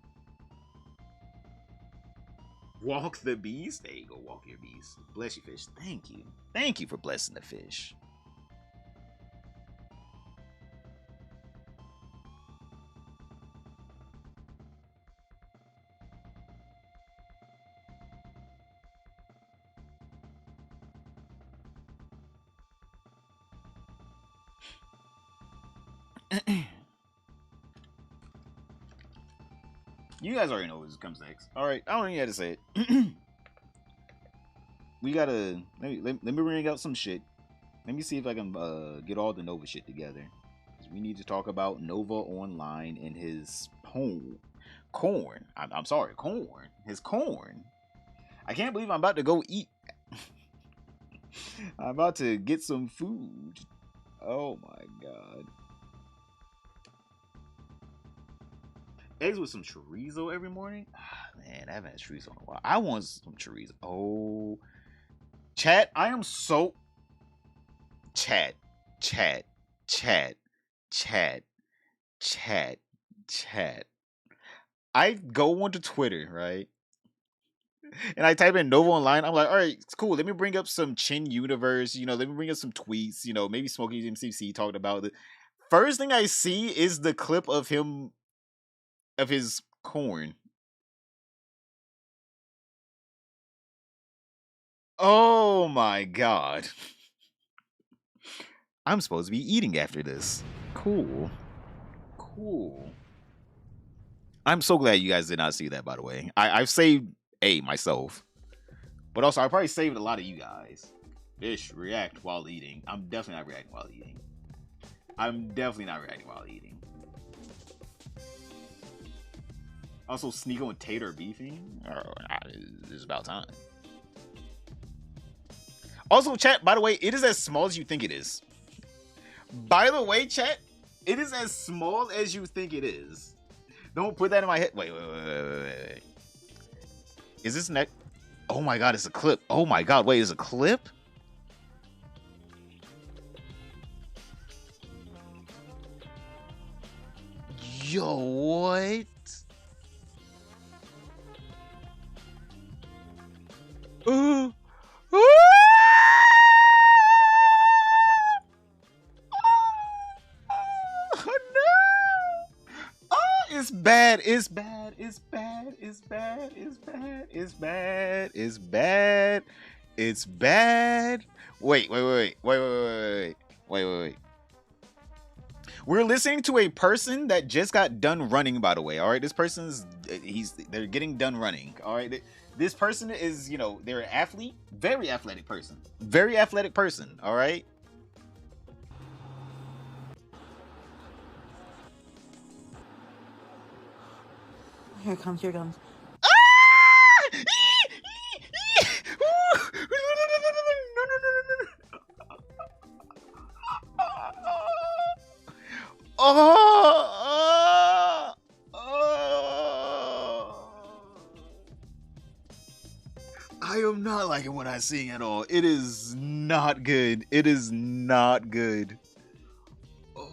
Walk the beast? There you go, walk your beast. Bless you, fish. Thank you. Thank you for blessing the fish. You guys already know what comes next. Alright, I don't even have to say it. We gotta... Let me bring out some shit. Let me see if I can get all the Nova shit together. We need to talk about Nova Online and his corn. I'm sorry, corn. His corn. I can't believe I'm about to go eat. I'm about to get some food. Oh my god. Eggs with some chorizo every morning? Man, I haven't had chorizo in a while. I want some chorizo. Oh. Chat, I am so... Chat. I go onto Twitter, right? And I type in Nova Online. I'm like, all right, it's cool. Let me bring up some Chin Universe. You know, let me bring up some tweets. You know, maybe Smokey MCC talked about it. First thing I see is the clip of him, of his corn. Oh my god. I'm supposed to be eating after this. Cool. I'm so glad you guys did not see that, by the way. I've saved myself. But also, I probably saved a lot of you guys. Fish, react while eating. I'm definitely not reacting while eating. Also, Sneeko and Tate are beefing. It's about time. Also, chat, by the way, it is as small as you think it is. By the way, chat, it is as small as you think it is. Don't put that in my head. Wait. Is this next? Oh my god, it's a clip. Oh my god, wait, it's a clip? Yo, what? It's bad. It's bad. Wait. We're listening to a person that just got done running, by the way. All right, this person's they're getting done running. All right, this person is, you know, they're an athlete, very athletic person. All right. Here it comes. Here it comes. I am not liking what I'm seeing at all. It is not good. It is not good. Oh,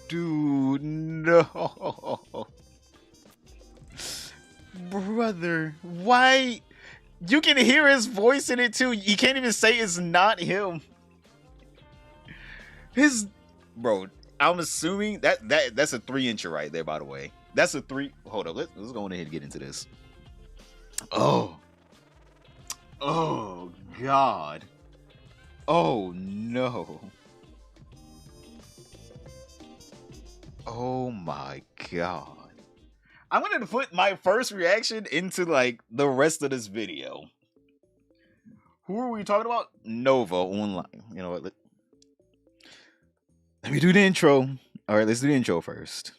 dude, no. Brother, why? You can hear his voice in it too. You can't even say it's not him. Bro, I'm assuming that's a 3-incher right there, by the way. That's a 3. Hold up, let's go on ahead and get into this. Oh God. Oh no. Oh my God. I'm gonna put my first reaction into like the rest of this video. Who are we talking about? Nova Online. You know what? Let me do the intro. All right, let's do the intro first.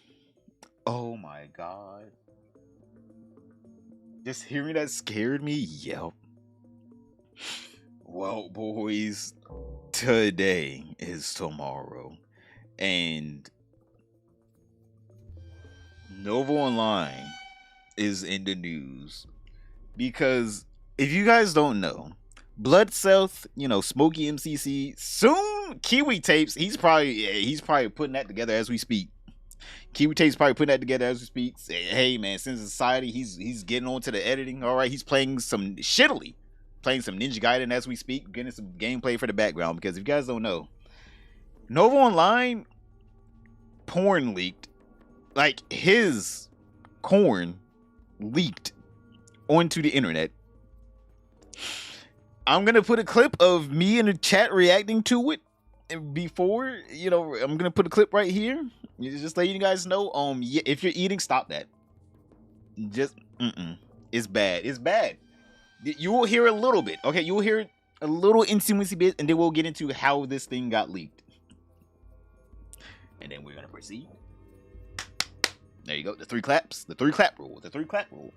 Oh my God. Just hearing that scared me. Yep. Well, boys, today is tomorrow. And Nova Online is in the news because if you guys don't know, Blood South, you know, Smokey MCC, soon Kiwi Tapes, he's probably putting that together as we speak. Kiwi Tapes probably putting that together as we speak. Say, hey man, Sins of Society, he's getting on to the editing. All right, he's playing some Ninja Gaiden as we speak, getting some gameplay for the background. Because if you guys don't know, Nova Online porn leaked. Like, his corn leaked onto the internet. I'm going to put a clip of me in the chat reacting to it before, you know, I'm going to put a clip right here. Just letting you guys know, yeah, if you're eating, stop that. Just, it's bad. It's bad. You will hear a little bit. Okay, you will hear a little intimacy bit, and then we'll get into how this thing got leaked. And then we're going to proceed. There you go. The 3 claps. The 3 clap rule. The 3 clap rule.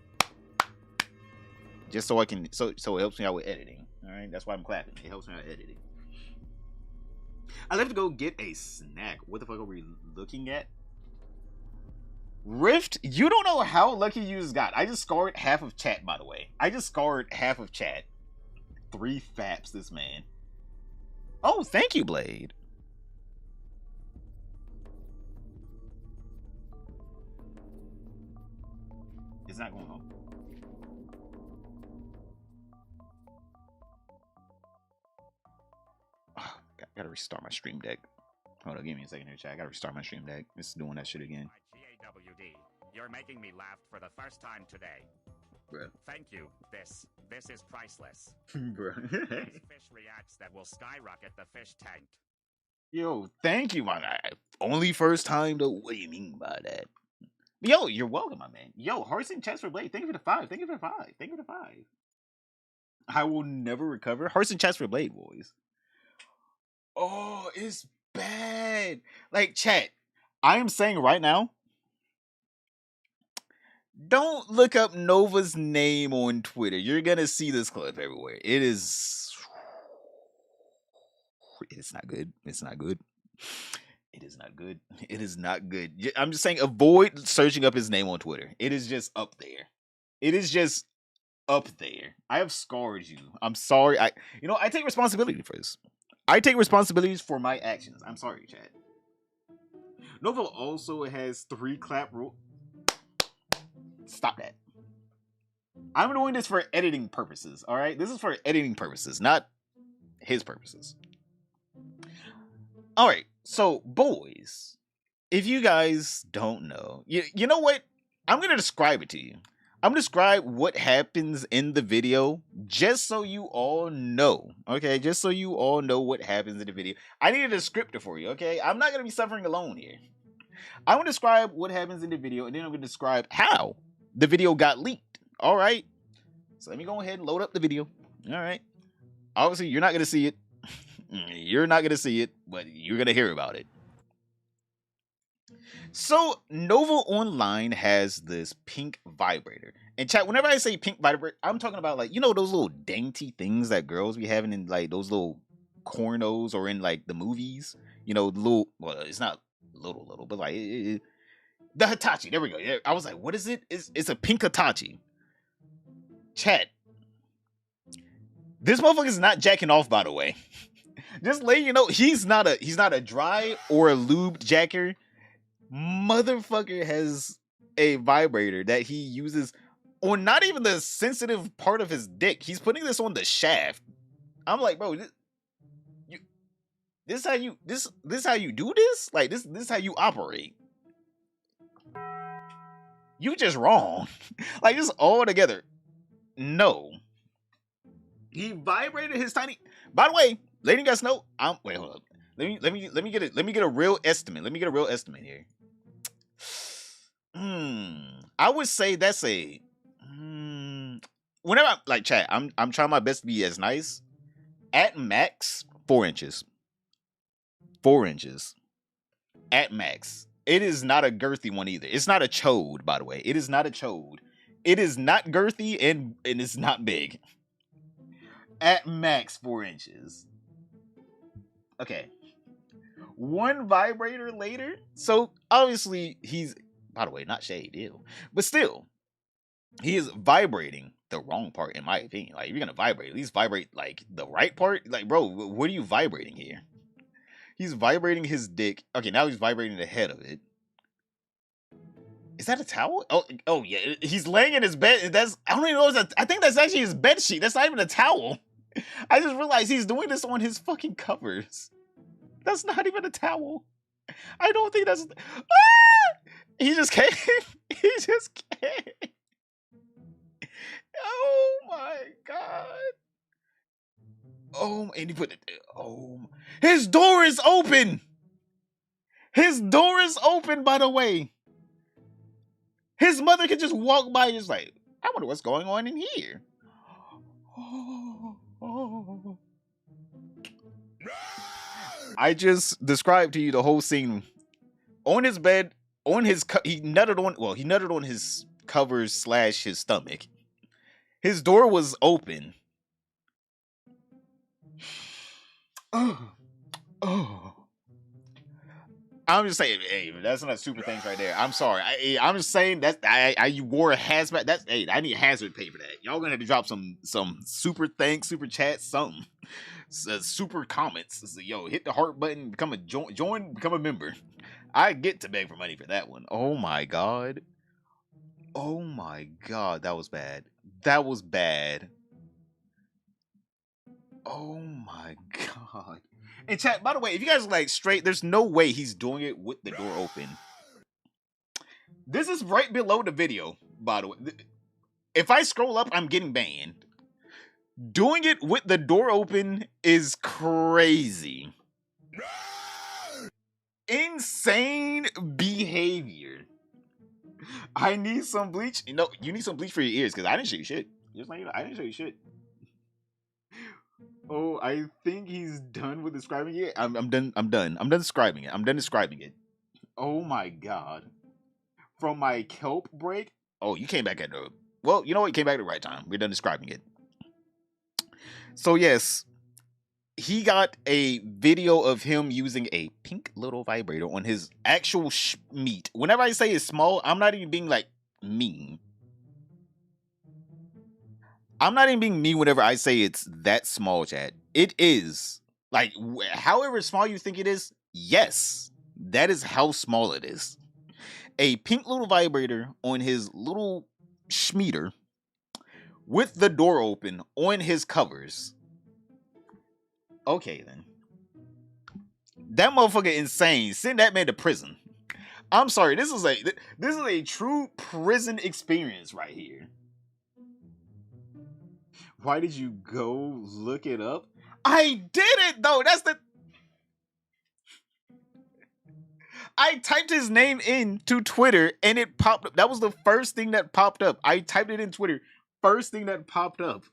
Just so I can, so it helps me out with editing. All right, that's why I'm clapping. It helps me out with editing. I left to go get a snack. What the fuck are we looking at? Rift, you don't know how lucky you just got. I just scored half of chat, by the way. I just scored half of chat. 3 faps, this man. Oh, thank you, Blade. It's not going home. Oh, gotta restart my stream deck. Hold on, give me a second here, chat. I gotta restart my stream deck. It's doing that shit again. GAWD, you're making me laugh for the first time today. Bruh. Thank you. This is priceless. Bruh. Fish reacts that will skyrocket the fish tank. Yo, thank you, my guy. Only first time though. What do you mean by that? Yo, you're welcome, my man. Yo, Horsing Chest for Blade. Thank you for the 5. Thank you for the 5. Thank you for the 5. I will never recover. Horsing Chest for Blade, boys. Oh, it's bad. Like, chat, I am saying right now, don't look up Nova's name on Twitter. You're gonna see this clip everywhere. It's not good. It's not good. It is not good. It is not good. I'm just saying, avoid searching up his name on Twitter. It is just up there. It is just up there. I have scarred you. I'm sorry. I take responsibility for this. I take responsibilities for my actions. I'm sorry, Chad. Nova also has 3 clap rule. Stop that. I'm doing this for editing purposes, all right? This is for editing purposes, not his purposes. All right, so boys, if you guys don't know, you know what? I'm going to describe it to you. I'm gonna describe what happens in the video just so you all know. Okay, just so you all know what happens in the video. I needed a scripter for you, okay? I'm not gonna be suffering alone here. I'm gonna describe what happens in the video, and then I'm gonna describe how the video got leaked. Alright. So let me go ahead and load up the video. Alright. Obviously, you're not gonna see it. You're not gonna see it, but you're gonna hear about it. So, Nova Online has this pink vibrator. And chat, whenever I say pink vibrator, I'm talking about, like, you know, those little dainty things that girls be having in, like, those little cornos or in, like, the movies. You know, little, well, it's not little, but, like, the Hitachi. There we go. I was like, what is it? It's a pink Hitachi. Chat. This motherfucker is not jacking off, by the way. Just letting you know, he's not a dry or a lubed jacker. Motherfucker has a vibrator that he uses on not even the sensitive part of his dick. He's putting this on the shaft. I'm like, bro, this is how you do this? Like, this is how you operate. You just wrong. Like, this all together. No. He vibrated his tiny. By the way, letting you guys know, wait, hold up. Let me get a real estimate. Let me get a real estimate here. I would say that's a whenever like chat, I'm trying my best to be as nice. At max, 4 inches. 4 inches. At max. It is not a girthy one either. It's not a chode, by the way. It is not a chode. It is not girthy and it's not big. At max 4 inches. Okay. One vibrator later. So obviously he's, by the way, not shade, ew. But still, he is vibrating the wrong part, in my opinion. Like, if you're gonna vibrate, at least vibrate like the right part. Like, bro, what are you vibrating here? He's vibrating his dick. Okay, now he's vibrating the head of it. Is that a towel? Oh yeah. He's laying in his bed. I don't even know. I think that's actually his bed sheet. That's not even a towel. I just realized he's doing this on his fucking covers. That's not even a towel. I don't think that's. He just came. He just came. Oh my god. Oh, and he put it. Oh, his door is open. His door is open, by the way. His mother could just walk by and just like, I wonder what's going on in here. Oh. I just described to you the whole scene. On his bed, he nutted on his covers / his stomach. His door was open. Oh. I'm just saying, hey, that's not super things right there. I'm sorry. I'm just saying that you wore a hazmat. That's I need hazard pay for that. Y'all gonna have to drop some super thanks, super chats, something, super comments. So, yo, hit the heart button, become a join, become a member. I get to beg for money for that one. Oh my god. Oh my god, that was bad. That was bad. Oh my god. And chat, by the way, if you guys are like straight, there's no way he's doing it with the door open. This is right below the video, by the way. If I scroll up, I'm getting banned. Doing it with the door open is crazy. Insane behavior. I need some bleach. You know, you need some bleach for your ears, because I didn't show you shit. Just like, I didn't show you shit. Oh, I think he's done with describing it. I'm done. I'm done describing it. I'm done describing it. Oh my god. From my kelp break. Oh, you came back at the. Well, you know what? You came back at the right time. We're done describing it. So yes, he got a video of him using a pink little vibrator on his actual meat. Whenever I say it's small, I'm not even being like mean. I'm not even being mean whenever I say it's that small, chat. It is. Like, however small you think it is, yes, that is how small it is. A pink little vibrator on his little schmeater with the door open on his covers. Okay, then. That motherfucker insane. Send that man to prison. I'm sorry. This is a true prison experience right here. Why did you go look it up? I did it though. I typed his name into Twitter and it popped up. That was the first thing that popped up. I typed it in Twitter. First thing that popped up.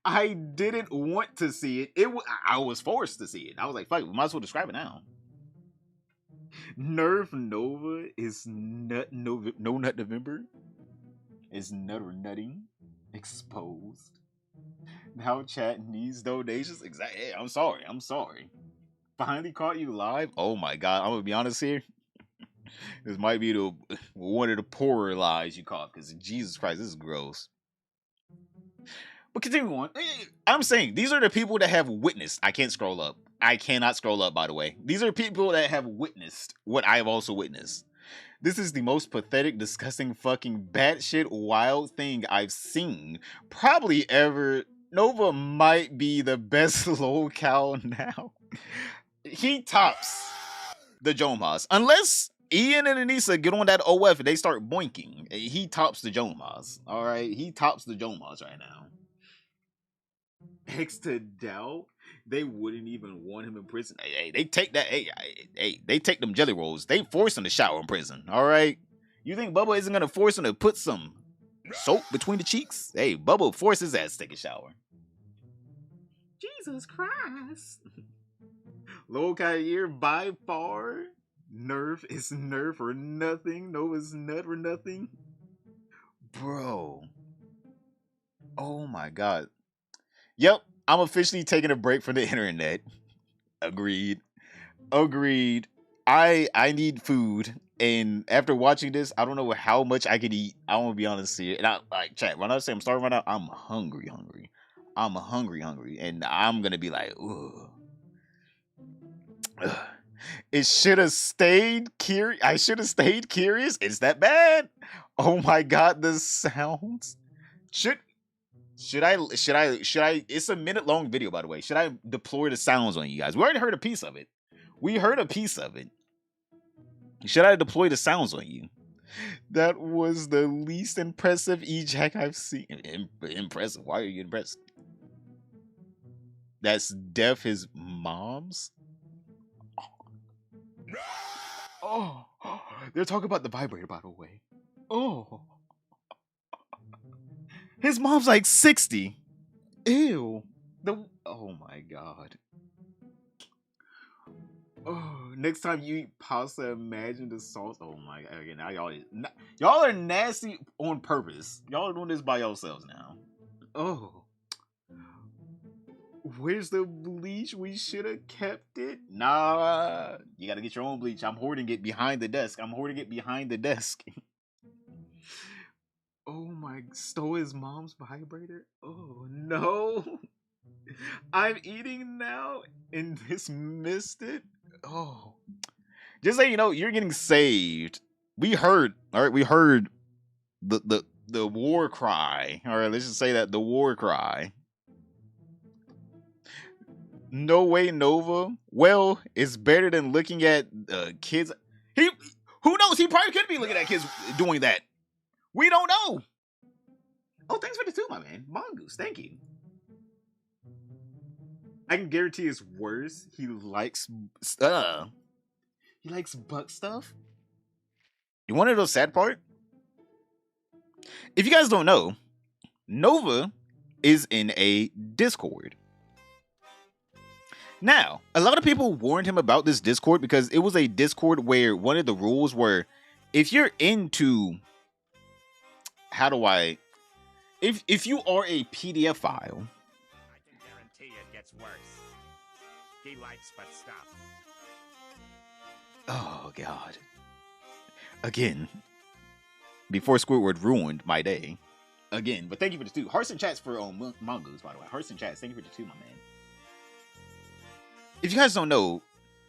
I didn't want to see it. I was forced to see it. I was like, fuck, we might as well describe it now. Nerf Nova is no nut November. Is nut or nutting exposed. Now chat needs donations. Exactly. Hey, I'm sorry. Finally caught you live. Oh my god, I'm gonna be honest here. This might be one of the poorer lies you caught, because Jesus Christ, this is gross. But continue on. I'm saying these are the people that have witnessed. I can't scroll up. I cannot scroll up, by the way. These are people that have witnessed what I have also witnessed. This is the most pathetic, disgusting, fucking batshit wild thing I've seen probably ever. Nova might be the best locale now. He tops the Jomas. Unless Ian and Anissa get on that OF and they start boinking. He tops the Jomas. Alright? He tops the Jomas right now. Next to doubt, they wouldn't even want him in prison. Hey, they take that. Hey, they take them jelly rolls. They force him to shower in prison. Alright? You think Bubba isn't gonna force him to put some soap between the cheeks? Hey, Bubba forces his ass to take a shower. Jesus Christ. Low year by far. Nerf is nerf or nothing. Nova's nut or nothing. Bro. Oh my god. Yep, I'm officially taking a break from the internet. Agreed. I need food. And after watching this, I don't know how much I can eat. I want to be honest here. And chat, when I say I'm starving right now, I'm hungry. I'm hungry. And I'm going to be like, ugh. It should have stayed curious. I should have stayed curious. Is that bad? Oh my god, the sounds. Should I? It's a minute long video, by the way. Should I deploy the sounds on you guys? We already heard a piece of it. Should I deploy the sounds on you? That was the least impressive ejac I've seen. Impressive? Why are you impressed? That's Def his mom's? Oh, they're talking about the vibrator, by the way. Oh. His mom's like 60. Ew. Oh my god. Oh, next time you eat pasta, imagine the sauce. Oh my god. Okay, now y'all are nasty on purpose. Y'all are doing this by yourselves now. Oh. Where's the bleach? We should have kept it. Nah. You gotta get your own bleach. I'm hoarding it behind the desk. Oh my, stole his mom's vibrator? Oh no. I'm eating now and this missed it? Oh. Just so you know, you're getting saved. We heard, alright, the war cry. Alright, let's just say that, the war cry. No way, Nova. Well, it's better than looking at kids. Who knows? He probably could be looking at kids doing that. We don't know. Oh, thanks for the 2, my man. Mongoose, thank you. I can guarantee it's worse. He likes butt stuff. You want to know the sad part? If you guys don't know, Nova is in a Discord. Now, a lot of people warned him about this Discord because it was a Discord where one of the rules were, if you're into, if you are a PDF file, I can guarantee it gets worse. He likes but stop. Oh god. Again, before Squidward ruined my day. Again, but thank you for the 2. Hearts and chats for Mongoose, by the way. Hearts and chats, thank you for the 2, my man. If you guys don't know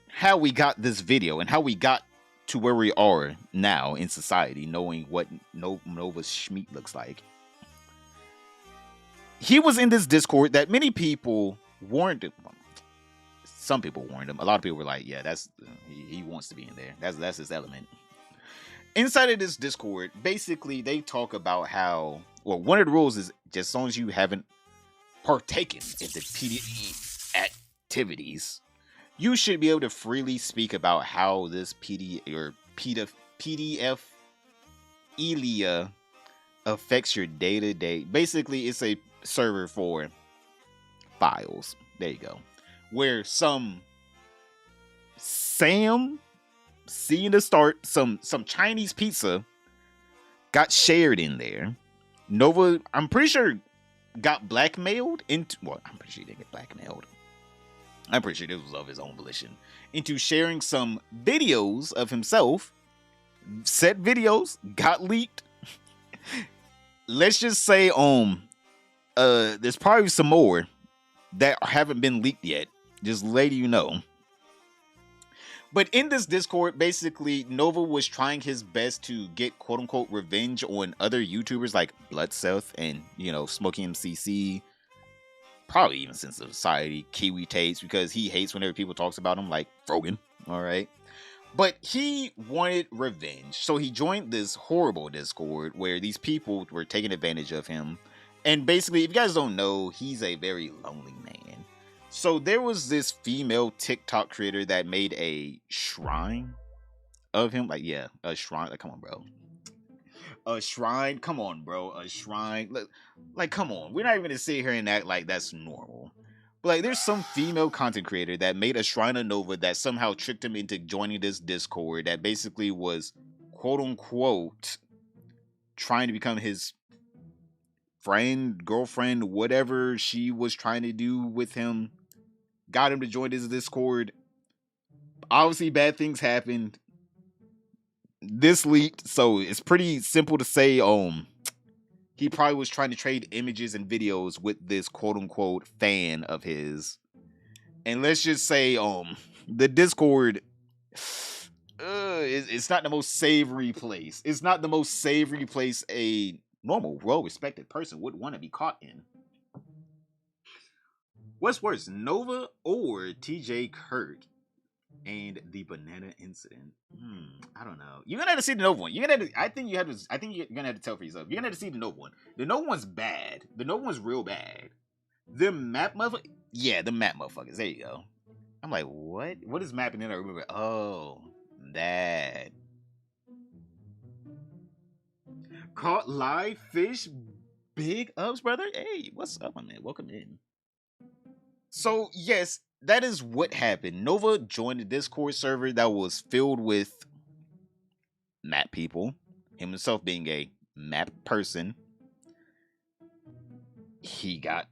how we got this video and how we got to where we are now in society, knowing what Nova's schmeat looks like, he was in this Discord that many people warned him. Some people warned him. A lot of people were like, yeah, he wants to be in there. That's his element. inside of this Discord, basically they talk about how, well, one of the rules is just as long as you haven't partaken in the PDE activities, you should be able to freely speak about how this PDF Elia affects your day-to-day. Basically, it's a server for files. There you go. Where some Sam, seeing the start, some Chinese pizza got shared in there. Nova, I'm pretty sure, got blackmailed into, well, I'm pretty sure he didn't get blackmailed. I'm pretty sure this was of his own volition, into sharing some videos of himself. Said videos got leaked. Let's just say, there's probably some more that haven't been leaked yet. Just letting you know. But in this Discord, basically, Nova was trying his best to get quote-unquote revenge on other YouTubers like Bloodseth and, you know, Smokey MCC. Probably even Sense of Society, Kiwi Tates, because he hates whenever people talks about him, like Frogan. Alright. But he wanted revenge. So he joined this horrible Discord where these people were taking advantage of him. And basically, if you guys don't know, he's a very lonely man. So there was this female TikTok creator that made a shrine of him. Like, yeah, a shrine. Like, come on, bro. A shrine? Come on, bro. A shrine? Like, come on. We're not even going to sit here and act like that's normal. But, like, there's some female content creator that made a shrine of Nova that somehow tricked him into joining this Discord that basically was, quote-unquote, trying to become his friend, girlfriend, whatever she was trying to do with him. Got him to join this Discord. Obviously, bad things happened. This leaked, so it's pretty simple to say, he probably was trying to trade images and videos with this quote-unquote fan of his. And let's just say, the Discord, it's not the most savory place. It's not the most savory place a normal, well-respected person would want to be caught in. What's worse, Nova or TJ Kirk and the banana incident? I don't know. You're gonna have to see the Nova one. I think you're gonna have to tell for yourself. You're gonna have to see the Nova one. The Nova one's bad. The Nova one's real bad. The map motherfuckers. Yeah, the map motherfuckers. There you go. I'm like, what? What is mapping in? I remember. Oh, that. Caught live fish. Big ups, brother. Hey, what's up, my man? Welcome in. So, yes, that is what happened. Nova joined a Discord server that was filled with map people. Him himself being a map person. He got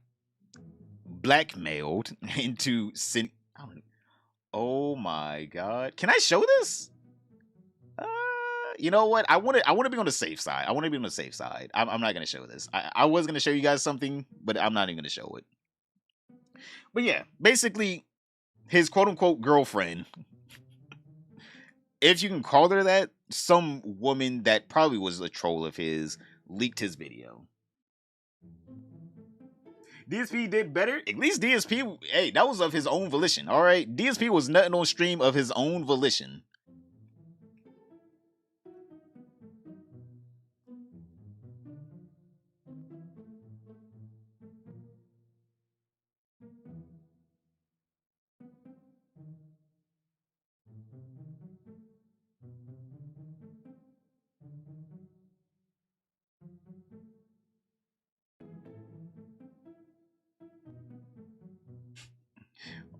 blackmailed into sending. Oh my god. Can I show this? You know what? I want to be on the safe side. I'm not going to show this. I was going to show you guys something, but I'm not even going to show it. But yeah, basically, his quote-unquote girlfriend, if you can call her that, some woman that probably was a troll of his, leaked his video. DSP did better. At least DSP, hey, that was of his own volition, alright? DSP was nothing on stream of his own volition.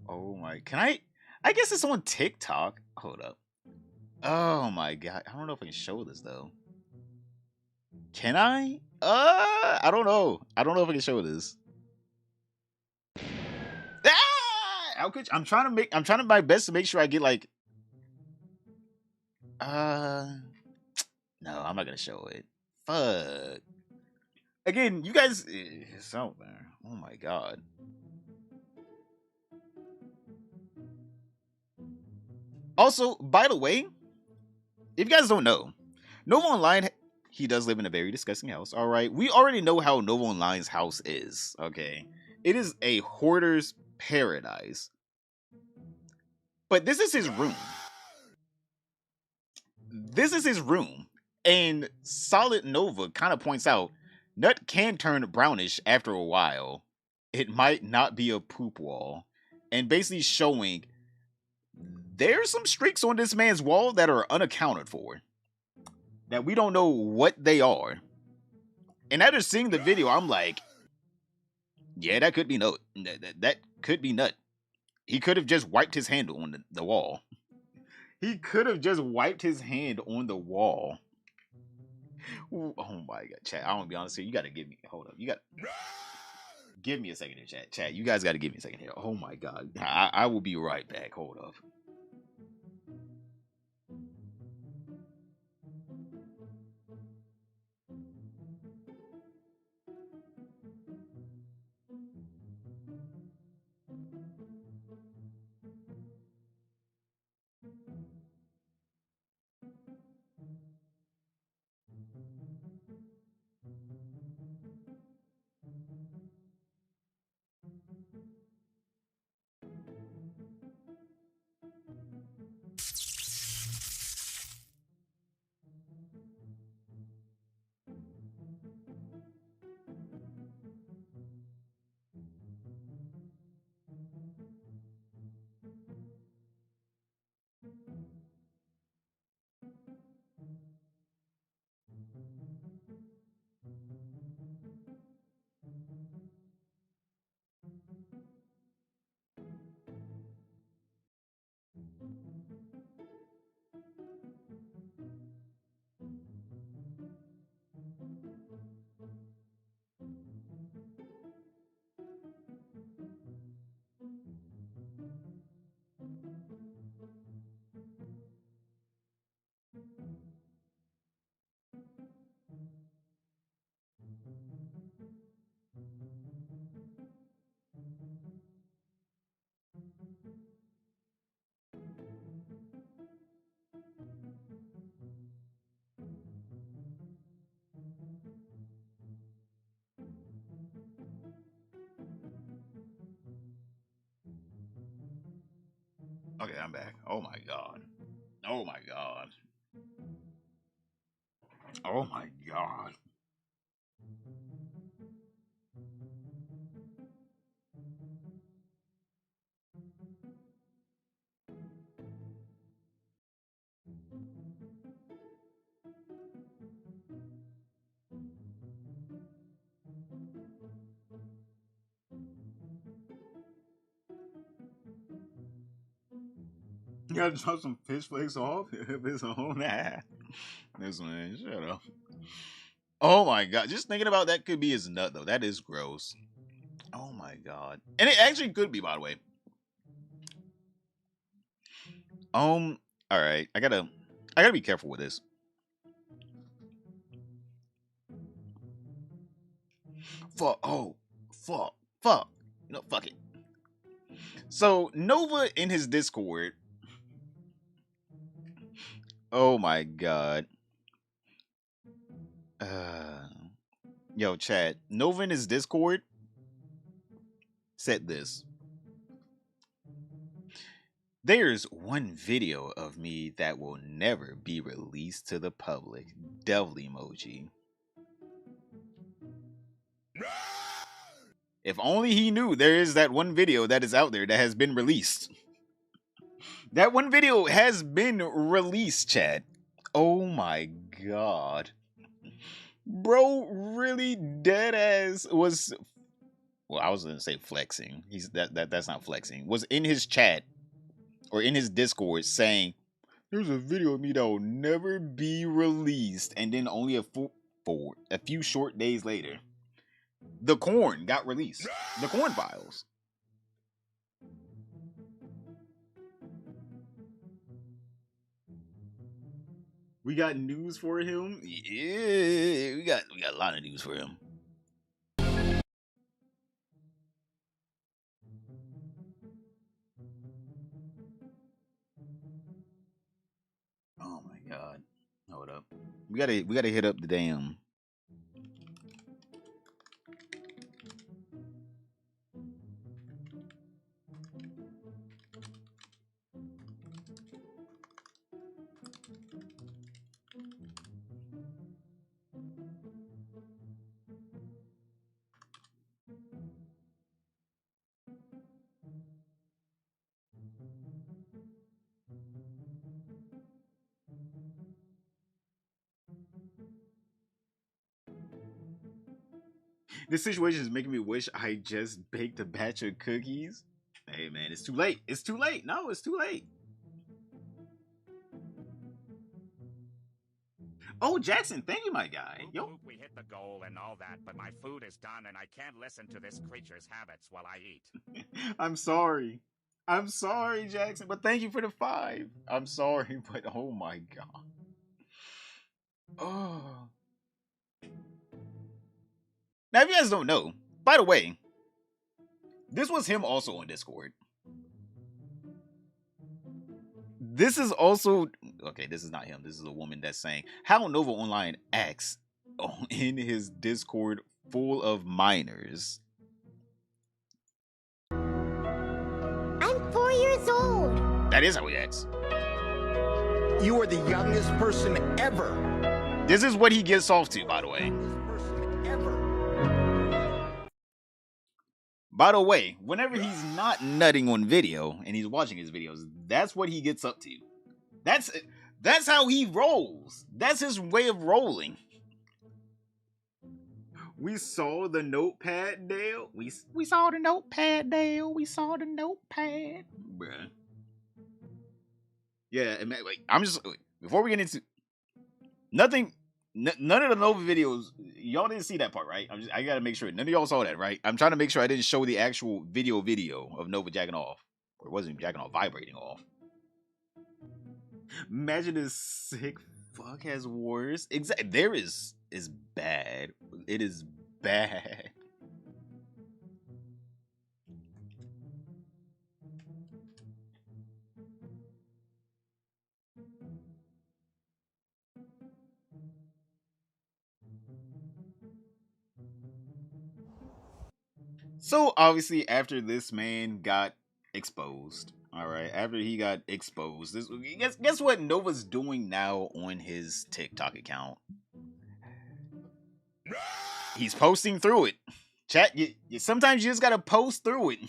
Oh my, I guess it's on TikTok. Hold up. Oh my god. I don't know if I can show this though. Can I? I don't know. I don't know if I can show this. How could you? I'm trying to my best to make sure I get like no, I'm not gonna show it. Fuck. Again, you guys, it's out there. Oh my god. Also, by the way, if you guys don't know, Nova Online, he does live in a very disgusting house. All right, we already know how Nova Online's house is. Okay, it is a hoarder's paradise. But this is his room. This is his room. And Solid Nova kind of points out nut can turn brownish after a while. It might not be a poop wall. And basically showing there's some streaks on this man's wall that are unaccounted for. That we don't know what they are. And after seeing the video, I'm like, yeah, that could be nut. That could be nut. He could have just wiped his hand on the wall. He could have just wiped his hand on the wall. Ooh, oh my god, chat. I want to be honest here. You got to give me. Hold up. You got to give me a second here, chat. Chat, you guys got to give me a second here. Oh my god. I will be right back. Hold up. Okay, I'm back. Oh my god. Oh my god. Oh my god. You gotta drop some fish flakes off if it's on that. This man, shut up. Oh my god. Just thinking about that could be his nut though. That is gross. Oh my god. And it actually could be, by the way. Alright. I gotta be careful with this. Fuck. Oh. Fuck. Fuck. No, fuck it. So Nova in his Discord. Oh my god. Yo, chat. Nova in his Discord said this. There's one video of me that will never be released to the public. Devil emoji. If only he knew there is that one video that is out there that has been released. That one video has been released, chat. Oh my god. Bro really dead ass was, well, I was gonna say flexing. That's not flexing. Was in his chat or in his Discord saying there's a video of me that will never be released, and then only a few short days later, the corn got released. The corn files. We got news for him. Yeah, we got a lot of news for him. Oh my god. Hold up. We gotta hit up the damn. This situation is making me wish I just baked a batch of cookies. Hey man, it's too late. It's too late. No, it's too late. Oh, Jackson, thank you, my guy. Yo. We hit the goal and all that, but my food is done and I can't listen to this creature's habits while I eat. I'm sorry. I'm sorry, Jackson, but thank you for the 5. I'm sorry, but oh my god. Oh. Now, if you guys don't know, by the way, this was him also on Discord. This is also, okay, this is not him. This is a woman that's saying, how Nova Online acts in his Discord full of minors. I'm 4 years old. That is how he acts. You are the youngest person ever. This is what he gets off to, by the way. By the way, whenever he's not nutting on video and he's watching his videos, that's what he gets up to. That's how he rolls. That's his way of rolling. We saw the notepad, Dale. We saw the notepad, Dale. We saw the notepad, bruh. Yeah, I'm just before we get into nothing. None of the Nova videos, y'all didn't see that part, right? I gotta make sure none of y'all saw that, right? I'm trying to make sure I didn't show the actual video of Nova jacking off, or it wasn't jacking off, vibrating off. Imagine this sick fuck has worse. Exactly, there is bad. It is bad. So obviously after this man got exposed, all right, after he got exposed, guess what Nova's doing now on his TikTok account? He's posting through it. Chat, sometimes you just gotta post through it.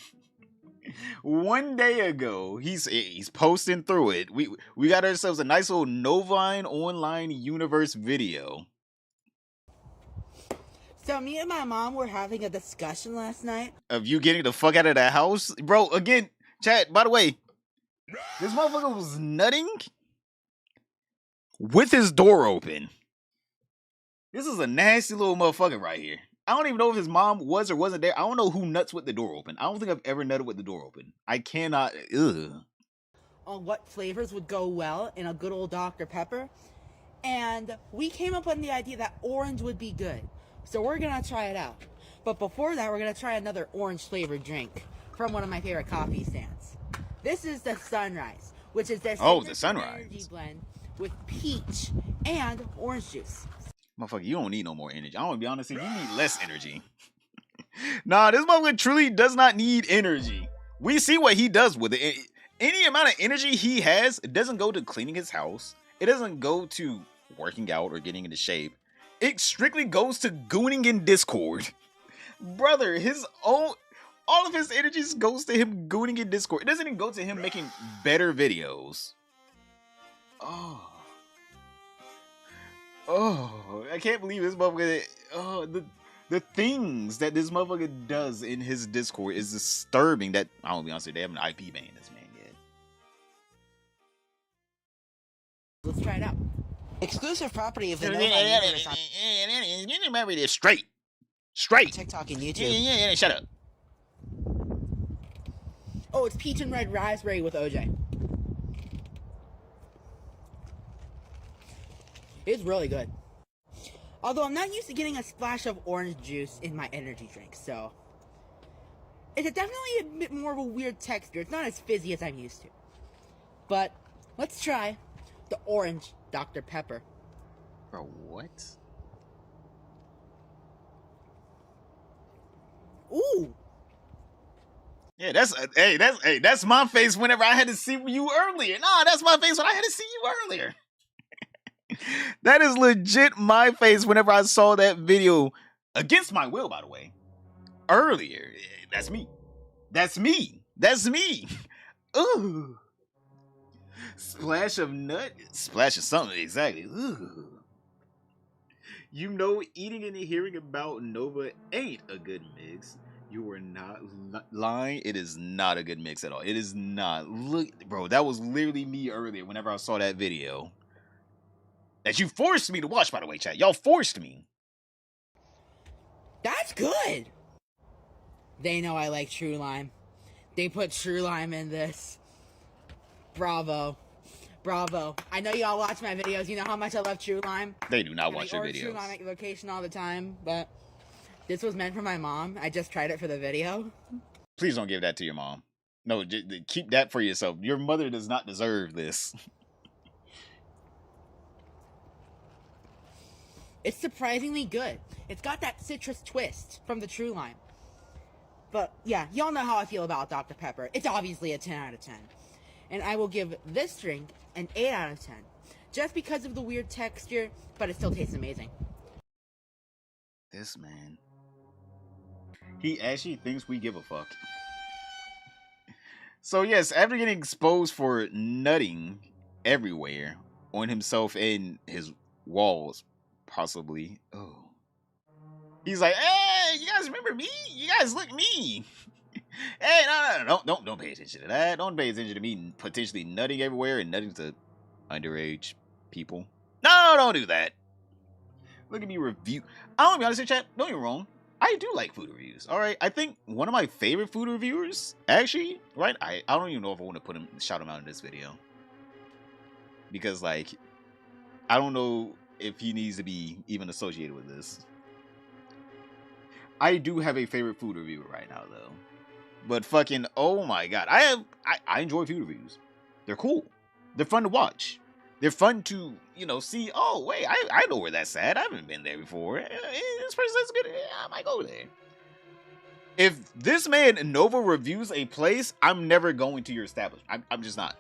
One day ago, he's posting through it. We got ourselves a nice little Novine Online Universe video. So me and my mom were having a discussion last night Of you getting the fuck out of the house? Bro, again, chat, by the way, this motherfucker was nutting with his door open. This is a nasty little motherfucker right here. I don't even know if his mom was or wasn't there. I don't know who nuts with the door open. I don't think I've ever nutted with the door open. I cannot, on what flavors would go well in a good old Dr. Pepper. And we came up with the idea that orange would be good. So we're gonna try it out. But before that, we're gonna try another orange flavored drink from one of my favorite coffee stands. This is the Sunrise, which is their the Sunrise energy blend with peach and orange juice. Motherfucker, you don't need no more energy. I'm gonna be honest with you, you need less energy. Nah, this motherfucker truly does not need energy. We see what he does with it. Any amount of energy he has, it doesn't go to cleaning his house. It doesn't go to working out or getting into shape. It strictly goes to gooning in Discord. Brother, all of his energies goes to him gooning in Discord. It doesn't even go to him making better videos. Oh, I can't believe this motherfucker. Oh, the things that this motherfucker does in his Discord is disturbing. That I don't be honest with you, they haven't IP banned this man yet. Let's try it out. Exclusive property of the Straight. TikTok and YouTube. Yeah, shut up. Oh, it's peach and red raspberry with OJ. It's really good. Although I'm not used to getting a splash of orange juice in my energy drink, so it's definitely a bit more of a weird texture. It's not as fizzy as I'm used to. But let's try the orange Dr. Pepper. Bro, what? Ooh. Yeah, that's my face whenever I had to see you earlier. Nah, that's my face when I had to see you earlier. That is legit my face whenever I saw that video against my will, by the way. Earlier. That's me. That's me. That's me. Ooh. Splash of nut. Splash of something, exactly. Ooh. You know, eating and hearing about Nova ain't a good mix. You are not lying. It is not a good mix at all. It is not. Look, bro, that was literally me earlier whenever I saw that video. That you forced me to watch, by the way, chat. Y'all forced me. That's good. They know I like True Lime. They put True Lime in this. Bravo. Bravo. I know y'all watch my videos. You know how much I love True Lime. They do not watch your videos. True Lime at location all the time, but this was meant for my mom. I just tried it for the video. Please don't give that to your mom. No, keep that for yourself. Your mother does not deserve this. It's surprisingly good. It's got that citrus twist from the True Lime. But yeah, y'all know how I feel about Dr. Pepper. It's obviously a 10 out of 10. And I will give this drink an 8 out of 10. Just because of the weird texture, but it still tastes amazing. This man. He actually thinks we give a fuck. So yes, after getting exposed for nutting everywhere on himself and his walls, possibly. Oh. He's like, hey, you guys remember me? You guys look me. Hey, no, don't pay attention to that. Don't pay attention to me potentially nutting everywhere and nutting to underage people. No, don't do that. Look at me review. I'm gonna be honest with you, chat. Don't get me wrong. I do like food reviews. All right, I think one of my favorite food reviewers, actually, right? I don't even know if I want to shout him out in this video because, like, I don't know if he needs to be even associated with this. I do have a favorite food reviewer right now, though. But fucking, oh my god. I enjoy food reviews. They're cool. They're fun to watch. They're fun to, you know, see, oh, wait, I know where that's at. I haven't been there before. This person looks good. I might go there. If this man, Nova, reviews a place, I'm never going to your establishment. I'm just not.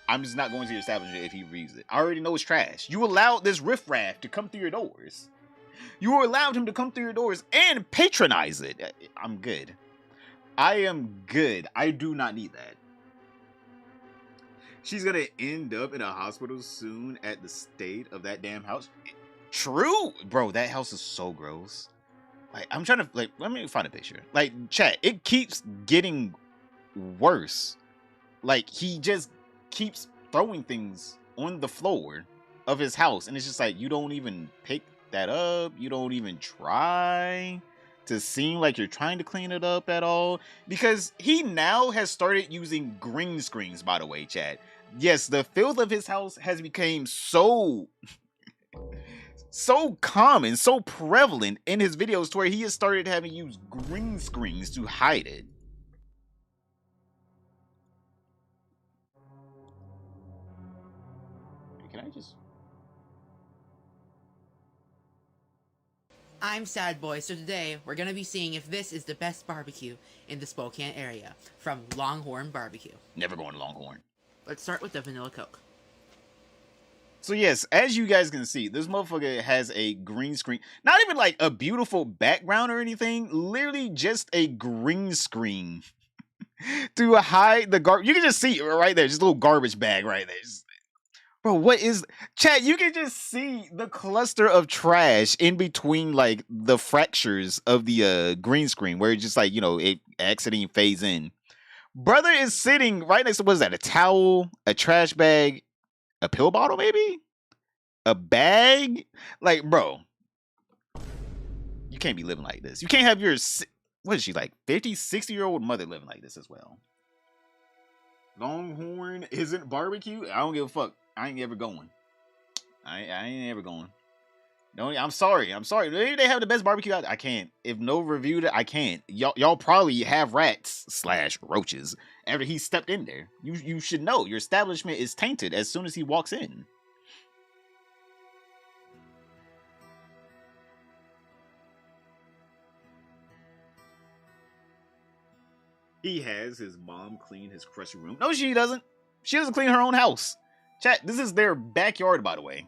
I'm just not going to your establishment if he reviews it. I already know it's trash. You allowed this riffraff to come through your doors. You allowed him to come through your doors and patronize it. I'm good. I am good. I do not need that. She's gonna end up in a hospital soon at the state of that damn house. True, bro. That house is so gross. Like, I'm trying to, like, let me find a picture. Like, chat, it keeps getting worse. Like, he just keeps throwing things on the floor of his house, and it's just like, you don't even pick that up. You don't even try to seem like you're trying to clean it up at all, because he now has started using green screens, by the way, chat. Yes, the filth of his house has become so common, so prevalent in his videos to where he has started having used green screens to hide it. Can I just... I'm Sad Boy, so today we're gonna be seeing if this is the best barbecue in the Spokane area from Longhorn Barbecue. Never going to Longhorn. Let's start with the vanilla Coke. So yes, as you guys can see, this motherfucker has a green screen. Not even like a beautiful background or anything. Literally just a green screen to hide the garbage. You can just see it right there. Just a little garbage bag right there. Just... Bro, what is... Chat, you can just see the cluster of trash in between, like, the fractures of the green screen where it's just like, you know, it exiting phase in. Brother is sitting right next to, what is that, a towel, a trash bag, a pill bottle, maybe? A bag? Like, bro, you can't be living like this. You can't have your, what is she, like, 50, 60-year-old mother living like this as well. Longhorn isn't barbecue? I don't give a fuck. I ain't ever going. I ain't ever going. No, I'm sorry. Maybe they have the best barbecue out there. I can't. If no reviewed it, I can't. Y'all probably have rats / roaches after he stepped in there. You should know your establishment is tainted as soon as he walks in. He has his mom clean his crusty room. No, she doesn't. She doesn't clean her own house. Chat, this is their backyard, by the way.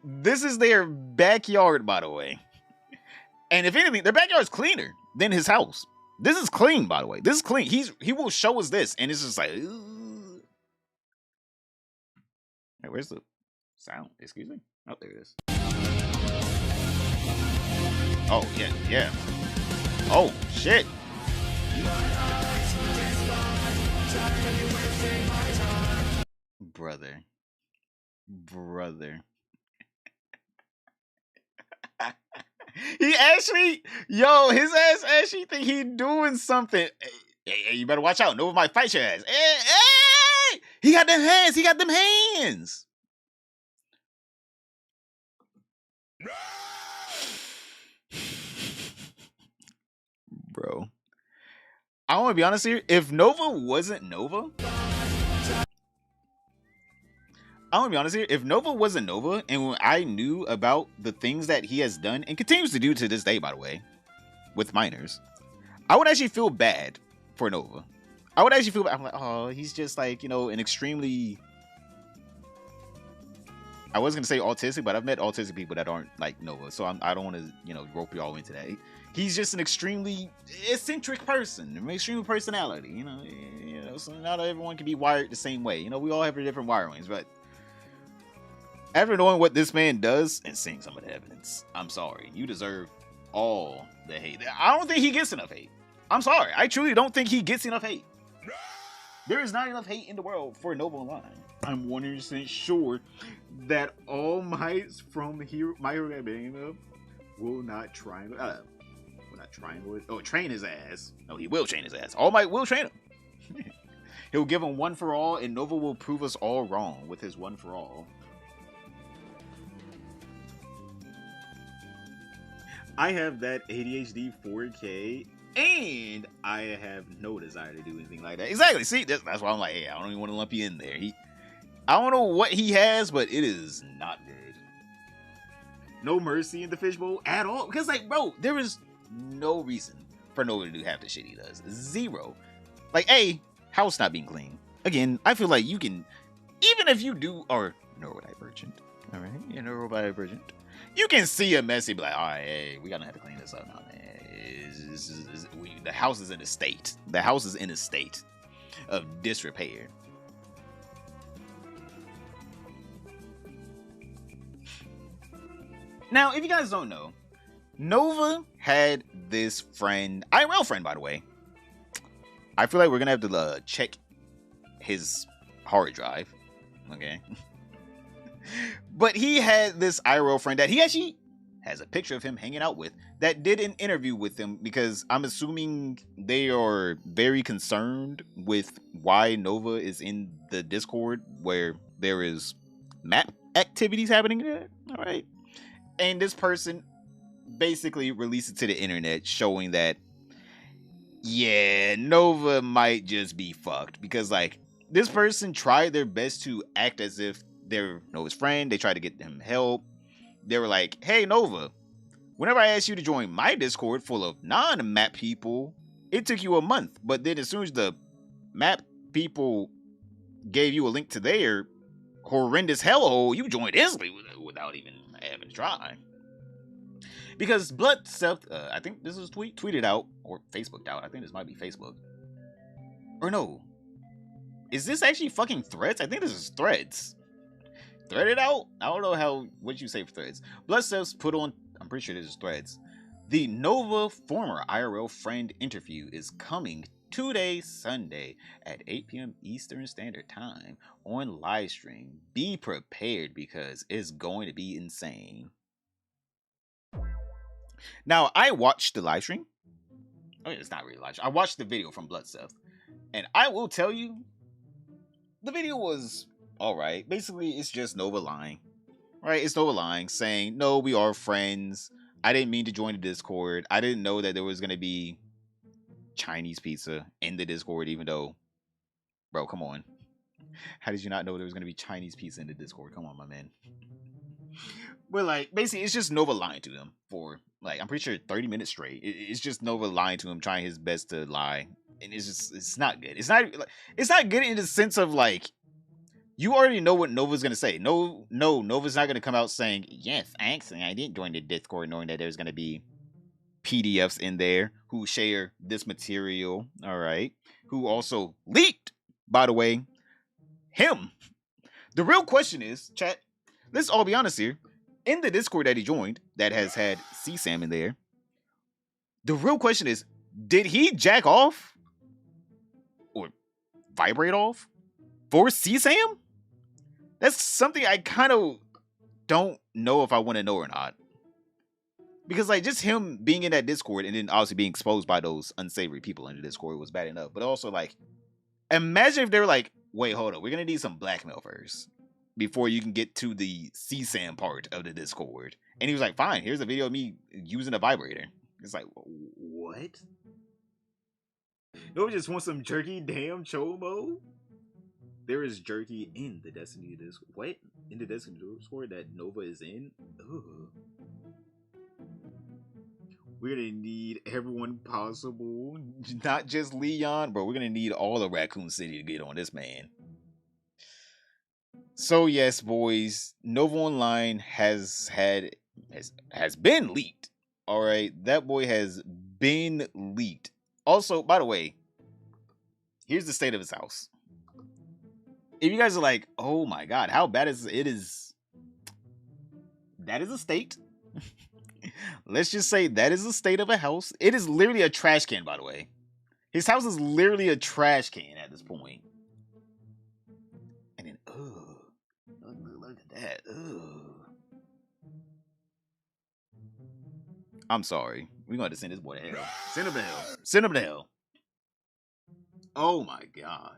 This is their backyard, by the way. And if anything, their backyard is cleaner than his house. This is clean, by the way. This is clean. He will show us this, and it's just like... Hey, where's the sound? Excuse me? Oh, there it is. Oh, yeah, yeah. Oh, shit. Brother. He actually, his ass actually think he doing something. Hey, you better watch out. Nova might fight your ass. Hey! He got them hands. Bro. I want to be honest here. If Nova wasn't Nova, and when I knew about the things that he has done and continues to do to this day, by the way, with minors, I would actually feel bad for Nova. I would actually feel bad. I'm like, oh, he's just like, an extremely, I was going to say autistic, but I've met autistic people that aren't like Nova, so I don't want to, rope you all into that. He's just an extremely eccentric person, an extreme personality, so not everyone can be wired the same way. We all have different wirings, but after knowing what this man does and seeing some of the evidence, I'm sorry. You deserve all the hate. I don't think he gets enough hate. I'm sorry. I truly don't think he gets enough hate. There is not enough hate in the world for Nova Online. I'm 100% sure that All Mights from My Hero Academia will not train his ass. No, he will train his ass. All Might will train him. He'll give him one for all, and Nova will prove us all wrong with his one for all. I have that ADHD 4K, and I have no desire to do anything like that. Exactly. See, that's why I'm like, hey, I don't even want to lump you in there. I don't know what he has, but it is not good. No mercy in the fishbowl at all. Because, like, bro, there is no reason for Nova to do half the shit he does. Zero. Like, house not being clean. Again, I feel like you can, even if you are neurodivergent, all right? You're neurodivergent. You can see a mess and be like, all right, hey, we gotta have to clean this up now, man. The house is in a state. The house is in a state of disrepair. Now, if you guys don't know, Nova had this friend, IRL friend, by the way. I feel like we're gonna have to check his hard drive. Okay. But he had this IRL friend that he actually has a picture of him hanging out with that did an interview with him, because I'm assuming they are very concerned with why Nova is in the Discord where there is map activities happening there. All right. And this person basically released it to the internet showing that, yeah, Nova might just be fucked, because like this person tried their best to act as if they're Nova's friend. They tried to get him help. They were like, hey, Nova, whenever I asked you to join my Discord full of non-map people, it took you a month. But then as soon as the map people gave you a link to their horrendous hellhole, you joined instantly without even having to try. Because Blood Self, I think this was tweeted out, or Facebooked out. I think this might be Facebook. Or no. Is this actually fucking Threads? I think this is Threads. Threaded out? I don't know what you say for Threads. Blood Cells put on, I'm pretty sure this is Threads. The Nova former IRL friend interview is coming today, Sunday, at 8 p.m. Eastern Standard Time on live stream. Be prepared, because it's going to be insane. Now, I watched the live stream. Oh, it's not really live stream. I watched the video from Blood Cells. And I will tell you, the video was alright. Basically, it's just Nova lying. Right? It's Nova lying, saying, no, we are friends. I didn't mean to join the Discord. I didn't know that there was going to be Chinese pizza in the Discord, even though, bro, come on. How did you not know there was going to be Chinese pizza in the Discord? Come on, my man. But, like, basically, it's just Nova lying to him for, like, I'm pretty sure 30 minutes straight. It's just Nova lying to him, trying his best to lie. And it's not good. It's not good in the sense of, like, you already know what Nova's going to say. No, Nova's not going to come out saying, yes, actually, I didn't join the Discord knowing that there's going to be PDFs in there who share this material, all right? Who also leaked, by the way, him. The real question is, chat, let's all be honest here. in the Discord that he joined that has had CSAM in there, the real question is, did he jack off or vibrate off for CSAM? That's something I kind of don't know if I want to know or not. Because, like, just him being in that Discord and then obviously being exposed by those unsavory people in the Discord was bad enough. But also, like, imagine if they were like, wait, hold up, we're going to need some blackmail first before you can get to the CSAM part of the Discord. And he was like, fine, here's a video of me using a vibrator. It's like, what? You just want some jerky damn chomo? There is jerky in the Destiny Discord. What? In the Destiny Discord that Nova is in? Ugh. We're gonna need everyone possible, not just Leon, bro. We're gonna need all of Raccoon City to get on this, man. So yes, boys, Nova Online has been leaked. All right, that boy has been leaked. Also, by the way, here's the state of his house. If you guys are like, oh my god, how bad is it? Is that is a state? Let's just say that is the state of a house. It is literally a trash can, by the way. His house is literally a trash can at this point. And then, look at that. I'm sorry. We're going to send this boy to hell. Send him to hell. Send him to hell. Oh my god.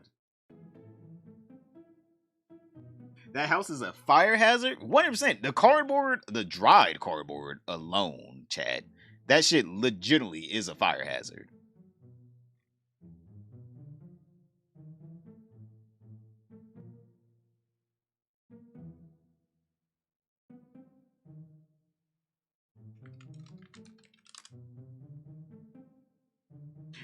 That house is a fire hazard? 100%. The cardboard, the dried cardboard alone, Chad, that shit legitimately is a fire hazard.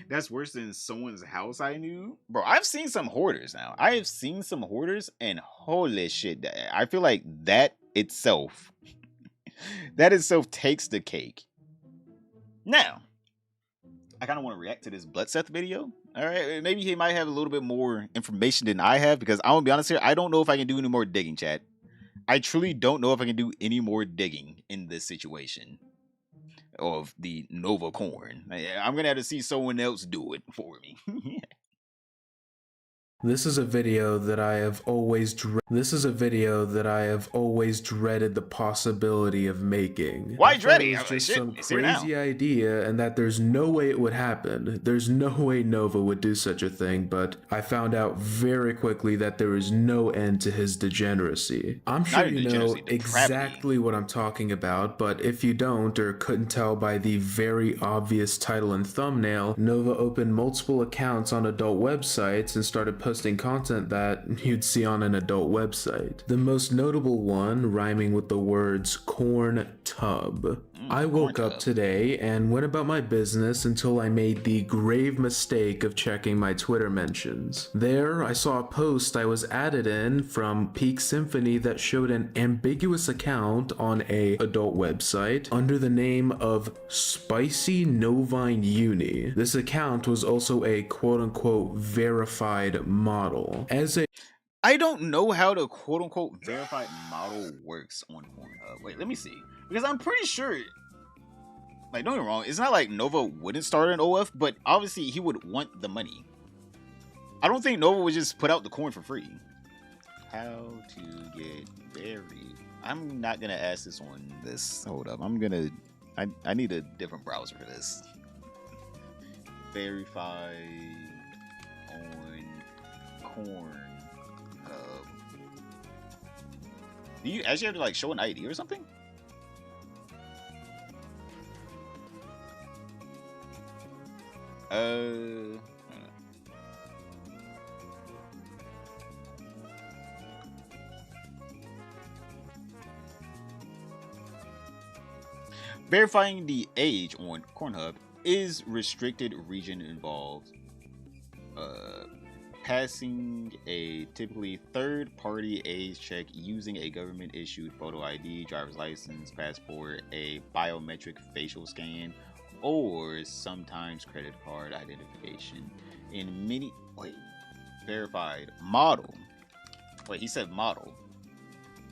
That's worse than someone's house I knew. Bro, I've seen some hoarders now. I have seen some hoarders and holy shit. I feel like that itself, takes the cake. Now, I kind of want to react to this Bloodseth video. All right, maybe he might have a little bit more information than I have because I'm going to be honest here. I don't know if I can do any more digging, chat. I truly don't know if I can do any more digging in this situation of the Nova Corn. I'm gonna have to see someone else do it for me. This is a video that I have always dreaded the possibility of making. Why dreading? It's just some crazy idea, and that there's no way it would happen. There's no way Nova would do such a thing, but I found out very quickly that there is no end to his degeneracy. I'm sure you know exactly what I'm talking about, but if you don't or couldn't tell by the very obvious title and thumbnail, Nova opened multiple accounts on adult websites and started posting content that you'd see on an adult website. The most notable one rhyming with the words corn tub. I woke up today and went about my business until I made the grave mistake of checking my Twitter mentions. There, I saw a post I was added in from Peak Symphony that showed an ambiguous account on a adult website under the name of Spicy Novine Uni. This account was also a quote-unquote verified model. I don't know how the quote-unquote verified model works on Pornhub. Wait, let me see. Because I'm pretty sure, like, don't get me wrong, it's not like Nova wouldn't start an OF, but obviously he would want the money. I don't think Nova would just put out the corn for free. How to get buried. I'm not going to ask this on this. Hold up. I need a different browser for this. Verify on corn. Do you actually have to like show an ID or something? Verifying the age on Pornhub is restricted region involved. Passing a typically third-party age check using a government-issued photo ID, driver's license, passport, a biometric facial scan, or sometimes credit card identification. In many... Wait. Verified. Model. Wait, he said model.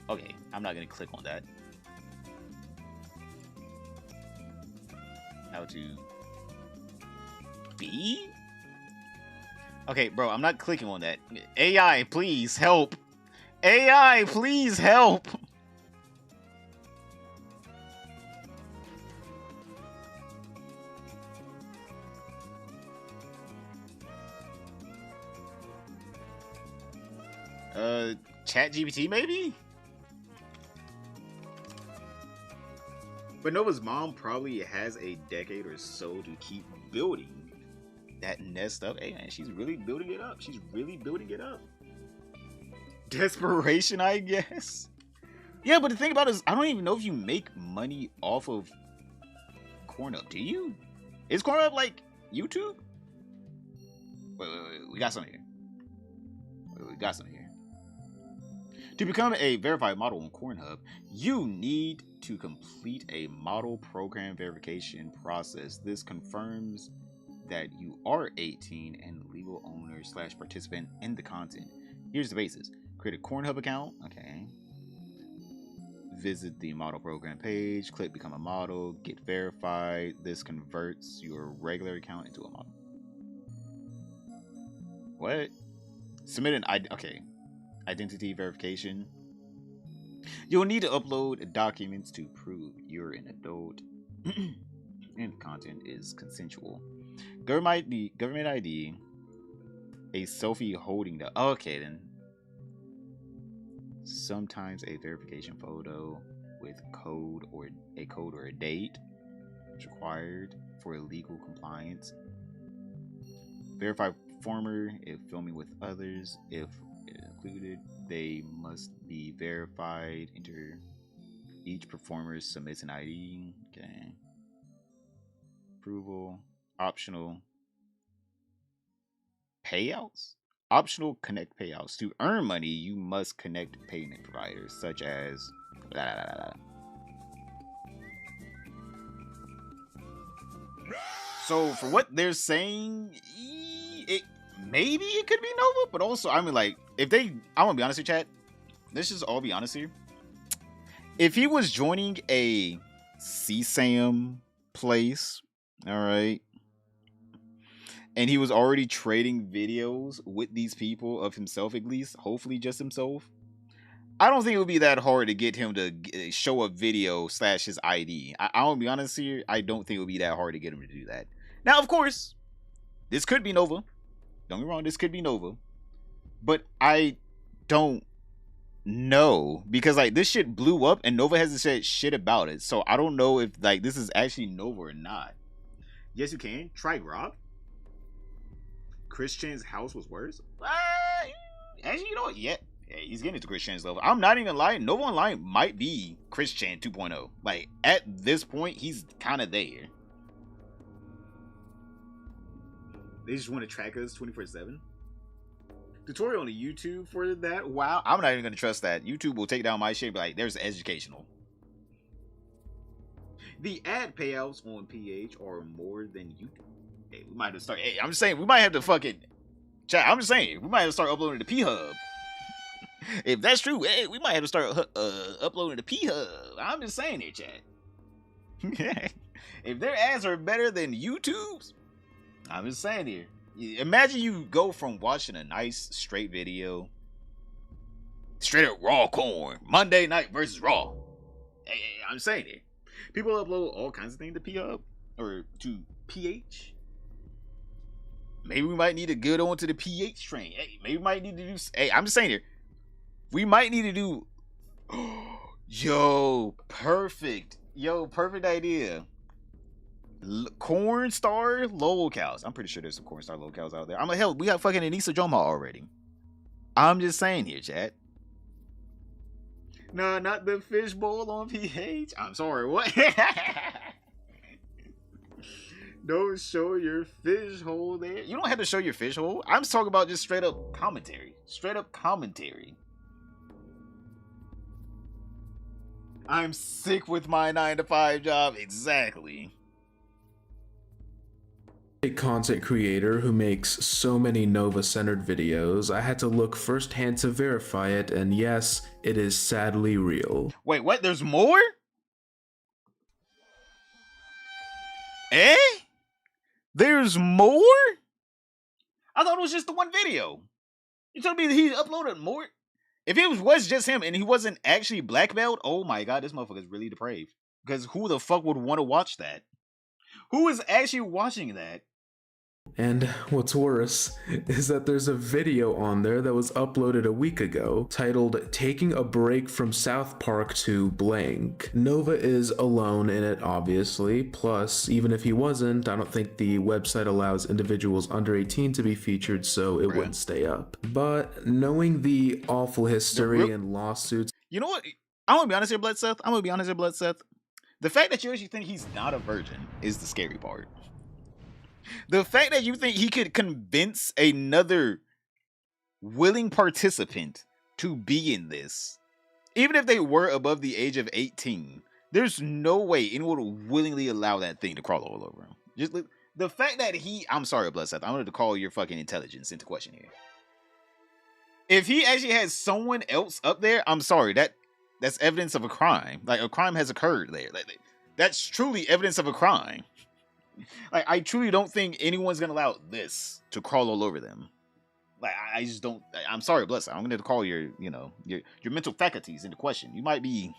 Okay, I'm not going to click on that. how to be? Okay, bro, I'm not clicking on that. AI, please help. AI, please help. ChatGPT maybe? But Nova's mom probably has a decade or so to keep building that nest up. Hey, man, she's really building it up. She's really building it up. Desperation, I guess. Yeah, but the thing about it is, I don't even know if you make money off of Cornup. Do you? Is Cornup like YouTube? Wait. We got something here. We got something here. To become a verified model on Cornhub, you need to complete a model program verification process. This confirms that you are 18 and legal owner / participant in the content. Here's the basis. Create a Cornhub account. Okay. Visit the model program page. Click become a model. Get verified. This converts your regular account into a model. What? Submit an ID. Okay. Identity verification. You'll need to upload documents to prove you're an adult and content is consensual. Government ID, a selfie holding the. Okay, then. Sometimes a verification photo with code or a date is required for legal compliance. Verify performer if filming with others. If included, they must be verified. Enter each performer submits an ID. Okay. Approval. Optional payouts. Optional connect payouts. To earn money, you must connect payment providers such as blah, blah, blah, blah. So for what they're saying, maybe it could be Nova, but also, I mean, like, if they, I want to be honest with you, chat. Let's just all be honest here. If he was joining a CSAM place, all right, and he was already trading videos with these people of himself, at least, hopefully just himself, I don't think it would be that hard to get him to show a video / his ID. I want to be honest here. I don't think it would be that hard to get him to do that. Now, of course, this could be Nova. Don't get me wrong, this could be Nova. But I don't know. Because, like, this shit blew up and Nova hasn't said shit about it. So I don't know if, like, this is actually Nova or not. Yes, you can. Try Rob. Chris Chan's house was worse. Actually, you know what? Yeah, he's getting into Chris Chan's level. I'm not even lying. Nova Online might be Chris Chan 2.0. Like, at this point, he's kind of there. They just want to track us 24/7. Tutorial on the YouTube for that? Wow, I'm not even going to trust that. YouTube will take down my shit. Be like, there's educational. The ad payouts on PH are more than YouTube. Hey, we might have to start. Hey, I'm just saying, we might have to fucking. Chat, I'm just saying, we might have to start uploading to P-Hub. If that's true, hey, we might have to start uploading to P-Hub. I'm just saying it, chat. If their ads are better than YouTube's, I'm just saying here. Imagine you go from watching a nice straight video, straight up raw corn, Monday night versus Raw. Hey, I'm saying it. People upload all kinds of things to P-Hub or to PH. Maybe we might need to get on to the PH train. Hey, maybe we might need to do. Hey, I'm just saying here. We might need to do. Yo, perfect. Perfect idea. Corn Star locals. I'm pretty sure there's some Corn Star locals out there. I'm like, hell, we got fucking Anissa Joma already. I'm just saying here, chat. No, not the fishbowl on PH. I'm sorry, what? Don't show your fish hole there. You don't have to show your fish hole. I'm just talking about just straight up commentary. Straight up commentary. I'm sick with my 9-to-5 job. Exactly. A content creator who makes so many Nova-centered videos, I had to look firsthand to verify it, and yes, it is sadly real. Wait, what? There's more? Eh? There's more? I thought it was just the one video. You told me that he uploaded more? If it was just him and he wasn't actually black belt, oh my god, this motherfucker's really depraved. Because who the fuck would want to watch that? Who is actually watching that? And what's worse is that there's a video on there that was uploaded a week ago titled "Taking a Break from South Park to Blank." Nova is alone in it, obviously. Plus, even if he wasn't, I don't think the website allows individuals under 18 to be featured, so it wouldn't stay up. But knowing the awful history and lawsuits... You know what? I'm gonna be honest here, Bloodseth. The fact that you actually think he's not a virgin is the scary part. The fact that you think he could convince another willing participant to be in this, even if they were above the age of 18, there's no way anyone would willingly allow that thing to crawl all over him. Just the fact that I'm sorry, Bloodseth, I wanted to call your fucking intelligence into question here. If he actually has someone else up there, I'm sorry, that's evidence of a crime. Like, a crime has occurred there. That's truly evidence of a crime. Like, I truly don't think anyone's gonna allow this to crawl all over them. Like, I just don't. I'm sorry, bless. I'm gonna call your mental faculties into question. You might be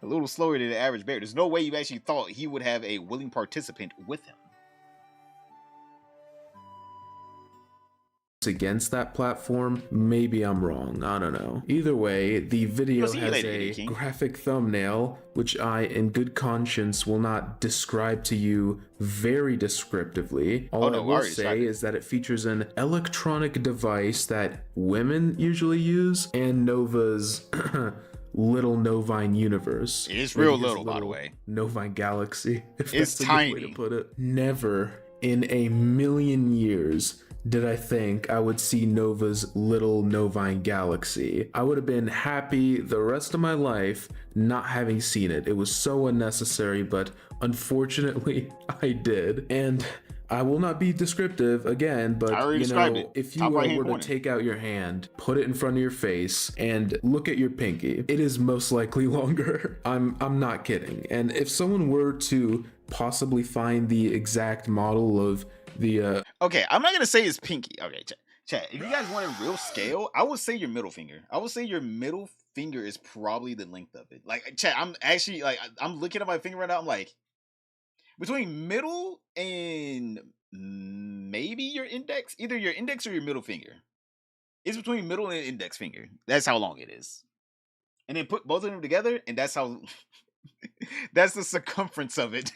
a little slower than the average bear. There's no way you actually thought he would have a willing participant with him. Against that platform, maybe I'm wrong, I don't know. Either way, the video has a graphic thumbnail, which I, in good conscience, will not describe to you very descriptively. All I will say is that it features an electronic device that women usually use, and Nova's little Novine universe. It is real little, by the way. Novine galaxy, if it's that's tiny. a good way to put it. Never in a million years did I think I would see Nova's little Novine galaxy. I would have been happy the rest of my life not having seen it. It was so unnecessary, but unfortunately I did. And I will not be descriptive again, but you know, if you were to take out your hand, put it in front of your face, and look at your pinky, it is most likely longer. I'm not kidding. And if someone were to possibly find the exact model of the okay, I'm not gonna say it's pinky. Okay, chat. If you guys want a real scale, I would say your middle finger. I would say your middle finger is probably the length of it. Like, chat, I'm actually like, I'm looking at my finger right now. I'm like, between middle and maybe your index, either your index or your middle finger. It's between middle and index finger. That's how long it is. And then put both of them together, and that's how. That's the circumference of it.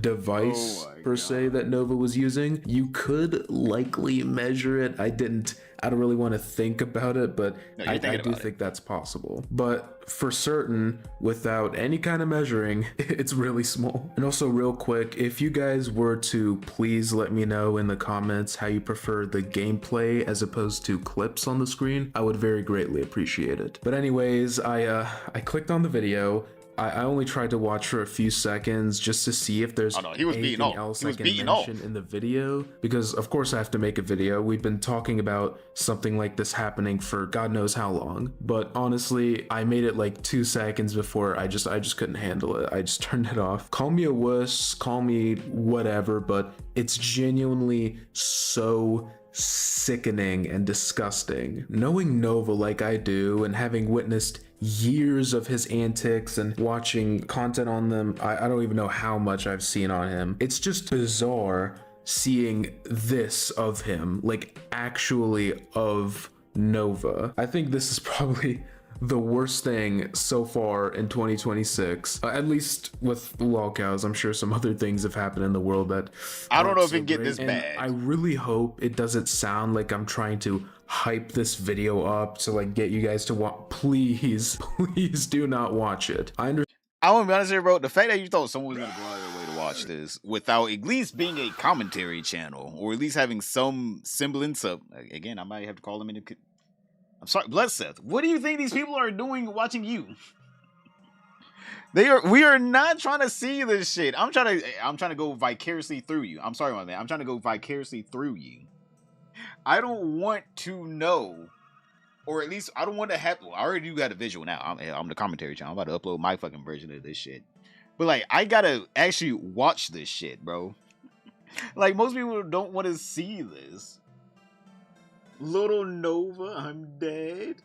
Device per se that Nova was using. You could likely measure it. I don't really want to think about it, but I do think that's possible. But for certain, without any kind of measuring, it's really small. And also real quick, if you guys were to please let me know in the comments how you prefer the gameplay as opposed to clips on the screen, I would very greatly appreciate it. But anyways, I clicked on the video. I only tried to watch for a few seconds just to see if there's anything else I can mention in the video, because of course I have to make a video. We've been talking about something like this happening for God knows how long, but honestly, I made it like 2 seconds before I just couldn't handle it. I just turned it off. Call me a wuss, call me whatever, but it's genuinely so sickening and disgusting. Knowing Nova like I do and having witnessed years of his antics and watching content on them, I don't even know how much I've seen on him. It's just bizarre seeing this of him, like actually of Nova. I think this is probably the worst thing so far in 2026, at least with lolcows. I'm sure some other things have happened in the world that I don't know if it can get this bad. I really hope it doesn't sound like I'm trying to hype this video up to like get you guys to watch. Please do not watch it. I want to be honest here, bro. The fact that you thought someone was gonna go out of their way to watch this without at least being a commentary channel, or at least having some semblance of, again, I might have to call them into. I'm sorry, Bloodseth. What do you think these people are doing watching you? We are not trying to see this shit. I'm trying to go vicariously through you. I'm sorry, my man. I'm trying to go vicariously through you. I don't want to know Or at least I don't want to have. Well, I already do got a visual now. I'm the commentary channel. I'm about to upload my fucking version of this shit. But like, I gotta actually watch this shit, bro. Like, most people don't want to see this. Little Nova, I'm dead.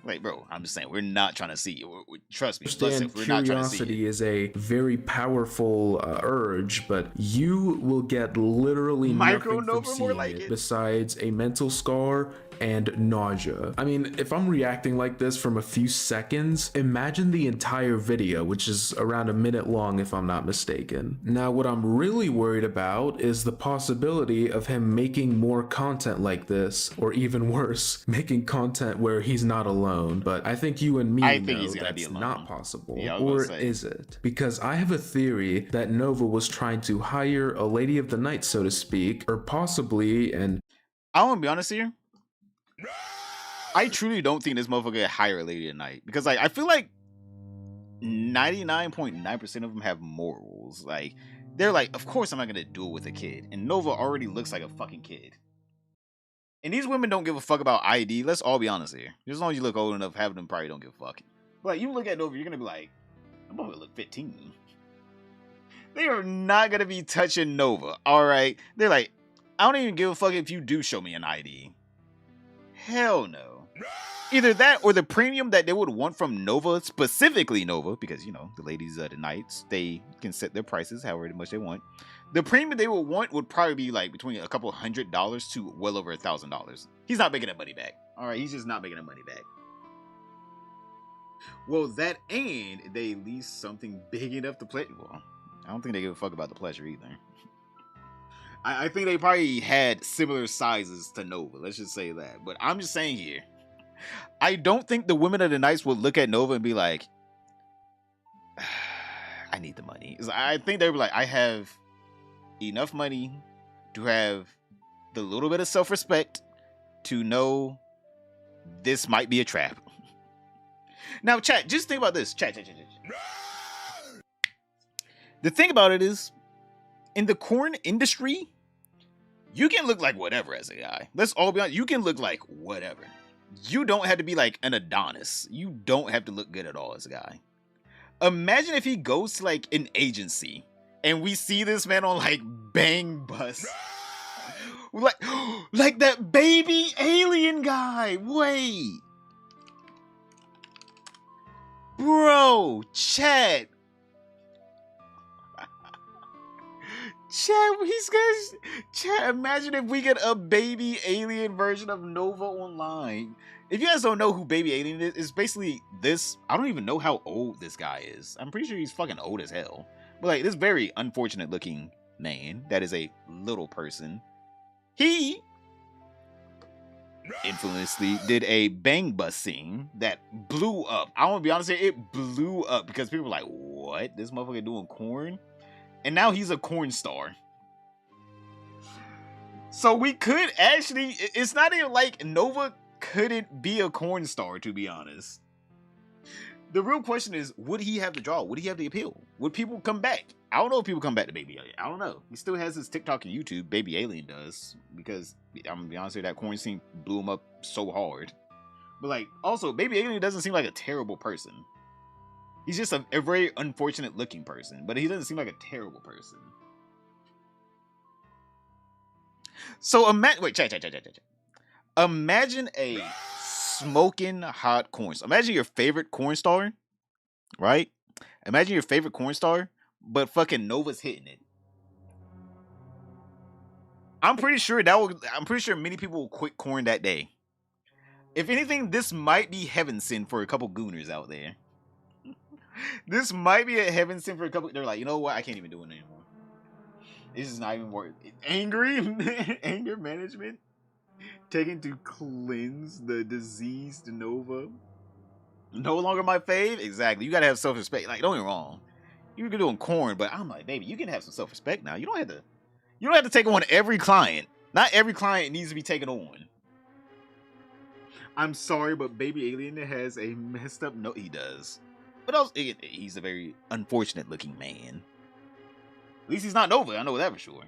Like, bro, I'm just saying, we're not trying to see it. Trust me. Understand We're not trying to see it. curiosity is a very powerful urge, but you will get literally nothing from seeing it besides a mental scar and nausea. I mean, if I'm reacting like this from a few seconds, imagine the entire video, which is around a minute long if I'm not mistaken. Now, what I'm really worried about is the possibility of him making more content like this, or even worse, making content where he's not alone. But I think you and me know that's not possible. Yeah, or is it? Because I have a theory that Nova was trying to hire a lady of the night, so to speak, or possibly I want to be honest here. I truly don't think this motherfucker could hire a lady tonight, because like I feel like 99.9% of them have morals. Like, they're like, of course I'm not gonna do it with a kid, and Nova already looks like a fucking kid. And these women don't give a fuck about ID. Let's all be honest here. As long as you look old enough, half of them probably don't give a fuck. But you look at Nova, you're gonna be like, I'm gonna look 15. They are not gonna be touching Nova. All right, they're like, I don't even give a fuck if you do show me an ID. Hell no. Either that or the premium that they would want from Nova, specifically Nova, because, you know, the ladies of the nights, they can set their prices however much they want. The premium they would want would probably be like between a couple $100 to well over $1,000. He's not making that money back. All right, he's just not making that money back. Well, that and they lease something big enough to play. Well, I don't think they give a fuck about the pleasure either. I think they probably had similar sizes to Nova. Let's just say that. But I'm just saying here, I don't think the women of the nights will look at Nova and be like, I need the money. I think they were like, I have enough money to have the little bit of self-respect to know this might be a trap. Now, chat, just think about this. Chat. The thing about it is, in the corn industry, you can look like whatever as a guy. Let's all be honest. You can look like whatever. You don't have to be like an Adonis. You don't have to look good at all as a guy. Imagine if he goes to like an agency and we see this man on like Bang Bus. like that baby alien guy. Wait. Bro, chat. Chat, imagine if we get a baby alien version of Nova online. If you guys don't know who baby alien is, it's basically this. I don't even know how old this guy is. I'm pretty sure he's fucking old as hell. But like, this very unfortunate looking man that is a little person. He infamously did a Bang Bus scene that blew up. I want to be honest here, it blew up because people were like, what? This motherfucker doing corn? And now he's a corn star. So we could actually, it's not even like Nova couldn't be a corn star, to be honest. The real question is, would he have the draw? Would he have the appeal? Would people come back? I don't know if people come back to Baby Alien. I don't know. He still has his TikTok and YouTube. Baby Alien does. Because, I'm going to be honest with you, that corn scene blew him up so hard. But like, also, Baby Alien doesn't seem like a terrible person. He's just a very unfortunate looking person, but he doesn't seem like a terrible person. So imagine a smoking hot corn star. Imagine your favorite corn star, right? Imagine your favorite corn star, but fucking Nova's hitting it. I'm pretty sure many people will quit corn that day. If anything, this might be heaven sent for a couple gooners out there. This might be a heaven sent for a couple. They're like, you know what? I can't even do it anymore. This is not even worth it. Anger management. Taken to cleanse the diseased Nova. No longer my fave? Exactly. You gotta have self-respect. Like, don't get me wrong. You were doing corn, but I'm like, baby, you can have some self-respect now. You don't have to take on every client. Not every client needs to be taken on. I'm sorry, but Baby Alien has a messed up note. He does. But also, he's a very unfortunate looking man. At least he's not Nova. I know that for sure.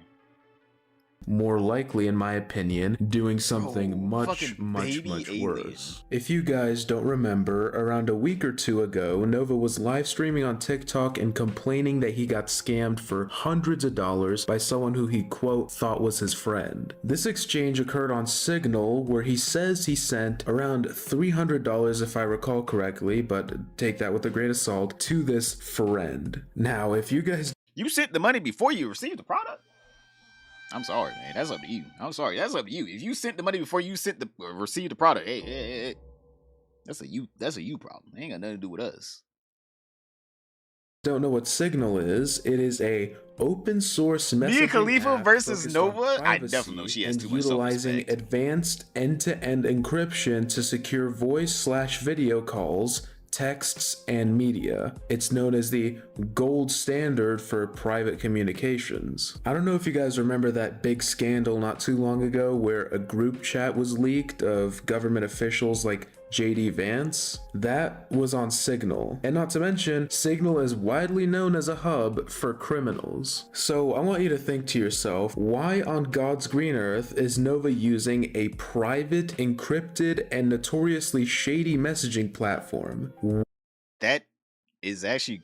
More likely, in my opinion, doing something much alien. worse. If you guys don't remember, around a week or two ago, Nova was live streaming on TikTok and complaining that he got scammed for hundreds of dollars by someone who he, quote, thought was his friend. This exchange occurred on Signal, where he says he sent around $300, if I recall correctly, but take that with a grain of salt, to this friend. Now, if you guys... You sent the money before you received the product? I'm sorry, man. That's up to you. I'm sorry. That's up to you. If you sent the money before you sent the received the product, hey, that's a you problem. It ain't got nothing to do with us. Don't know what Signal is, it is a open source messaging Mia Khalifa app versus Nova. I privacy definitely know she has and too much utilizing self-respect. advanced end-to-end encryption to secure voice/video calls, texts, and media. It's known as the gold standard for private communications. I don't know if you guys remember that big scandal not too long ago where a group chat was leaked of government officials like JD Vance. That was on Signal. And not to mention, Signal is widely known as a hub for criminals. So I want you to think to yourself, why on God's green earth is Nova using a private, encrypted, and notoriously shady messaging platform? That is actually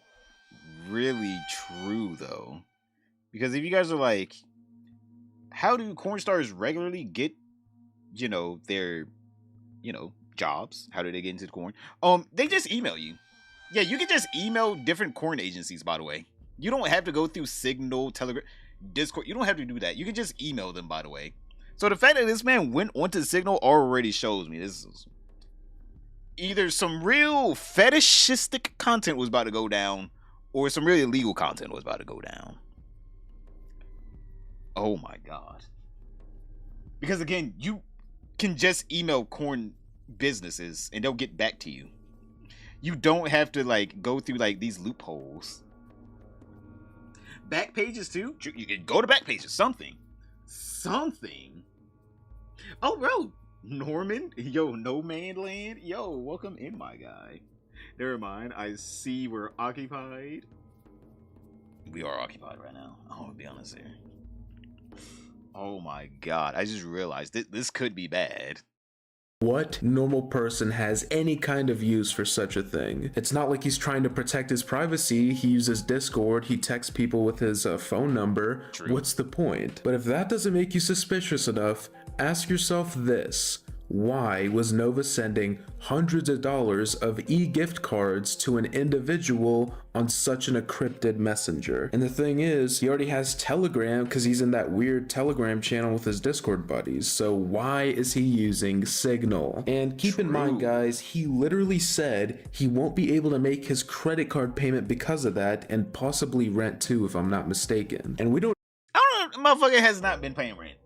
really true, though. Because if you guys are like, how do corn stars regularly get, their, jobs? How do they get into the corn? They just email you. Yeah, you can just email different corn agencies, by the way. You don't have to go through Signal, Telegram, Discord. You don't have to do that. You can just email them, by the way. So the fact that this man went onto Signal already shows me this is either some real fetishistic content was about to go down, or some really illegal content was about to go down. Oh my god. Because again, you can just email corn businesses and they'll get back to you. You don't have to go through these loopholes. Back pages too? You can go to back pages. Something. Oh, bro. Norman? Yo, No Man Land? Yo, welcome in, my guy. Never mind. I see we're occupied. We are occupied right now. I'm gonna be honest here. Oh my god. I just realized this could be bad. What normal person has any kind of use for such a thing? It's not like he's trying to protect his privacy. He uses Discord, he texts people with his phone number. True. What's the point? But if that doesn't make you suspicious enough, ask yourself this. Why was Nova sending hundreds of dollars of e-gift cards to an individual on such an encrypted messenger? And the thing is, he already has Telegram because he's in that weird Telegram channel with his Discord buddies. So why is he using Signal? And keep in mind, guys, he literally said he won't be able to make his credit card payment because of that, and possibly rent too, if I'm not mistaken. And we don't... I don't know, motherfucker has not been paying rent.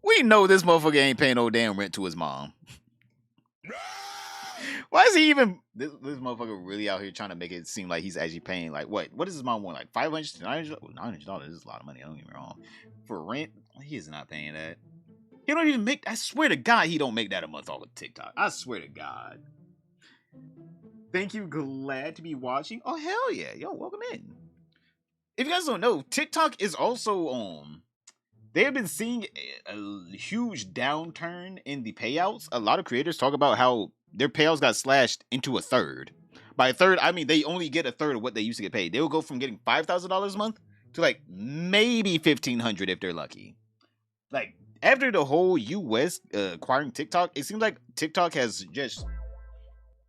We know this motherfucker ain't paying no damn rent to his mom. Why is he even... This motherfucker really out here trying to make it seem like he's actually paying, what does his mom want? $500 to $900? $900 is a lot of money, don't get me wrong. For rent, he is not paying that. He don't even make... I swear to God, he don't make that a month off of TikTok. I swear to God. Thank you, glad to be watching. Oh, hell yeah. Yo, welcome in. If you guys don't know, TikTok is also they have been seeing a huge downturn in the payouts. A lot of creators talk about how their payouts got slashed into a third. By a third, I mean they only get a third of what they used to get paid. They will go from getting $5,000 a month to maybe $1,500 if they're lucky. After the whole US acquiring TikTok, it seems like TikTok has just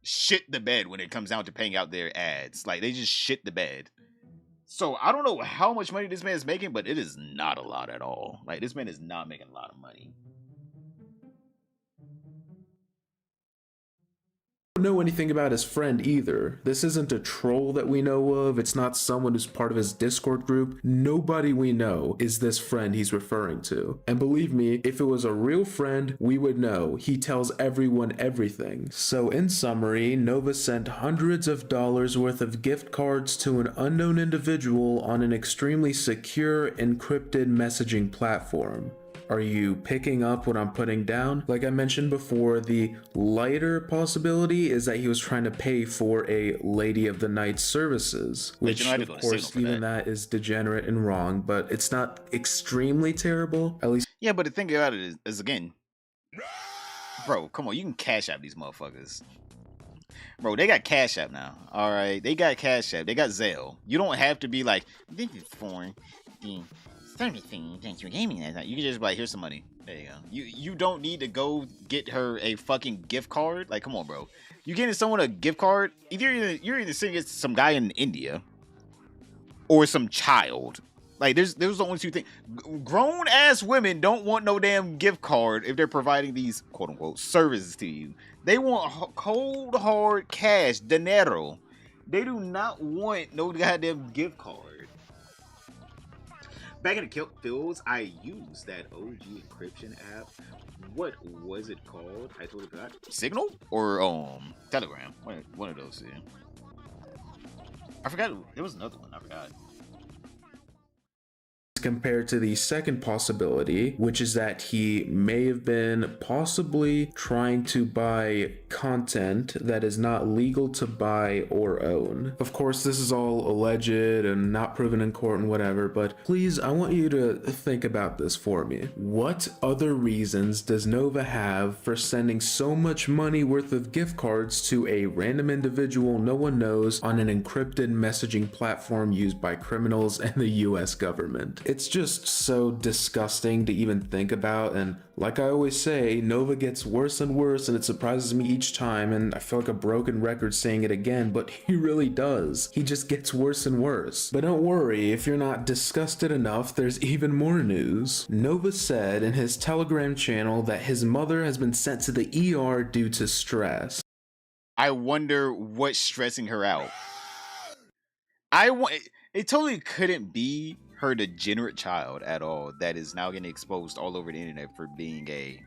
shit the bed when it comes down to paying out their ads. They just shit the bed. So I don't know how much money this man is making, but it is not a lot at all. This man is not making a lot of money. don't know anything about his friend either. This isn't a troll that we know of. It's not someone who's part of his Discord group. Nobody we know is this friend he's referring to. And believe me, if it was a real friend, we would know. He tells everyone everything. So in summary, Nova sent hundreds of dollars worth of gift cards to an unknown individual on an extremely secure, encrypted messaging platform. Are you picking up what I'm putting down? Like I mentioned before, the lighter possibility is that he was trying to pay for a Lady of the Night services, which of course even that is degenerate and wrong, but it's not extremely terrible, at least. Yeah, but the thing about it is again, bro, come on, you can cash out these motherfuckers. Bro, they got Cash App now. All right, they got Cash App. They got Zelle. You don't have to be like, this is for the servicing that you're gaming that. You can just be like, here's some money. There you go. You don't need to go get her a fucking gift card. Like, come on, bro. You getting someone a gift card? If you're either sitting against some guy in India or some child. Like, there's the only two things. Grown ass women don't want no damn gift card if they're providing these quote unquote services to you. They want cold hard cash, dinero. They do not want no goddamn gift card. Back in the Kilt Fields, I used that OG encryption app. What was it called? I totally forgot. Signal or Telegram? One of those. Yeah. I forgot. There was another one. I forgot. Compared to the second possibility, which is that he may have been possibly trying to buy content that is not legal to buy or own. Of course, this is all alleged and not proven in court and whatever, but please, I want you to think about this for me. What other reasons does Nova have for sending so much money worth of gift cards to a random individual no one knows on an encrypted messaging platform used by criminals and the US government? It's just so disgusting to even think about, and like I always say, Nova gets worse and worse, and it surprises me each time, and I feel like a broken record saying it again, but he really does. He just gets worse and worse. But don't worry, if you're not disgusted enough, there's even more news. Nova said in his Telegram channel that his mother has been sent to the ER due to stress. I wonder what's stressing her out. It totally couldn't be her degenerate child at all that is now getting exposed all over the internet for being a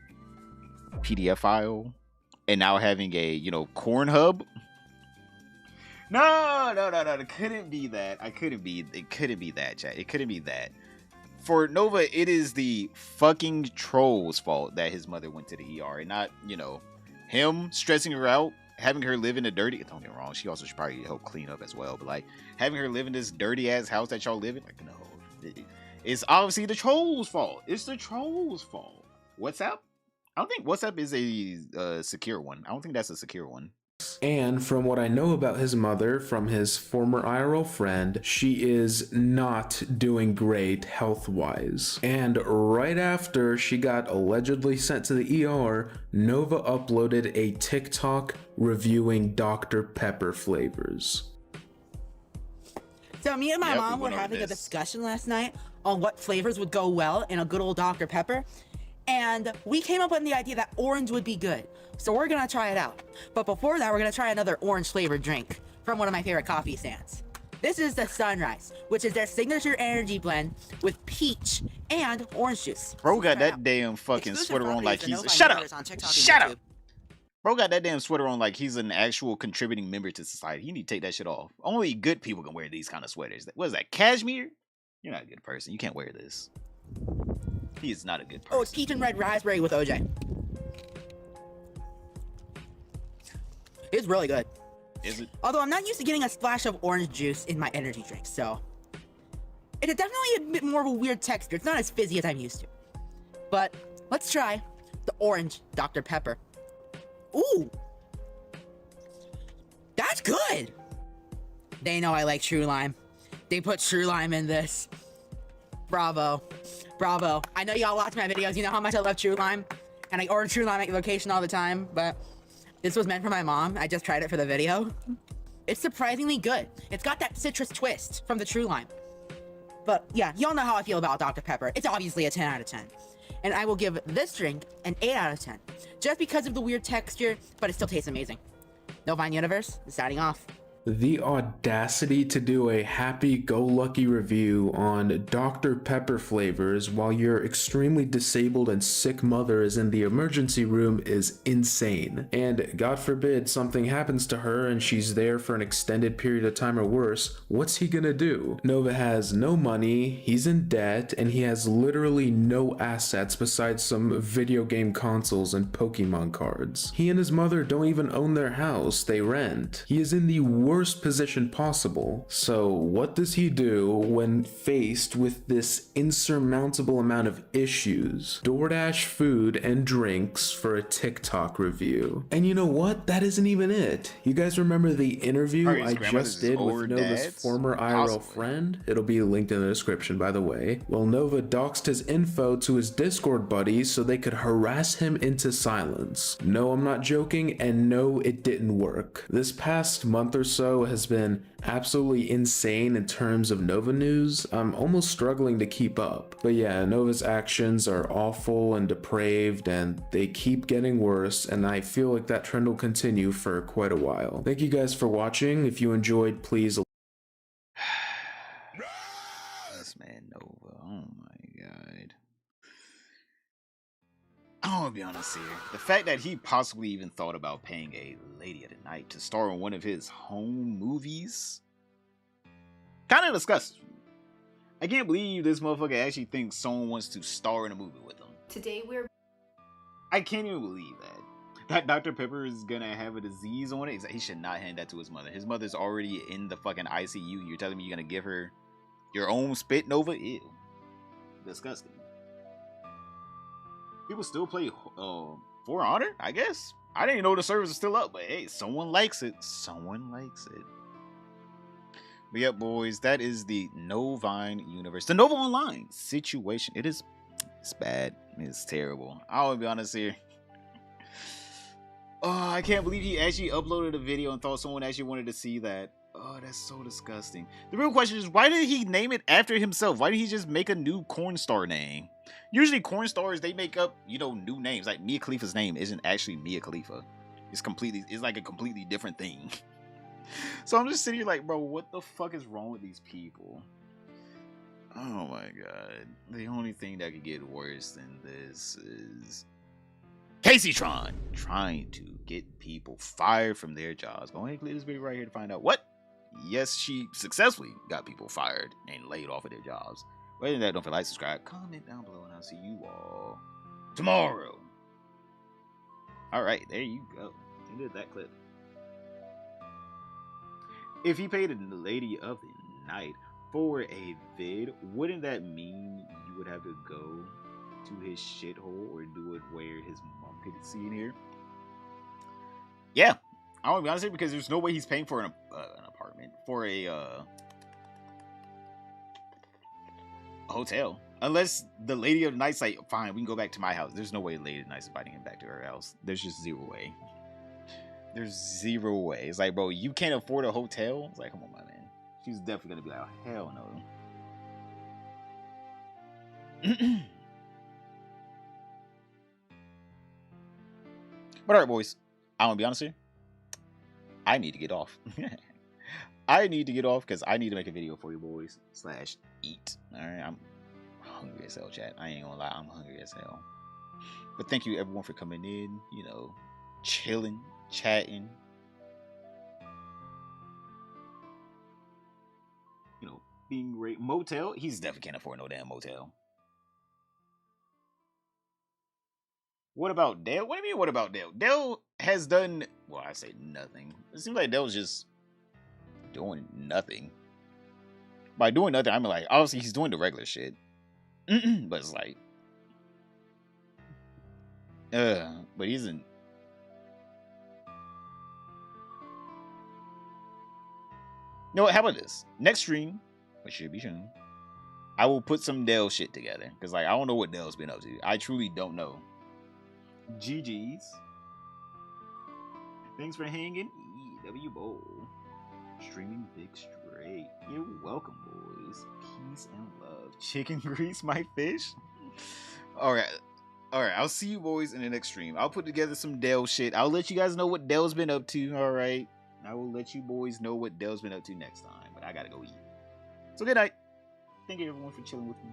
PDF file and now having a, corn hub. No, it couldn't be that. It couldn't be that, chat. It couldn't be that. For Nova, it is the fucking troll's fault that his mother went to the ER and not, him stressing her out, having her live in a dirty, don't get me wrong, she also should probably help clean up as well, but like having her live in this dirty ass house that y'all live in, like, no. It's obviously the troll's fault. It's the troll's fault. WhatsApp? I don't think WhatsApp is a secure one. I don't think that's a secure one. And from what I know about his mother, from his former IRL friend, she is not doing great health-wise. And right after she got allegedly sent to the ER, Nova uploaded a TikTok reviewing Dr. Pepper flavors. So me and my mom were having a discussion last night on what flavors would go well in a good old Dr. Pepper. And we came up with the idea that orange would be good. So we're gonna try it out. But before that, we're gonna try another orange flavored drink from one of my favorite coffee stands. This is the Sunrise, which is their signature energy blend with peach and orange juice. Bro got that damn fucking sweater on like he's... Shut up! Shut up! Bro got that damn sweater on like he's an actual contributing member to society. You need to take that shit off. Only good people can wear these kind of sweaters. What is that, cashmere? You're not a good person. You can't wear this. He is not a good person. Oh, it's peach and red raspberry with OJ. It's really good. Is it? Although I'm not used to getting a splash of orange juice in my energy drink, so... It's definitely a bit more of a weird texture. It's not as fizzy as I'm used to. But let's try the orange Dr. Pepper. Ooh! That's good! They know I like True Lime. They put True Lime in this. Bravo. Bravo. I know y'all watch my videos, you know how much I love True Lime. And I order True Lime at location all the time, but this was meant for my mom. I just tried it for the video. It's surprisingly good. It's got that citrus twist from the True Lime. But yeah, y'all know how I feel about Dr. Pepper. It's obviously a 10 out of 10. And I will give this drink an 8 out of 10. Just because of the weird texture, but it still tastes amazing. No Vine Universe is signing off. The audacity to do a happy-go-lucky review on Dr. Pepper flavors while your extremely disabled and sick mother is in the emergency room is insane. And God forbid something happens to her and she's there for an extended period of time or worse, what's he gonna do? Nova has no money, he's in debt, and he has literally no assets besides some video game consoles and Pokemon cards. He and his mother don't even own their house, they rent. He is in the worst position possible. So what does he do when faced with this insurmountable amount of issues? DoorDash food and drinks for a TikTok review. And you know what? That isn't even it. You guys remember the interview I just did with Nova's former IRL friend? It'll be linked in the description, by the way. Well, Nova doxed his info to his Discord buddies so they could harass him into silence. No, I'm not joking, and no, it didn't work. This past month or so has been absolutely insane in terms of Nova news. I'm almost struggling to keep up. But yeah, Nova's actions are awful and depraved, and they keep getting worse, and I feel like that trend will continue for quite a while. Thank you guys for watching. If you enjoyed, please... This man Nova, oh my god. I want to be honest here. The fact that he possibly even thought about paying a lady of the night to star in one of his home movies kind of disgusts me. I can't believe this motherfucker actually thinks someone wants to star in a movie with him. Today we're... I can't even believe that. That Dr. Pepper is gonna have a disease on it. He should not hand that to his mother. His mother's already in the fucking ICU. You're telling me you're gonna give her your own spit, Nova? Ew. Disgusting. People still play For Honor, I guess. I didn't even know the servers are still up, but hey, someone likes it. Someone likes it. But yep, boys, that is the Novine universe. The Nova Online situation. It's bad. It's terrible. I want to be honest here. Oh, I can't believe he actually uploaded a video and thought someone actually wanted to see that. Oh, that's so disgusting. The real question is, why did he name it after himself? Why did he just make a new corn star name? Usually corn stars, they make up, new names. Like Mia Khalifa's name isn't actually Mia Khalifa. It's like a completely different thing. So I'm just sitting here like, bro, what the fuck is wrong with these people? Oh my god. The only thing that could get worse than this is CaseyTron trying to get people fired from their jobs. Go ahead and click this video right here to find out what. Yes, she successfully got people fired and laid off of their jobs. Other than that, don't forget, like, subscribe, comment down below, and I'll see you all tomorrow. Alright, there you go. End of that clip. If he paid a lady of the night for a vid, wouldn't that mean you would have to go to his shithole or do it where his mom could see in here? Yeah. I want to be honest here, because there's no way he's paying for an apartment, for a hotel. Unless the lady of the night's like, fine, we can go back to my house. There's no way the lady of the night's inviting him back to her house. There's just zero way. There's zero way. It's like, bro, you can't afford a hotel? It's like, come on, my man. She's definitely going to be like, oh, hell no. But alright, boys. I want to be honest here. I need to get off. I need to get off because I need to make a video for you boys / eat. Alright, I'm hungry as hell, chat. I ain't gonna lie, I'm hungry as hell. But thank you everyone for coming in, chilling, chatting. Being great. Motel? He's definitely can't afford no damn motel. What about Dale? What do you mean, what about Dale? Dale has done, well, I say nothing. It seems like Dale's just doing nothing. By doing nothing, I mean, like, obviously he's doing the regular shit. But it's like, but he isn't. You know what? How about this? Next stream, which should be soon, I will put some Dale shit together. Because, like, I don't know what Dale's been up to. I truly don't know. GG's. Thanks for hanging. EW Bowl. Streaming big straight. You're welcome, boys. Peace and love. Chicken grease my fish. Alright. I'll see you boys in the next stream. I'll put together some Dale shit. I'll let you guys know what Dale's been up to. Alright. I will let you boys know what Dell's been up to next time, but I gotta go eat. So good night. Thank you everyone for chilling with me.